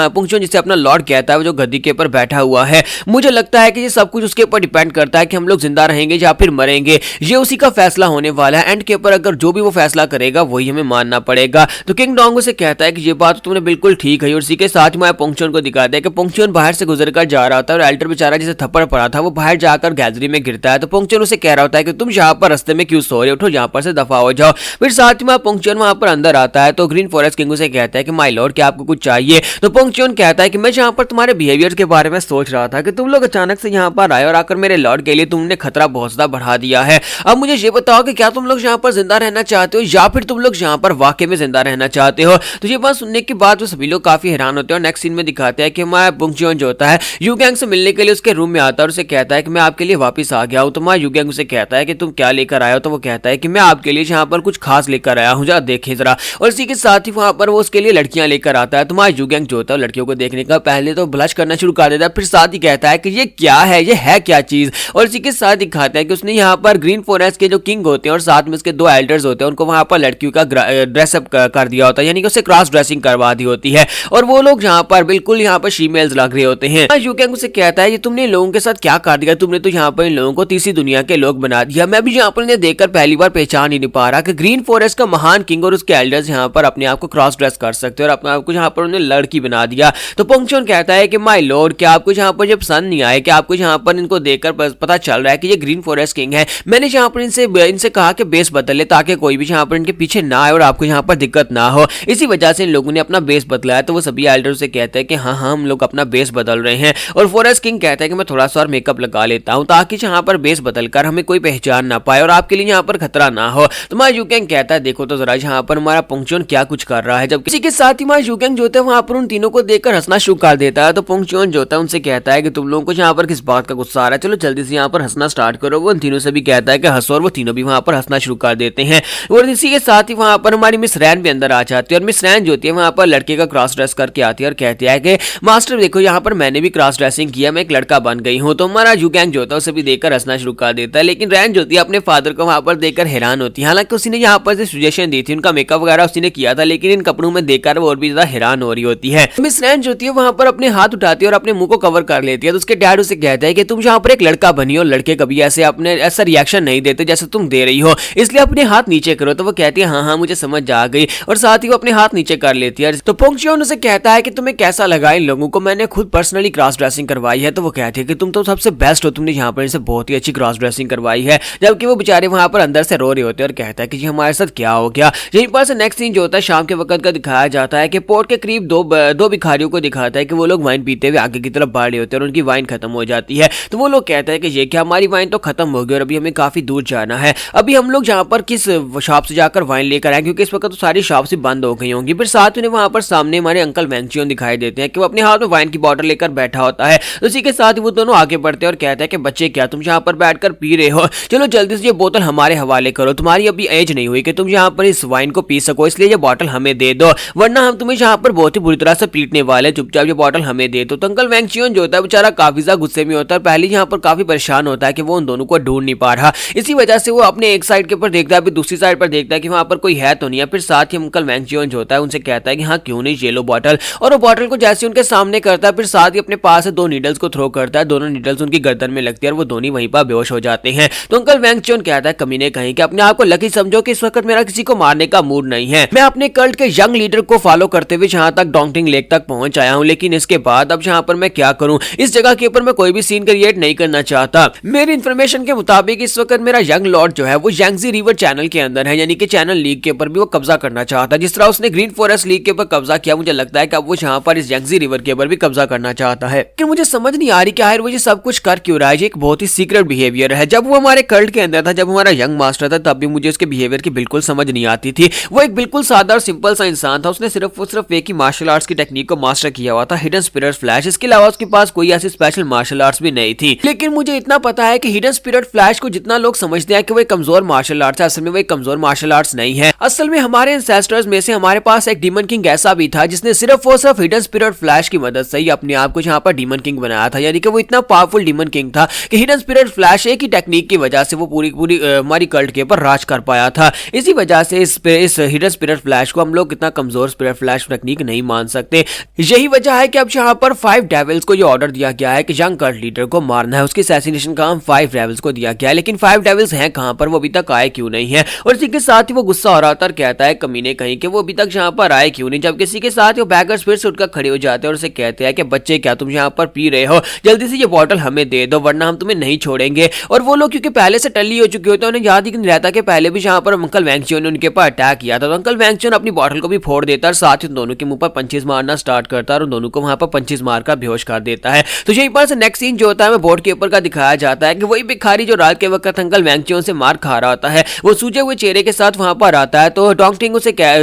पोंगचुन जिसे अपना लॉर्ड कहता है, जो गद्दी के ऊपर बैठा हुआ है, मुझे लगता है कि ये सब कुछ उसके ऊपर डिपेंड करता है कि हम लोग जिंदा रहेंगे या फिर मरेंगे। ये उसी का फैसला होने वाला है, एंड के ऊपर अगर जो भी वो फैसला करेगा वही हमें मानना पड़ेगा। तो किंग डोंग उसे कहता है कि ये बात तुमने बिल्कुल ठीक है। और इसी के साथ में पोंगचुन को दिखाता है कि पोंगचुन बाहर से गुजर कर जा रहा होता है और एल्डर बेचारा जिसे थप्पड़ पड़ा था वो बाहर जाकर गैलरी में गिरता है। तो पोंगचुन उसे कह रहा होता है कि तुम यहाँ पर रास्ते में क्यों सो रहे हो, उठो यहाँ पर से दफा हो जाओ। फिर साथ में पोंगचुन वहां पर अंदर आता है तो ग्रीन फॉरेस्ट किंग उसे कहता है कि माय लॉर्ड, क्या आपको कुछ चाहिए। तो पोंगचुन कहता है कि मैं यहाँ पर तुम्हारे बिहेवियर के बारे में सोच रहा था कि तुम लोग अचानक से यहाँ पर आए और आकर मेरे लॉर्ड के लिए तुमने खतरा बहुत ज्यादा बढ़ा दिया है। अब मुझे ये बताओ कि क्या तुम लोग यहाँ पर जिंदा रहना चाहते हो या फिर तुम लोग यहाँ पर वाकई में जिंदा रहना चाहते हो। तो ये बात सुनने के बाद वो सभी लोग काफी हैरान होते हैं। और नेक्स्ट सीन में दिखाते हैं कि मैं पोंगचुन जो होता है यूगैंग से मिलने के लिए उसके रूम में आता है और उसे कहता है कि मैं आपके लिए वापस आ गया हूँ। तो मैं यूगैंग उसे कहता है कि तुम क्या लेकर आए हो। तो वो कहता है कि मैं आपके लिए यहाँ पर कुछ खास लेकर आया हूँ, जरा देखें जरा। और इसी के साथ ही वहां पर वो उसके लिए लड़कियां लेकर आता है। तो मैं यूगैंग जो होता है लड़कियों को देखने का पहले तो ब्लश करना शुरू कर देता है, फिर साथ ही कहता है कि ये क्या है, ये है क्या चीज। और इसी के साथ दिखाता है कि उसने यहाँ पर ग्रीन फॉरेस्ट के जो किंग होते हैं और साथ में उसके दो एल्डर्स होते हैं उनको वहां पर लड़कियों का ड्रेसअप कर दिया होता है, यानी कि उसे क्रॉस ड्रेसिंग करवा दी होती है और वो लोग यहाँ पर बिल्कुल यहाँ पर फीमेल्स लग रहे होते हैं। यूगैंग उसे कहता है ये तुमने लोगों के साथ क्या कर दिया, तुमने तो यहाँ पर इन लोगों को तीसरी दुनिया के लोग बना दिया। मैं भी यहाँ पर इन्हें देखकर पहली बार पहचान ही नहीं पा रहा कि ग्रीन फॉरेस्ट का महान किंग और उसके एल्डर्स यहाँ पर अपने आप को क्रॉस ड्रेस कर सकते हैं और अपने आप को यहाँ पर उन्हें लड़की बना दिया। तो पोंगचुन कहता है कि माय लॉर्ड, क्या आपको यहाँ पर जब पसंद नहीं आए, कि आपको यहाँ पर इनको देखकर पता चल रहा है कि ये ग्रीन फॉरेस्ट किंग है। मैंने यहाँ पर इनसे कहा कि बेस बदल ले ताकि कोई भी यहाँ पर इनके पीछे ना आए और आपको यहाँ पर दिक्कत ना हो, इसी वजह से इन लोगों ने अपना बेस बदला है। तो वो सभी एल्डर से कहते हैं कि हाँ हाँ हम लोग अपना बेस बदल रहे हैं। और फॉरेस्ट किंग कहता है कि मैं थोड़ा सा और मेकअप लगा लेता हूँ ताकि यहाँ पर बेस बदलकर हमें कोई पहचान ना पाए और आपके लिए यहाँ पर खतरा ना हो। तो माय यूगैंग कहता है देखो तो जरा यहाँ पर हमारा पोंगचुन क्या कुछ कर रहा है। जब किसी के साथ ही माय यूगैंग जो होता है वहां पर उन तीनों को देखकर हंसना शुरू कर देता है। तो पोंगचुन जो होता है उनसे कहता है कि तुम लोगों को यहाँ पर किस बात का गुस्सा आ रहा है, चलो जल्दी से यहाँ पर हंसना स्टार्ट करो। वो उन तीनों से भी कहता है कि हंसो और वो तीनों भी वहां पर हंसना शुरू कर देते हैं। और इसी के साथ ही वहां पर हमारी मिस रैन भी अंदर आ जाती है और मिस रैन जो होती है वहां पर लड़के का क्रॉस ड्रेस करके आती है और कहती है कि मास्टर देखो यहाँ पर मैंने भी क्रॉस ड्रेसिंग किया, मैं एक लड़का बन गई हूँ। तो हमारा यूगैंग जो होता है उसे भी देखकर हंसना शुरू कर देता है, लेकिन रैन जो होती है अपने फादर को वहां पर देखकर हैरान होती है। हालांकि उसने यहाँ पर से सजेशन दी थी, उनका मेकअप वगैरह उसने किया था, लेकिन इन कपड़ों में देखकर वो और भी ज्यादा हैरान हो रही होती है। मिस रैन जो होती है वहां पर अपने हाथ उठाती है और अपने मुंह को कवर कर लेती है। तो उसके डैड उसे कहता है कि तुम यहाँ पर एक लड़का बनी हो, लड़के कभी ऐसे अपने ऐसा रिएक्शन नहीं देते जैसे तुम दे रही हो, इसलिए अपने हाथ नीचे करो। तो वो कहती है हाँ हाँ मुझे समझ आ गई, और साथ ही वो अपने हाथ नीचे कर लेती है। तो पोंग चियोन उसे कहता है कि तुम्हें कैसा लगा इन लोगों को, मैंने खुद पर्सनली क्रॉस ड्रेसिंग करवाई है। तो वो कहती है कि तुम तो सबसे बेस्ट हो, तुमने यहाँ पर इसे बहुत ही अच्छी क्रॉस ड्रेसिंग करवाई है, जबकि वो बेचारे वहां पर अंदर से रो रहे होते हैं और कहता है कि जी हमारे साथ क्या हो गया। यहीं पर से नेक्स्ट सीन जो होता है शाम के वक्त का दिखाया जाता है कि पोर्ट के करीब दो भिखारियों को दिखाता है कि वो लोग वाइन पीते हुए आगे की तरफ बढ़ रहे होते हैं और उनकी वाइन खत्म हो जाती है। तो वो लोग कहते हैं कि ये क्या, हमारी वाइन तो खत्म हो गई और अभी हमें काफी दूर जाना है, अभी हम लोग जहाँ पर किस शॉप से जाकर वाइन लेकर आए, क्योंकि इस वक्त तो सारी शॉप से बंद हो गई होंगी। फिर साथ में वहां पर सामने हमारे अंकल वेंग चियोन दिखाई देते हैं कि वो अपने हाथ में वाइन की बोतल लेकर बैठा होता है। तो इसी के साथ वो दोनों आगे बढ़ते हैं और कहते हैं कि बच्चे क्या तुम यहाँ पर बैठकर पी रहे हो, चलो जल्दी से ये बोतल हमारे हवाले करो, तुम्हारी अभी एज नहीं हुई कि तुम यहाँ पर इस वाइन को पी सको, इसलिए ये बोतल हमें दे दो, वरना हम तुम्हें यहाँ पर बहुत ही बुरी तरह से पीटने वाले, चुपचाप ये बोतल हमें दे दो। तो अंकल वेंग चियोन जो होता है बेचारा काफी ज्यादा गुस्से में होता है, पहले यहाँ पर काफी परेशान होता है कि वो उन दोनों को ढूंढ नहीं पा रहा, इसी वजह से वो अपने एक साइड के ऊपर देखता है, फिर दूसरी साइड पर देखता है कि वहां पर कोई है तो नहीं है। फिर साथ ही अंकल वेंग चियोन जो होता है उनसे कहता है कि हाँ क्यों नहीं, ये लो बोतल, और वो बोतल को जैसे उनके सामने करता है, फिर साथ ही अपने पास से 2 नीडल्स को थ्रो करता है, दोनों नीडल्स उनकी गर्दन में लगती है और वो दोनों वहीं पर बेहोश हो जाते हैं। तो अंकल वेंग चियोन कहता है कमीने कहीं कि अपने आप को लकी समझो कि इस वक्त मेरा किसी को मारने का मूड नहीं है, मैं अपने कल्ट के यंग लीडर को फॉलो करते हुए जहां तक डोंगटिंग लेक तक पहुंच आया हूं, लेकिन इसके बाद अब जहां पर मैं क्या करूं, इस जगह के ऊपर मैं कोई भी सीन क्रिएट नहीं करना चाहता। मेरी इन्फॉर्मेशन के मुताबिक इस वक्त मेरा यंग लॉर्ड जो है वो यांगजी रिवर चैनल के अंदर है, यानी कि चैनल लीग के ऊपर भी वो कब्जा करना चाहता है, जिस तरह उसने ग्रीन फॉरेस्ट लीग के ऊपर कब्जा किया, मुझे लगता है कि अब वो यहाँ पर इस यांगजी रिवर के ऊपर भी कब्जा करना चाहता है। लेकिन मुझे समझ नहीं आ रही कि आखिर वो ये सब कुछ कर क्यों रहा है, ये एक बहुत ही सीक्रेट बिहेवियर है। जब वो हमारे कल्ट के अंदर था, जब हमारा यंग मास्टर था, तब भी मुझे उसके बिहेवियर की बिल्कुल समझ नहीं आती थी। वो एक बिल्कुल सादा और सिंपल सा इंसान था, उसने सिर्फ एक ही मार्शल आर्ट्स की टेक्निक को मास्टर किया हुआ था, हिडन स्पिरिट फ्लैश, इसके अलावा उसके पास कोई ऐसी स्पेशल मार्शल आर्ट्स भी नहीं थी। लेकिन मुझे इतना पता है कि हिडन स्पिरिट फ्लैश को जितना लोग समझते हैं कि वो एक कमजोर मार्शल आर्ट्स है, असल में वो एक कमजोर मार्शल आर्ट्स नहीं है। असल में हमारे एंसेस्टर्स में से हमारे पास एक डीमन किंग ऐसा भी था जिसने सिर्फ और सिर्फ हिडन स्पिरिट फ्लैश की मदद से ही अपने आप को यहाँ पर डीमन किंग बनाया था, यानी कि वो इतना पावरफुल डीमन किंग था कि हिडन स्पिरिट फ्लैश एक ही टेक्निक की वजह से वो पूरी हमारी कल्ट के ऊपर राज कर पाया था। इसी वजह से इस हिडन स्पिरिट फ्लैश को हम लोग इतना कमजोर स्पिरिट फ्लैश टेक्निक नहीं मान सकते। यही वजह है कि अब यहाँ पर 5 डेविल्स को ये ऑर्डर दिया गया है कि यंग कल्ट लीडर को मारना है, उसकी असैसिनेशन का काम 5 डेविल्स को दिया गया है, लेकिन 5 डेविल्स हैं कहां पर, वो अभी तक आए क्यों नहीं है। और इसी के साथ ही वो गुस्सा हो रहा था और कहता है कमीने कहीं कि वो अभी तक यहाँ पर आए क्यों नहीं। जब किसी के साथ वो बैगर्स फिर से उठकर खड़े हो जाते हैं और उसे कहते हैं कि बच्चे क्या तुम यहाँ पर पी रहे हो, जल्दी से ये बॉटल हमें दे दो वरना हम तुम्हें नहीं छोड़ेंगे। और वो लोग क्योंकि पहले से टल्ली हो चुके होते हैं, उन्हें याद ही नहीं रहता कि पहले भी यहाँ पर अंकल वेंग चियोन ने उनके ऊपर अटैक किया था। तो अंकल वेंग चियोन अपनी बॉटल को भी फोड़ देता है, साथ ही उन दोनों के मुंह पर पंचेस मारना स्टार्ट करता है और उन दोनों को वहां पर पंचेस मारकर बेहोश कर देता है। तो यहीं पर से नेक्स्ट सीन जो होता है बोर्ड के ऊपर का दिखाया जाता है कि वही भिखारी जो रात के वक्त अंकल वेंग चियोन से मार खा रहा होता है, वो सूजे हुए चेहरे के साथ वहां पर आता है। तो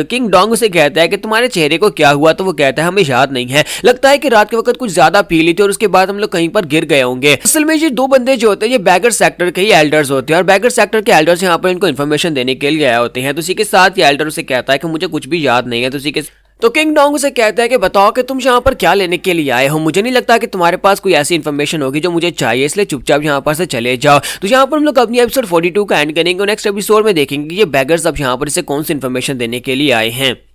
किंग डोंग उसे कहता है कि तुम्हारे चेहरे को क्या हुआ। तो वो कहता है हमें याद नहीं है, लगता है कि रात के वक्त कुछ ज्यादा पी ली थी और उसके बाद हम लोग कहीं पर गिर गए होंगे। असल में ये 2 बंदे जो होते हैं ये बैगर सेक्टर के ही एल्डर्स होते हैं और बैगर सेक्टर के एल्डर्स यहाँ पर इनको इन्फॉर्मेशन देने के लिए आए होते हैं। तो इसी के साथ ये एल्डर उसे कहता है कि मुझे कुछ भी याद नहीं है। तो किंग डोंग उसे कहता है कि बताओ कि तुम यहाँ पर क्या लेने के लिए आए हो, मुझे नहीं लगता कि तुम्हारे पास कोई ऐसी इन्फॉर्मेशन होगी जो मुझे चाहिए, इसलिए चुपचाप यहाँ पर से चले जाओ। तो यहाँ पर हम लोग अपनी एपिसोड 42 का एंड करेंगे और नेक्स्ट एपिसोड में देखेंगे ये बैगर्स अब यहाँ पर इसे कौन सी इन्फॉर्मेशन देने के लिए आए हैं।